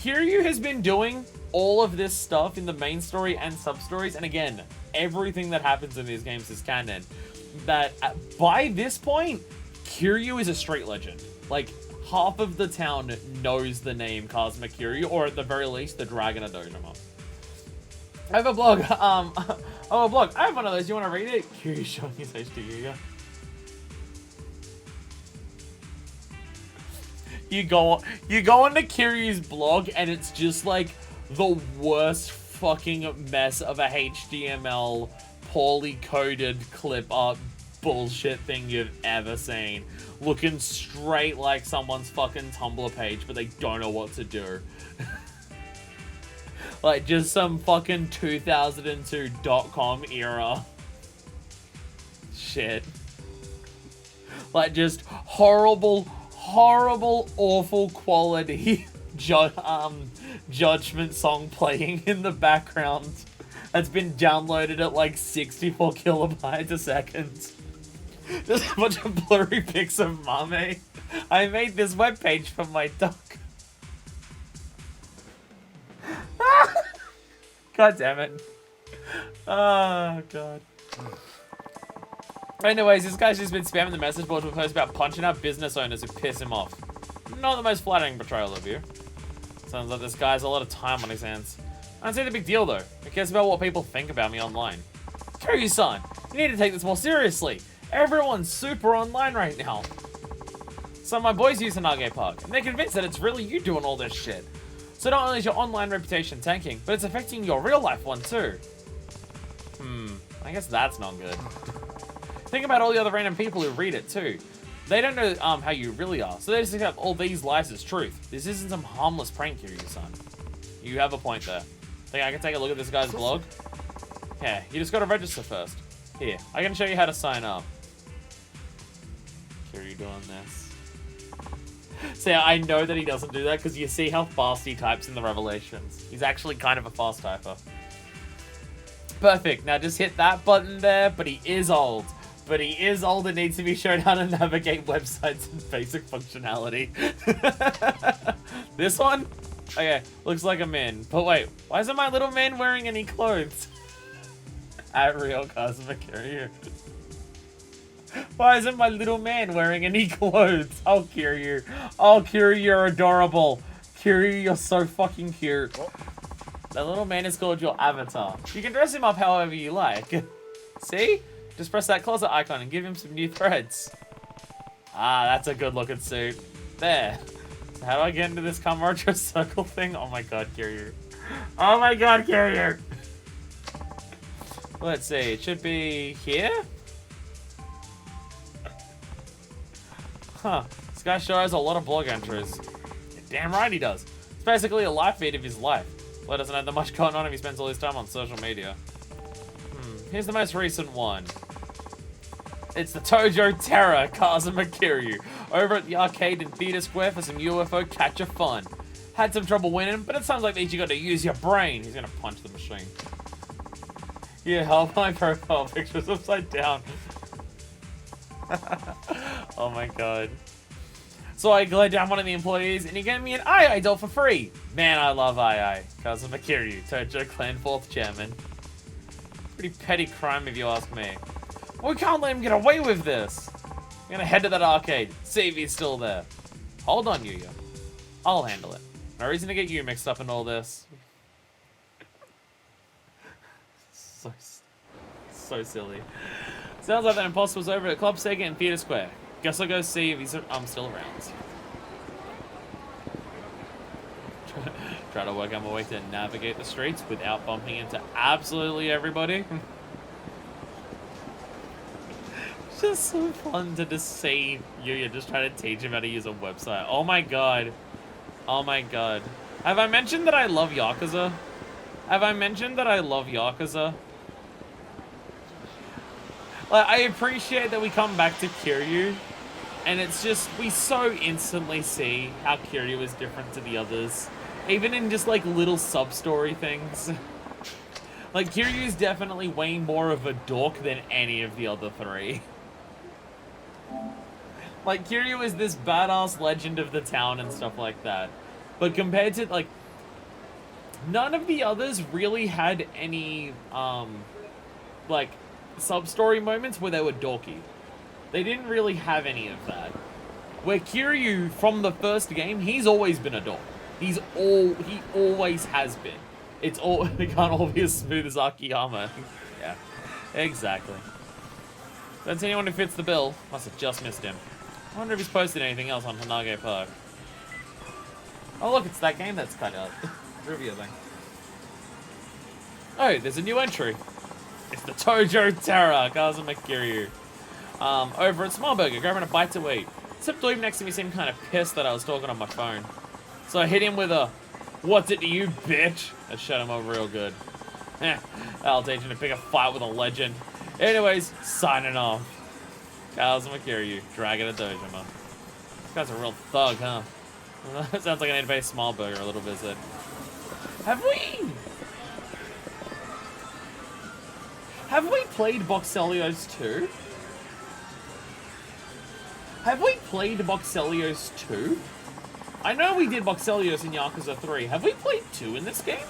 [SPEAKER 1] Kiryu has been doing all of this stuff in the main story and sub-stories, and again, everything that happens in these games is canon. That by this point, Kiryu is a street legend. Like, half of the town knows the name Kazuma Kiryu, or at the very least, the Dragon of Dojima. I have a blog. I have one of those. You want to read it? Kiryu showing his HD Yuya. You go onto Kiryu's blog, and it's just like the worst fucking mess of a HTML poorly coded clip art bullshit thing you've ever seen. Looking straight like someone's fucking Tumblr page, but they don't know what to do. Like just some fucking 2002.com era shit. Like just horrible, awful quality Judgment song playing in the background that's been downloaded at like 64 kilobytes a second. Just a bunch of blurry pics of Mame. I made this webpage for my dog. God damn it. Oh, God. Anyways, this guy's just been spamming the message board with posts about punching out business owners who piss him off. Not the most flattering portrayal of you. Sounds like this guy has a lot of time on his hands. I don't see the big deal, though. Who cares about what people think about me online? Kiryu-san, you need to take this more seriously. Everyone's super online right now. Some of my boys use Hanage Park, and they're convinced that it's really you doing all this shit. So not only is your online reputation tanking, but it's affecting your real life one too. I guess that's not good. Think about all the other random people who read it too. They don't know how you really are, so they just accept all these lies as truth. This isn't some harmless prank, Kiryu, son. You have a point there. Think I can take a look at this guy's blog? Yeah, you just gotta register first. Here, I can show you how to sign up. Kiryu doing this. See, I know that he doesn't do that because you see how fast he types in the Revelations. He's actually kind of a fast typer. Perfect, now just hit that button there, but he is old. But he is old and needs to be shown how to navigate websites and basic functionality. This one? Okay, looks like a man. But wait, why isn't my little man wearing any clothes? At real Kazuma Kiryu. Why isn't my little man wearing any clothes? Oh, Kiryu. Oh, Kiryu, you're adorable. Kiryu, you're so fucking cute. The little man is called your avatar. You can dress him up however you like. See? Just press that closet icon and give him some new threads. Ah, that's a good looking suit. There. So how do I get into this Kamurocho circle thing? Oh my god, Kiryu. Oh my god, Kiryu. Let's see, it should be here? Huh. This guy sure has a lot of blog entries. Damn right he does. It's basically a live feed of his life. Well, doesn't have that much going on if he spends all his time on social media. Here's the most recent one. It's the Tojo Terror Kazuma Kiryu over at the arcade in Theater Square for some UFO catcher fun. Had some trouble winning, but it sounds like that you got to use your brain. He's gonna punch the machine. Yeah, help, my profile picture's upside down. Oh my god. So I glared down one of the employees and he gave me an II doll for free. Man, I love II. Kazuma Kiryu, Tojo Clan 4th Chairman. Pretty petty crime if you ask me. We can't let him get away with this. I'm gonna head to that arcade, see if he's still there. Hold on, Yuya. I'll handle it. No reason to get you mixed up in all this. So silly. Sounds like that imposter's over at Club Sega in Theater Square. Guess I'll go see if he's still around. Try to work out my way to navigate the streets without bumping into absolutely everybody. It's just so fun to just see Yuya just trying to teach him how to use a website. Oh my god. Oh my god. Have I mentioned that I love Yakuza? Have I mentioned that I love Yakuza? Like, I appreciate that we come back to Kiryu, and it's just, we so instantly see how Kiryu is different to the others. Even in just, like, little sub-story things. Like, Kiryu's definitely way more of a dork than any of the other three. Like, Kiryu is this badass legend of the town and stuff like that. But compared to, like, none of the others really had any, like, sub-story moments where they were dorky. They didn't really have any of that. Where Kiryu, from the first game, he's always been a dork. He always has been. It can't all be as smooth as Akiyama. Yeah, exactly. That's anyone who fits the bill. Must have just missed him. I wonder if he's posted anything else on Hanage Park. Oh look, it's that game that's cut out. Trivia thing. Oh, there's a new entry. It's the Tojo Terror, Kazuma Kiryu. Over at Small Burger, grabbing a bite to eat. Except Dweeb next to me seemed kind of pissed that I was talking on my phone. So I hit him with a, "What's it to you, bitch?" That shut him over real good. That'll teach him to pick a fight with a legend. Anyways, signing off. Kazuma Kiryu, Dragon of Dojima. This guy's a real thug, huh? Sounds like I need to pay Small Burger a little visit. Have we played Boxelios 2? Have we played Boxelios 2? I know we did Boxelios in Yakuza 3. Have we played 2 in this game?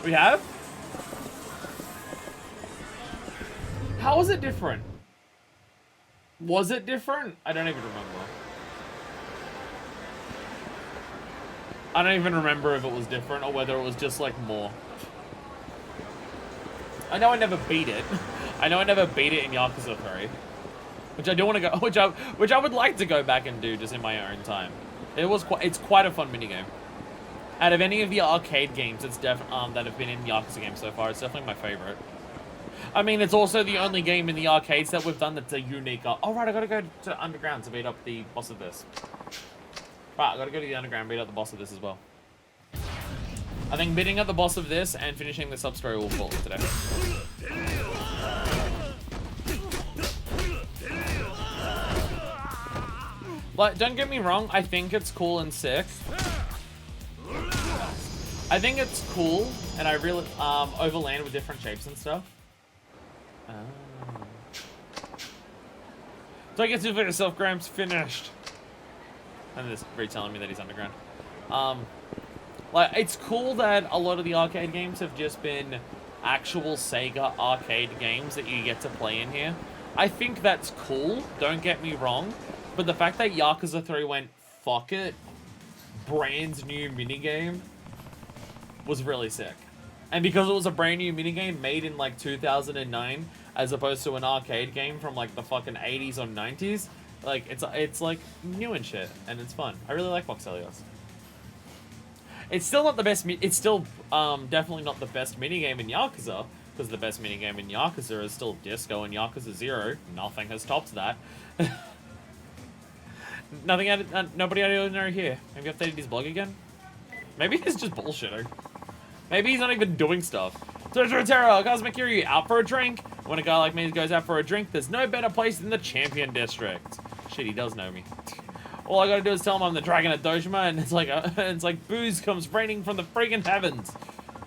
[SPEAKER 1] We have? How was it different? Was it different? I don't even remember. I don't even remember if it was different or whether it was just like more. I know I never beat it. I know I never beat it in Yakuza 3. Which I do want to go, which I would like to go back and do just in my own time. It's quite a fun minigame. Out of any of the arcade games that have been in Yakuza games so far, it's definitely my favorite. I mean, it's also the only game in the arcades that we've done that's a unique... Oh, right, I gotta go to Underground to beat up the boss of this. Right, I gotta go to the Underground and beat up the boss of this as well. I think beating up the boss of this and finishing the sub-story will call it today. Like, don't get me wrong, I think it's cool and sick. I think it's cool, and I really, overland with different shapes and stuff. So I get to for yourself, Gramps, finished. And this retelling me that he's underground. Like, it's cool that a lot of the arcade games have just been actual Sega arcade games that you get to play in here. I think that's cool, don't get me wrong. But the fact that Yakuza 3 went, fuck it, brand new minigame, was really sick. And because it was a brand new minigame made in like 2009, as opposed to an arcade game from like the fucking 80s or 90s, like it's like new and shit, and it's fun. I really like Voxelios. It's still not the best, it's still definitely not the best minigame in Yakuza, because the best minigame in Yakuza is still Disco and Yakuza 0. Nothing has topped that. Nothing added, nobody out of ordinary here. Have you updated his blog again? Maybe he's just bullshitting. Maybe he's not even doing stuff. Terra, Cosmic Kiryu, out for a drink. When a guy like me goes out for a drink, there's no better place than the Champion District. Shit, he does know me. All I gotta do is tell him I'm the Dragon of Dojima, and it's like booze comes raining from the friggin' heavens.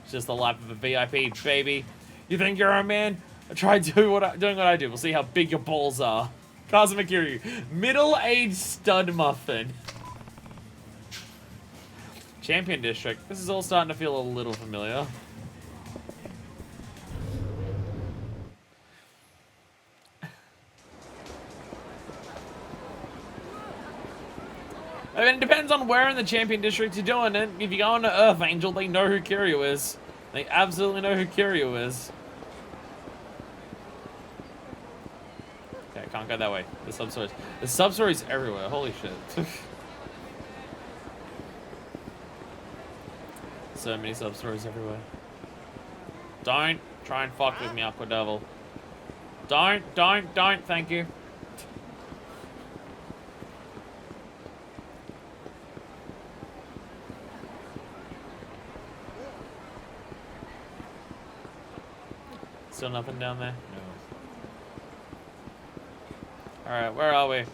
[SPEAKER 1] It's just the life of a VIP, baby. You think you're a man? Try doing what I do. We'll see how big your balls are. Cosmic Kiryu, middle-aged stud muffin. Champion District. This is all starting to feel a little familiar. I mean, it depends on where in the Champion District you're doing it. If you go into Earth Angel, they know who Kiryu is. They absolutely know who Kiryu is. Okay, can't go that way. The sub-stories. The sub-stories everywhere. Holy shit. So many sub-stories everywhere. Don't try and fuck with me, Aqua Devil. Don't, thank you. Still nothing down there? No. Alright, where are we?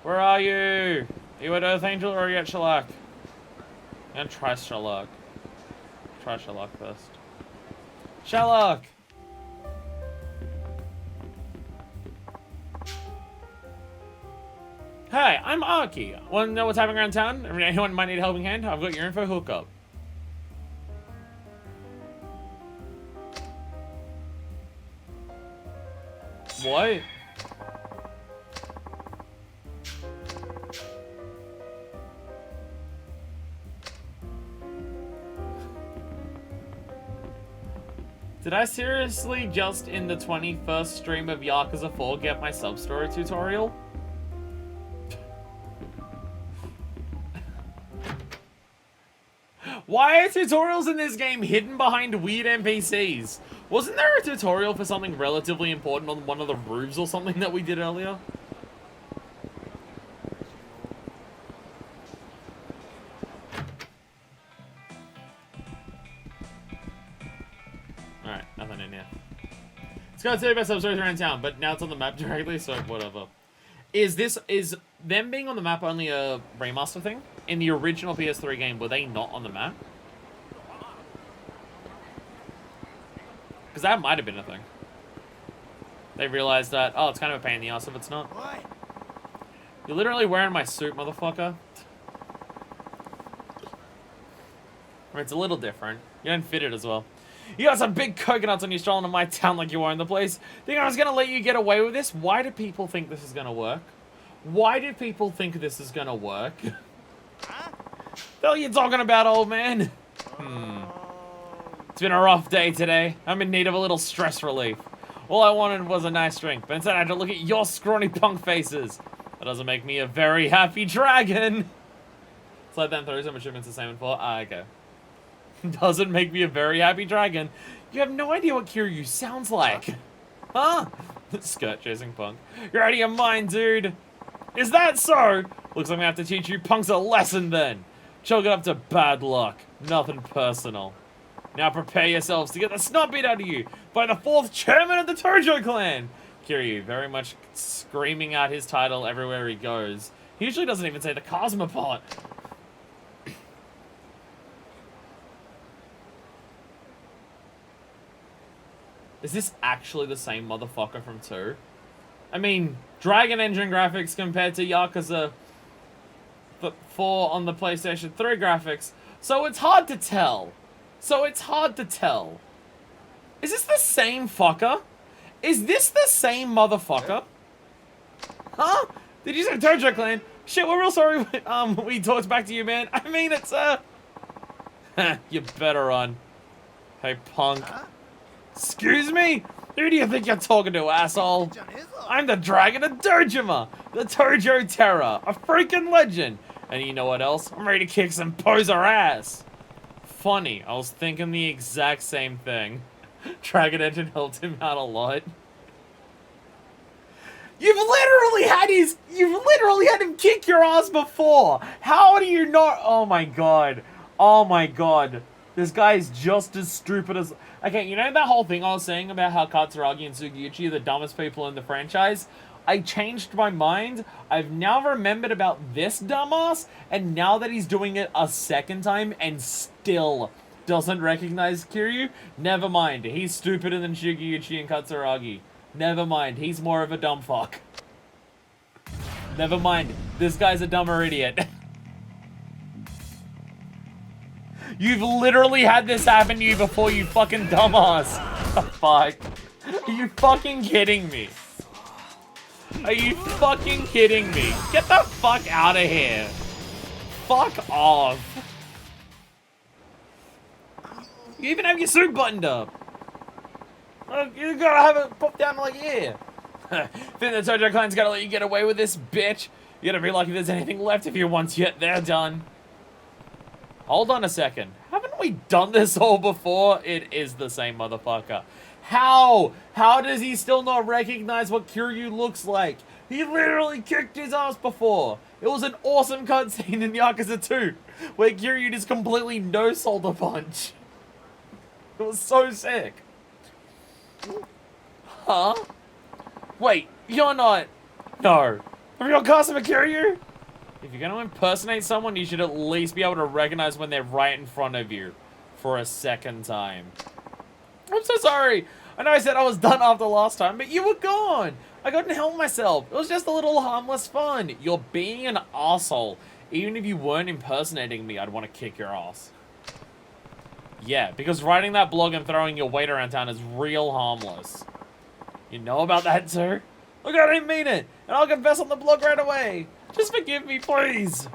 [SPEAKER 1] Where are you? Are you at Earth Angel or are you at Shellac? I'm gonna try Shellac. Try Shellac first. Shellac! Hey, I'm Aki. Wanna know what's happening around town? Anyone might need a helping hand? I've got your info, hook up. What? Did I seriously just in the 21st stream of Yakuza 4 get my sub-story tutorial? Why are tutorials in this game hidden behind weird NPCs? Wasn't there a tutorial for something relatively important on one of the roofs or something that we did earlier? Alright, nothing in here. It's got to tell you about sub-stories around town, but now it's on the map directly, so whatever. Is them being on the map only a remaster thing? In the original PS3 game, were they not on the map? Because that might have been a thing. They realized that, oh, it's kind of a pain in the ass if it's not. You're literally wearing my suit, motherfucker. Or it's a little different. You don't fit it as well. You got some big coconuts on you strolling in my town like you own the place. Think I was going to let you get away with this? Why do people think this is going to work? Why do people think this is going to work? The hell are you talking about, old man? It's been a rough day today. I'm in need of a little stress relief. All I wanted was a nice drink, but instead I had to look at your scrawny punk faces. That doesn't make me a very happy dragon. Sled them through some achievements the same in 4. Ah, okay. Doesn't make me a very happy dragon. You have no idea what Kiryu sounds like. Huh? Skirt chasing punk. You're out of your mind, dude. Is that so? Looks like I have to teach you punks a lesson then. Chalk it up to bad luck. Nothing personal. Now prepare yourselves to get the snot beat out of you by the 4th chairman of the Tojo clan. Kiryu, very much screaming out his title everywhere he goes. He usually doesn't even say the Kazuma part. Is this actually the same motherfucker from 2? I mean, Dragon Engine graphics compared to Yakuza 4 on the PlayStation 3 graphics, so it's hard to tell. Is this the same fucker? Is this the same motherfucker? Huh? Did you say Tojo Clan? Shit, we're real sorry we talked back to you, man. I mean, it's, you better run. Hey, punk. Excuse me? Who do you think you're talking to, asshole? I'm the Dragon of Dojima, the Tojo Terror, a freaking legend. And you know what else? I'm ready to kick some poser ass. Funny, I was thinking the exact same thing. Dragon Engine helped him out a lot. You've literally had him kick your ass before. How do you not? Oh my god. Oh my god. This guy is just as stupid as... Okay, you know that whole thing I was saying about how Katsuragi and Sugiyuchi are the dumbest people in the franchise? I changed my mind. I've now remembered about this dumbass, and now that he's doing it a second time and still doesn't recognize Kiryu, never mind. He's stupider than Sugiyuchi and Katsuragi. Never mind. He's more of a dumb fuck. Never mind. This guy's a dumber idiot. You've literally had this happen to you before, you fucking dumbass. Fuck. Are you fucking kidding me? Are you fucking kidding me? Get the fuck out of here. Fuck off. You even have your suit buttoned up. You gotta have it popped down like here. Think the Tojo Clan's gotta let you get away with this, bitch? You gotta be lucky there's anything left of you once they're done. Hold on a second. Haven't we done this all before? It is the same motherfucker. How? How does he still not recognize what Kiryu looks like? He literally kicked his ass before. It was an awesome cutscene in Yakuza 2, where Kiryu just completely no-sold a punch. It was so sick. Huh? Wait, you're not... No. Are you Kazuma Kiryu? If you're gonna impersonate someone, you should at least be able to recognize when they're right in front of you for a second time. I'm so sorry. I know I said I was done after last time, but you were gone. I couldn't help myself. It was just a little harmless fun. You're being an asshole. Even if you weren't impersonating me, I'd want to kick your ass. Yeah, because writing that blog and throwing your weight around town is real harmless. You know about that too? Look, I didn't mean it. And I'll confess on the blog right away. Just forgive me, please.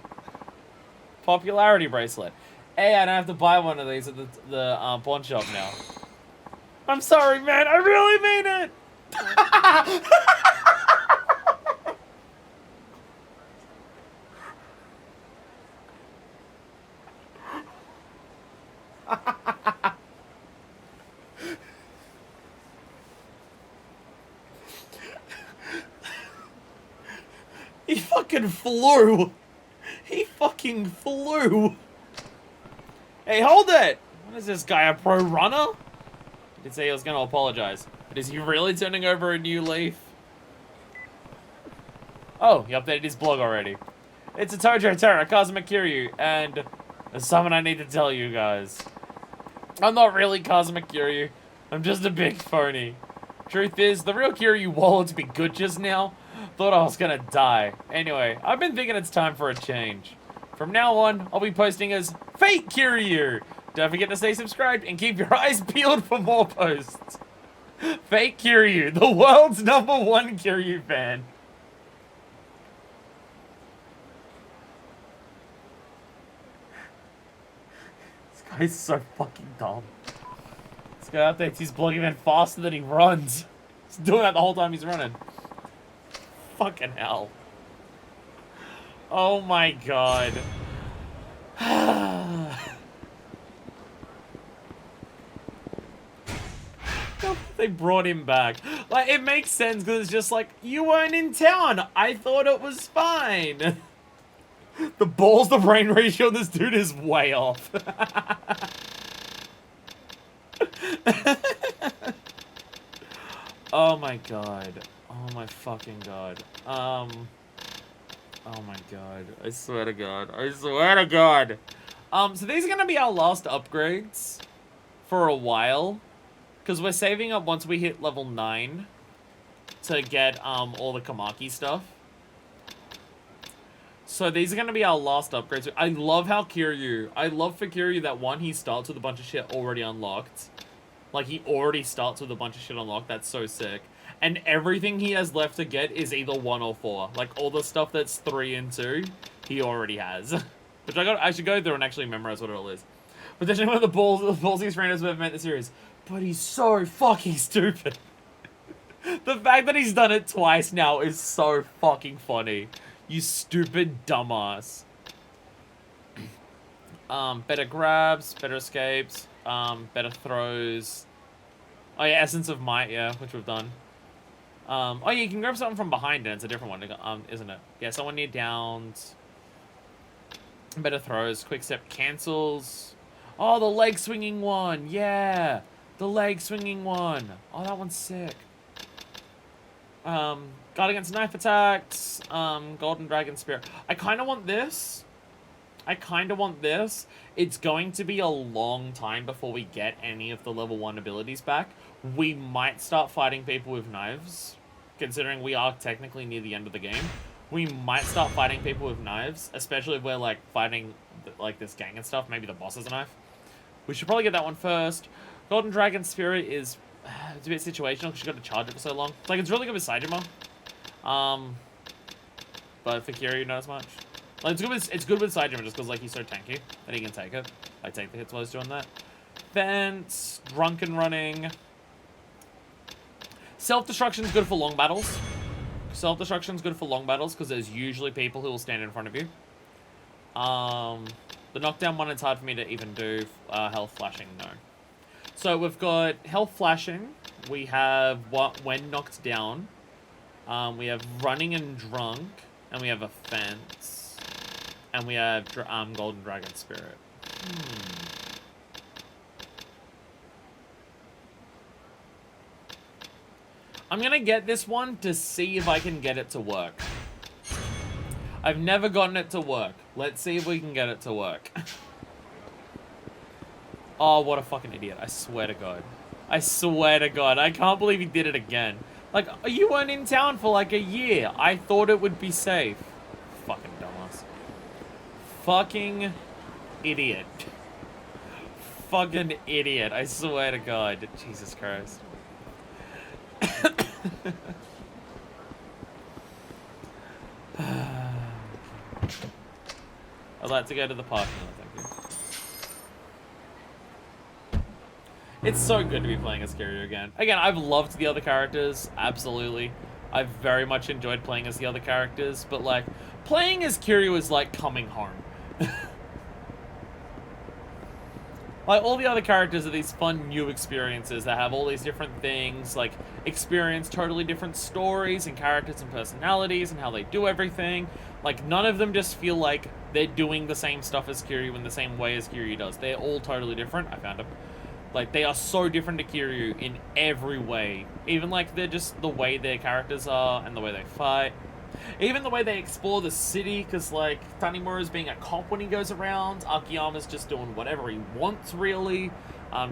[SPEAKER 1] Popularity bracelet. Hey, I don't have to buy one of these at the pawn shop now. I'm sorry, man. I really mean it. He fucking flew. He fucking flew. Hey, hold it. What is this guy, a pro runner? He did say he was going to apologize. But is he really turning over a new leaf? Oh, he updated his blog already. It's a Tojo Terror, Kazuma Kiryu, and there's something I need to tell you guys. I'm not really Kazuma Kiryu. I'm just a big phony. Truth is, the real Kiryu wanted to be good just now. Thought I was gonna die. Anyway, I've been thinking it's time for a change. From now on, I'll be posting as Fake Kiryu. Don't forget to stay subscribed and keep your eyes peeled for more posts. Fake Kiryu, the world's #1 Kiryu fan. This guy's so fucking dumb. This guy updates his blog even faster than he runs. He's doing that the whole time he's running. Fucking hell. Oh my god. They brought him back. Like, it makes sense because it's just like, you weren't in town. I thought it was fine. The balls to brain ratio on this dude is way off. Oh my god. Oh my fucking god. Oh my god. I swear to god. I swear to god. So these are gonna be our last upgrades for a while. Because we're saving up once we hit level 9 to get all the Kamaki stuff. So these are going to be our last upgrades. I love how Kiryu... I love for Kiryu that one, he starts with a bunch of shit already unlocked. Like, he already starts with a bunch of shit unlocked. That's so sick. And everything he has left to get is either 1 or 4. Like, all the stuff that's 3 and 2, he already has. Which I should go through and actually memorize what it all is. Potentially one of the ballsiest randos we've ever met in the series. But he's so fucking stupid. The fact that he's done it twice now is so fucking funny. You stupid dumbass. Better grabs, better escapes, better throws. Oh yeah, Essence of Might, yeah, which we've done. Oh yeah, you can grab something from behind and it's a different one, isn't it? Yeah, someone near downs. Better throws, quick step cancels. Oh, the leg swinging one, yeah. The leg swinging one. Oh, that one's sick. Guard against knife attacks. Golden Dragon Spirit. I kind of want this. It's going to be a long time before we get any of the level 1 abilities back. We might start fighting people with knives, considering we are technically near the end of the game. We might start fighting people with knives, especially if we're like fighting like this gang and stuff. Maybe the boss has a knife. We should probably get that one first. Golden Dragon Spirit is it's a bit situational because you got to charge it for so long. Like, it's really good with Saejima. But for Kiryu, not as much. Like, it's good with Saejima just because, like, he's so tanky that he can take it. I take the hits while he's doing that. Fence, drunken running. Self-destruction's good for long battles. Self-destruction's good for long battles because there's usually people who will stand in front of you. The knockdown one, it's hard for me to even do. Health flashing, no. So we've got health flashing. We have when knocked down. We have running and drunk. And we have a fence. And we have Golden Dragon Spirit. I'm gonna get this one to see if I can get it to work. I've never gotten it to work. Let's see if we can get it to work. Oh, what a fucking idiot. I swear to God. I swear to God. I can't believe he did it again. Like, you weren't in town for like a year. I thought it would be safe. Fucking dumbass. Fucking idiot. Fucking idiot. I swear to God. Jesus Christ. I'd like to go to the parking lot, thank you. It's so good to be playing as Kiryu again. Again, I've loved the other characters, absolutely. I've very much enjoyed playing as the other characters, but like, playing as Kiryu is like coming home. Like, all the other characters are these fun new experiences that have all these different things, like, experience totally different stories and characters and personalities and how they do everything. Like, none of them just feel like they're doing the same stuff as Kiryu in the same way as Kiryu does. They're all totally different. I found them. Like, they are so different to Kiryu in every way. Even, like, they're just the way their characters are and the way they fight. Even the way they explore the city, because, like, Tanimura's being a cop when he goes around. Akiyama's just doing whatever he wants, really.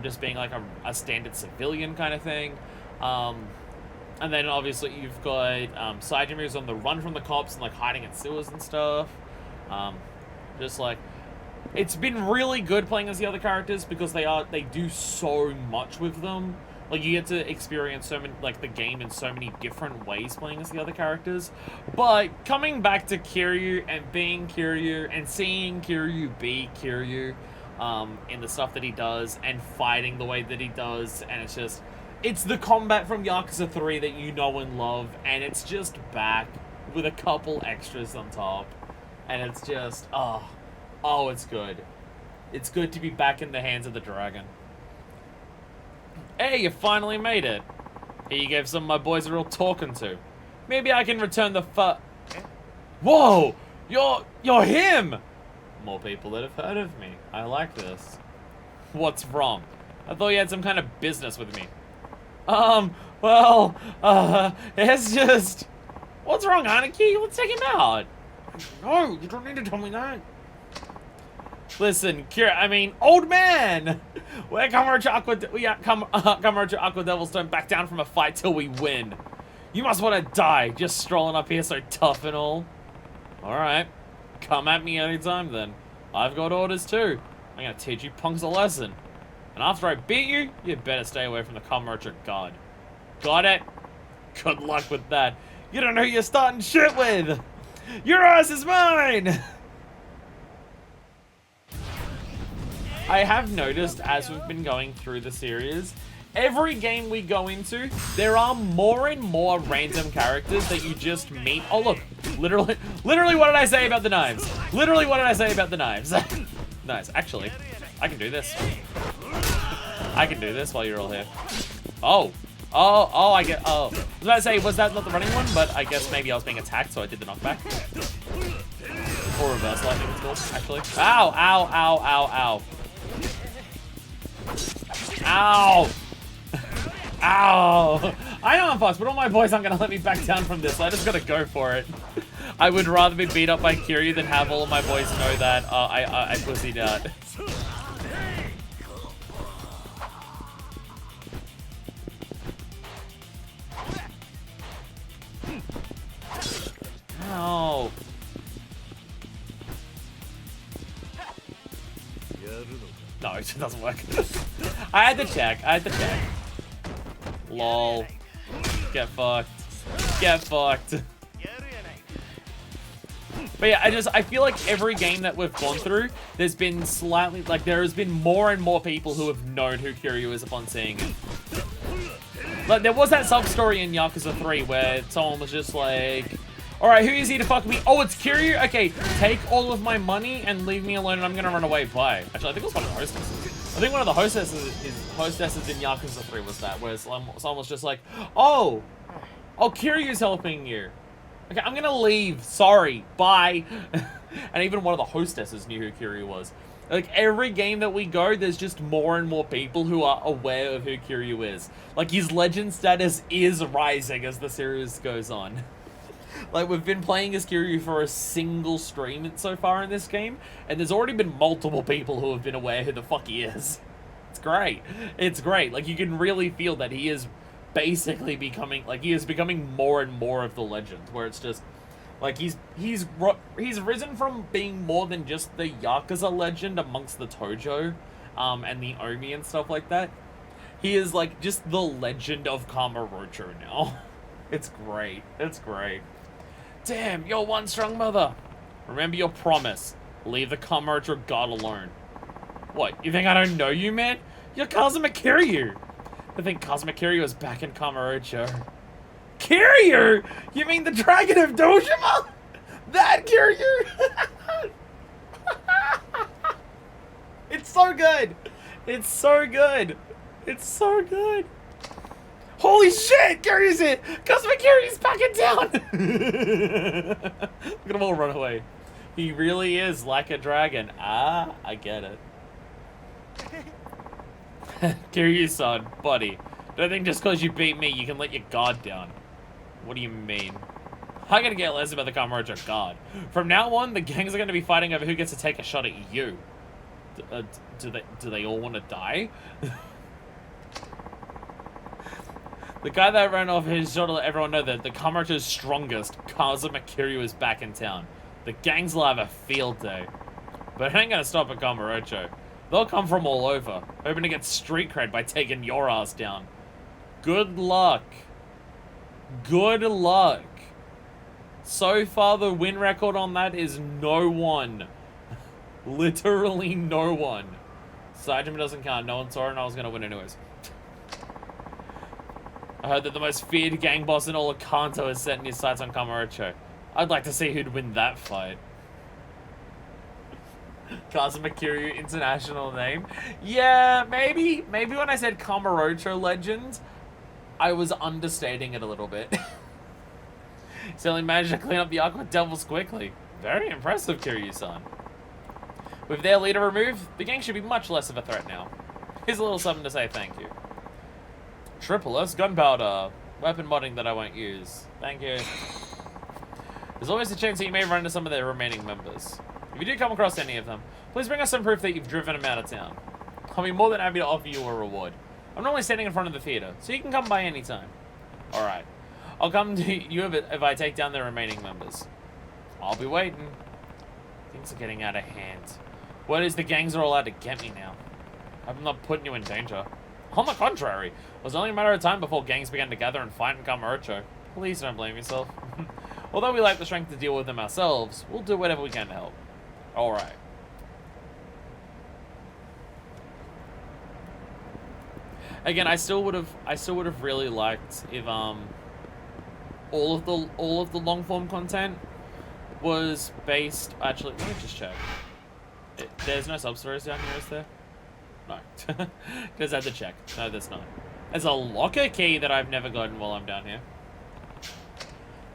[SPEAKER 1] Just being, like, a standard civilian kind of thing. And then, obviously, you've got Saejima who's on the run from the cops and, like, hiding in sewers and stuff. Just, like... It's been really good playing as the other characters because they do so much with them. Like, you get to experience so many, like, the game in so many different ways playing as the other characters. But coming back to Kiryu and being Kiryu and seeing Kiryu be Kiryu in the stuff that he does and fighting the way that he does, and it's just... It's the combat from Yakuza 3 that you know and love, and it's just back with a couple extras on top. And it's just, oh... Oh, it's good. It's good to be back in the hands of the dragon. Hey, you finally made it. Here, you gave some of my boys a real talking to. Maybe I can return the Whoa! You're him! More people that have heard of me. I like this. What's wrong? I thought you had some kind of business with me. Well, it's just... What's wrong, Aniki? Let's take him out. No, you don't need to tell me that. Listen, old man! Where Kamurocho Aqua Devils don't back down from a fight till we win. You must want to die, just strolling up here so tough and all. Alright, come at me anytime then. I've got orders too. I'm gonna teach you punks a lesson. And after I beat you, you better stay away from the Kamurocho God. Got it? Good luck with that. You don't know who you're starting shit with! Your ass is mine! I have noticed as we've been going through the series, every game we go into, there are more and more random characters that you just meet. Oh look, literally what did I say about the knives? Literally what did I say about the knives? Nice, actually, I can do this. I can do this while you're all here. Oh, I get, I was about to say, was that not the running one? But I guess maybe I was being attacked, so I did the knockback. Or reverse lightning, it's cool, actually. Ow, ow, ow, ow, ow. Ow! Ow! I know I'm fast, but all my boys aren't gonna let me back down from this, so I just gotta go for it. I would rather be beat up by Kiryu than have all of my boys know that I pussied out. Ow! No, it doesn't work. I had to check. Lol. Get fucked. Get fucked. But yeah, I feel like every game that we've gone through, there's been slightly, like, there has been more and more people who have known who Kiryu is upon seeing it. Like, there was that sub-story in Yakuza 3 where someone was just like, alright, who is here to fuck me? Oh, it's Kiryu? Okay, take all of my money and leave me alone and I'm gonna run away. Bye. Actually, I think it was one of the hostesses. I think one of the hostesses in Yakuza 3 was that, where someone was just like, oh, Kiryu's helping you. Okay, I'm gonna leave. Sorry. Bye. And even one of the hostesses knew who Kiryu was. Like, every game that we go, there's just more and more people who are aware of who Kiryu is. Like, his legend status is rising as the series goes on. Like, we've been playing as Kiryu for a single stream so far in this game, and there's already been multiple people who have been aware who the fuck he is. It's great. It's great. Like, you can really feel that he is basically becoming, like, he is becoming more and more of the legend, where it's just, like, he's risen from being more than just the Yakuza legend amongst the Tojo, and the Omi and stuff like that. He is, like, just the legend of Kamurocho now. It's great. It's great. Damn, you're one strong mother. Remember your promise. Leave the Kamurocho God alone. What, you think I don't know you, man? You're Kazuma Kiryu. I think Kazuma Kiryu is back in Kamurocho. Kiryu? You mean the Dragon of Dojima? That Kiryu? It's so good. It's so good. It's so good. Holy shit! Kiryu's it! Kazuma Kiryu's back in town! Look at them all run away. He really is like a dragon. Ah, I get it. Kiryu-san, buddy. Don't think just because you beat me, you can let your guard down. What do you mean? I gotta get less about the Kamurocho God. From now on, the gangs are gonna be fighting over who gets to take a shot at you. Do they all want to die? The guy that ran off his shot to let everyone know that the Kamurocho's strongest, Kazuma Kiryu, is back in town. The gangs will have a field day. But it ain't gonna stop at Kamurocho. They'll come from all over, hoping to get street cred by taking your ass down. Good luck. Good luck. So far, the win record on that is no one. Literally no one. Sajima doesn't count. No one saw it and I was gonna win anyways. I heard that the most feared gang boss in all of Kanto is setting his sights on Kamurocho. I'd like to see who'd win that fight. Kazuma Kiryu international name. Yeah, maybe when I said Kamurocho legend, I was understating it a little bit. So only managed to clean up the Aqua Devils quickly. Very impressive, Kiryu-san. With their leader removed, the gang should be much less of a threat now. Here's a little something to say thank you. Triple S gunpowder. Weapon modding that I won't use. Thank you. There's always a chance that you may run into some of their remaining members. If you do come across any of them, please bring us some proof that you've driven them out of town. I'll be more than happy to offer you a reward. I'm normally standing in front of the theater, so you can come by any time. Alright. I'll come to you if I take down the remaining members. I'll be waiting. Things are getting out of hand. What is the gangs are allowed to get me now? I'm not putting you in danger. On the contrary, it was only a matter of time before gangs began to gather and fight in Kamurocho. Please don't blame yourself. Although we lack the strength to deal with them ourselves, we'll do whatever we can to help. Alright. Again, I still would have really liked if all of the long form content was based. Actually, let me just check. There's no sub stories down here, is there? No. Because I had to check. No, there's not. There's a locker key that I've never gotten while I'm down here.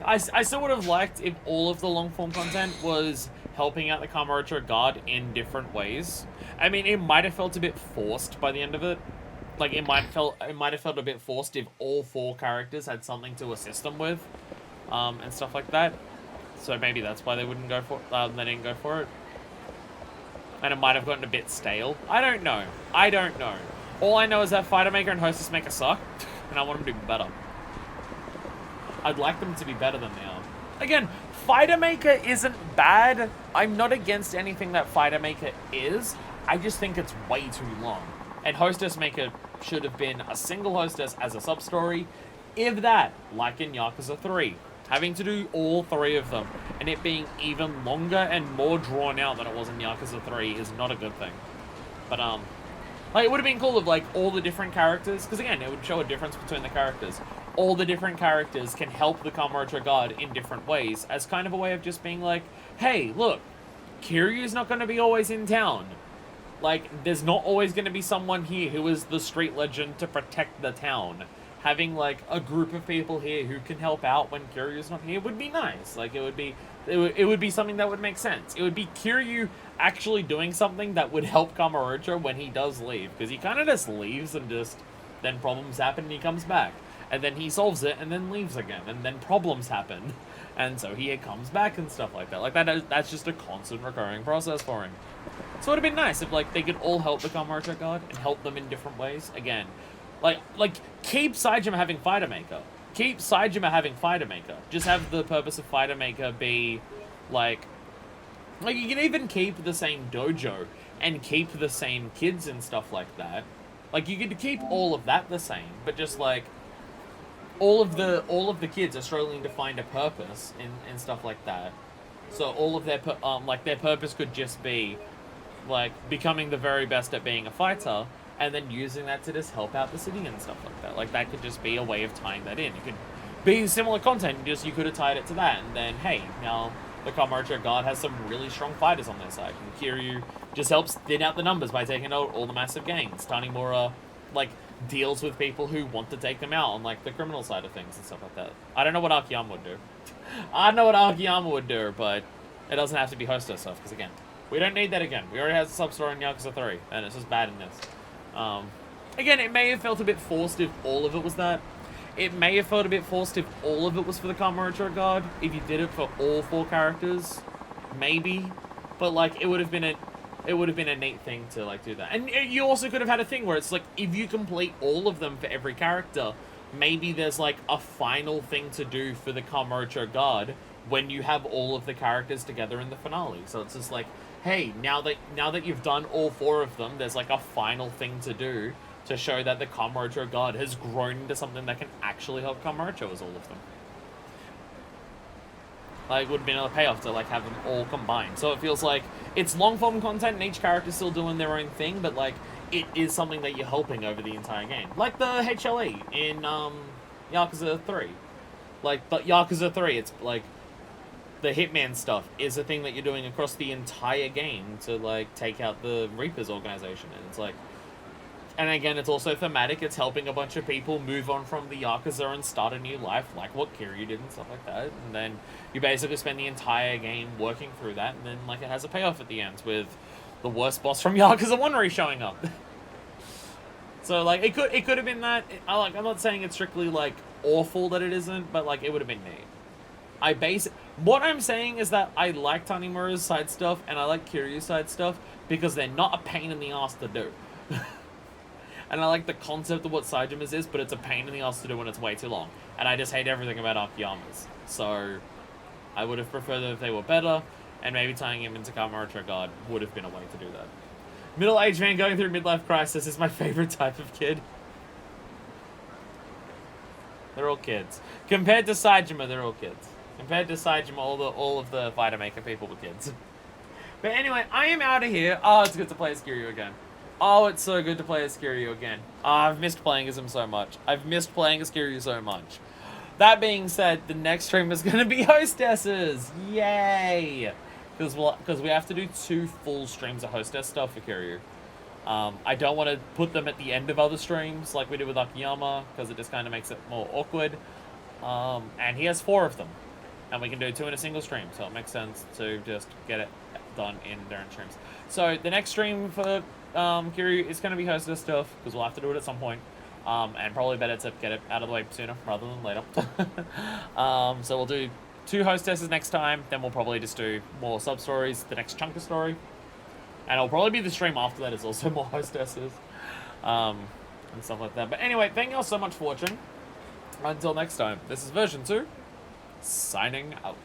[SPEAKER 1] I still would have liked if all of the long form content was helping out the Kamurocho Guard in different ways. I mean, it might have felt a bit forced by the end of it. Like, it might have felt a bit forced if all 4 characters had something to assist them with, and stuff like that. So maybe that's why they wouldn't go for they didn't go for it. And it might have gotten a bit stale. I don't know. All I know is that Fighter Maker and Hostess Maker suck, and I want them to be better. I'd like them to be better than they are. Again, Fighter Maker isn't bad. I'm not against anything that Fighter Maker is. I just think it's way too long. And Hostess Maker should have been a single hostess as a sub-story. If that, like in Yakuza 3. Having to do all 3 of them, and it being even longer and more drawn out than it was in Yakuza 3 is not a good thing. But, like, it would have been cool if, like, all the different characters, because again, it would show a difference between the characters. All the different characters can help the Kamurocho Guard in different ways, as kind of a way of just being like, hey, look, Kiryu's not going to be always in town. Like, there's not always going to be someone here who is the street legend to protect the town. Having, like, a group of people here who can help out when Kiryu's not here would be nice. Like, it would be something that would make sense. It would be Kiryu actually doing something that would help Kamurocho when he does leave. Because he kind of just leaves and just, then problems happen and he comes back. And then he solves it and then leaves again. And then problems happen. And so he comes back and stuff like that. Like, that's just a constant recurring process for him. So it would have been nice if, like, they could all help the Kamurocho Guard and help them in different ways. Again, like keep Saejima having Fighter Maker. Keep Saejima having Fighter Maker. Just have the purpose of Fighter Maker be, like you can even keep the same dojo and keep the same kids and stuff like that. Like, you could keep all of that the same, but just, like, all of the kids are struggling to find a purpose and stuff like that. So all of their their purpose could just be, like, becoming the very best at being a fighter, and then using that to just help out the city and stuff like that. Like, that could just be a way of tying that in. It could be similar content, just you could have tied it to that, and then, hey, now the Kamurocho Guard has some really strong fighters on their side, and Kiryu just helps thin out the numbers by taking out all the massive gangs. Tanimura, like, deals with people who want to take them out on, like, the criminal side of things and stuff like that. I don't know what Akiyama would do. I know what Akiyama would do, but it doesn't have to be hostess stuff, because, again, we don't need that again. We already have a sub-story in Yakuza 3, and it's just bad in this. Again, it may have felt a bit forced if all of it was that. It may have felt a bit forced if all of it was for the Kamurocho Guard. If you did it for all 4 characters, maybe. But, like, it would have been a neat thing to, like, do that. And you also could have had a thing where it's like, if you complete all of them for every character, maybe there's, like, a final thing to do for the Kamurocho Guard when you have all of the characters together in the finale. So it's just like, hey, now that you've done all 4 of them, there's, like, a final thing to do to show that the Kamurocho Guard has grown into something that can actually help Kamurocho as all of them. Like, would have been a payoff to, like, have them all combined. So it feels like it's long-form content and each character's still doing their own thing, but, like, it is something that you're helping over the entire game. Like the HLE in, Yakuza 3. Like, but Yakuza 3, it's, like, the Hitman stuff is a thing that you're doing across the entire game to, like, take out the Reapers organization. And it's like, and again, it's also thematic. It's helping a bunch of people move on from the Yakuza and start a new life, like what Kiryu did and stuff like that. And then you basically spend the entire game working through that, and then, like, it has a payoff at the end with the worst boss from Yakuza 1 showing up. So, like, it could have been that. I'm not saying it's strictly, like, awful that it isn't, but, like, it would have been neat. What I'm saying is that I like Tanimura's side stuff and I like Kiryu's side stuff because they're not a pain in the ass to do. And I like the concept of what Saijima's is, but it's a pain in the ass to do when it's way too long. And I just hate everything about Akiyama's. So I would have preferred it if they were better, and maybe tying him into Kamura Trigard would have been a way to do that. Middle-aged man going through midlife crisis is my favorite type of kid. They're all kids. Compared to Saijima, they're all kids. Compared to Saijima, all of the Vitaminmaker people were kids. But anyway, I am out of here. Oh, it's good to play as Kiryu again. Oh, it's so good to play as Kiryu again. Oh, I've missed playing as him so much. I've missed playing as Kiryu so much. That being said, the next stream is going to be hostesses. Yay! Because we have to do 2 full streams of hostess stuff for Kiryu. I don't want to put them at the end of other streams like we did with Akiyama, because it just kind of makes it more awkward. And he has 4 of them. And we can do 2 in a single stream, so it makes sense to just get it done in during streams. So the next stream for Kiryu is going to be hostess stuff, because we'll have to do it at some point. And probably better to get it out of the way sooner rather than later. So we'll do 2 hostesses next time, then we'll probably just do more sub-stories, the next chunk of story. And it'll probably be the stream after that is also more hostesses. And stuff like that. But anyway, thank you all so much for watching. Until next time, this is version 2, signing out.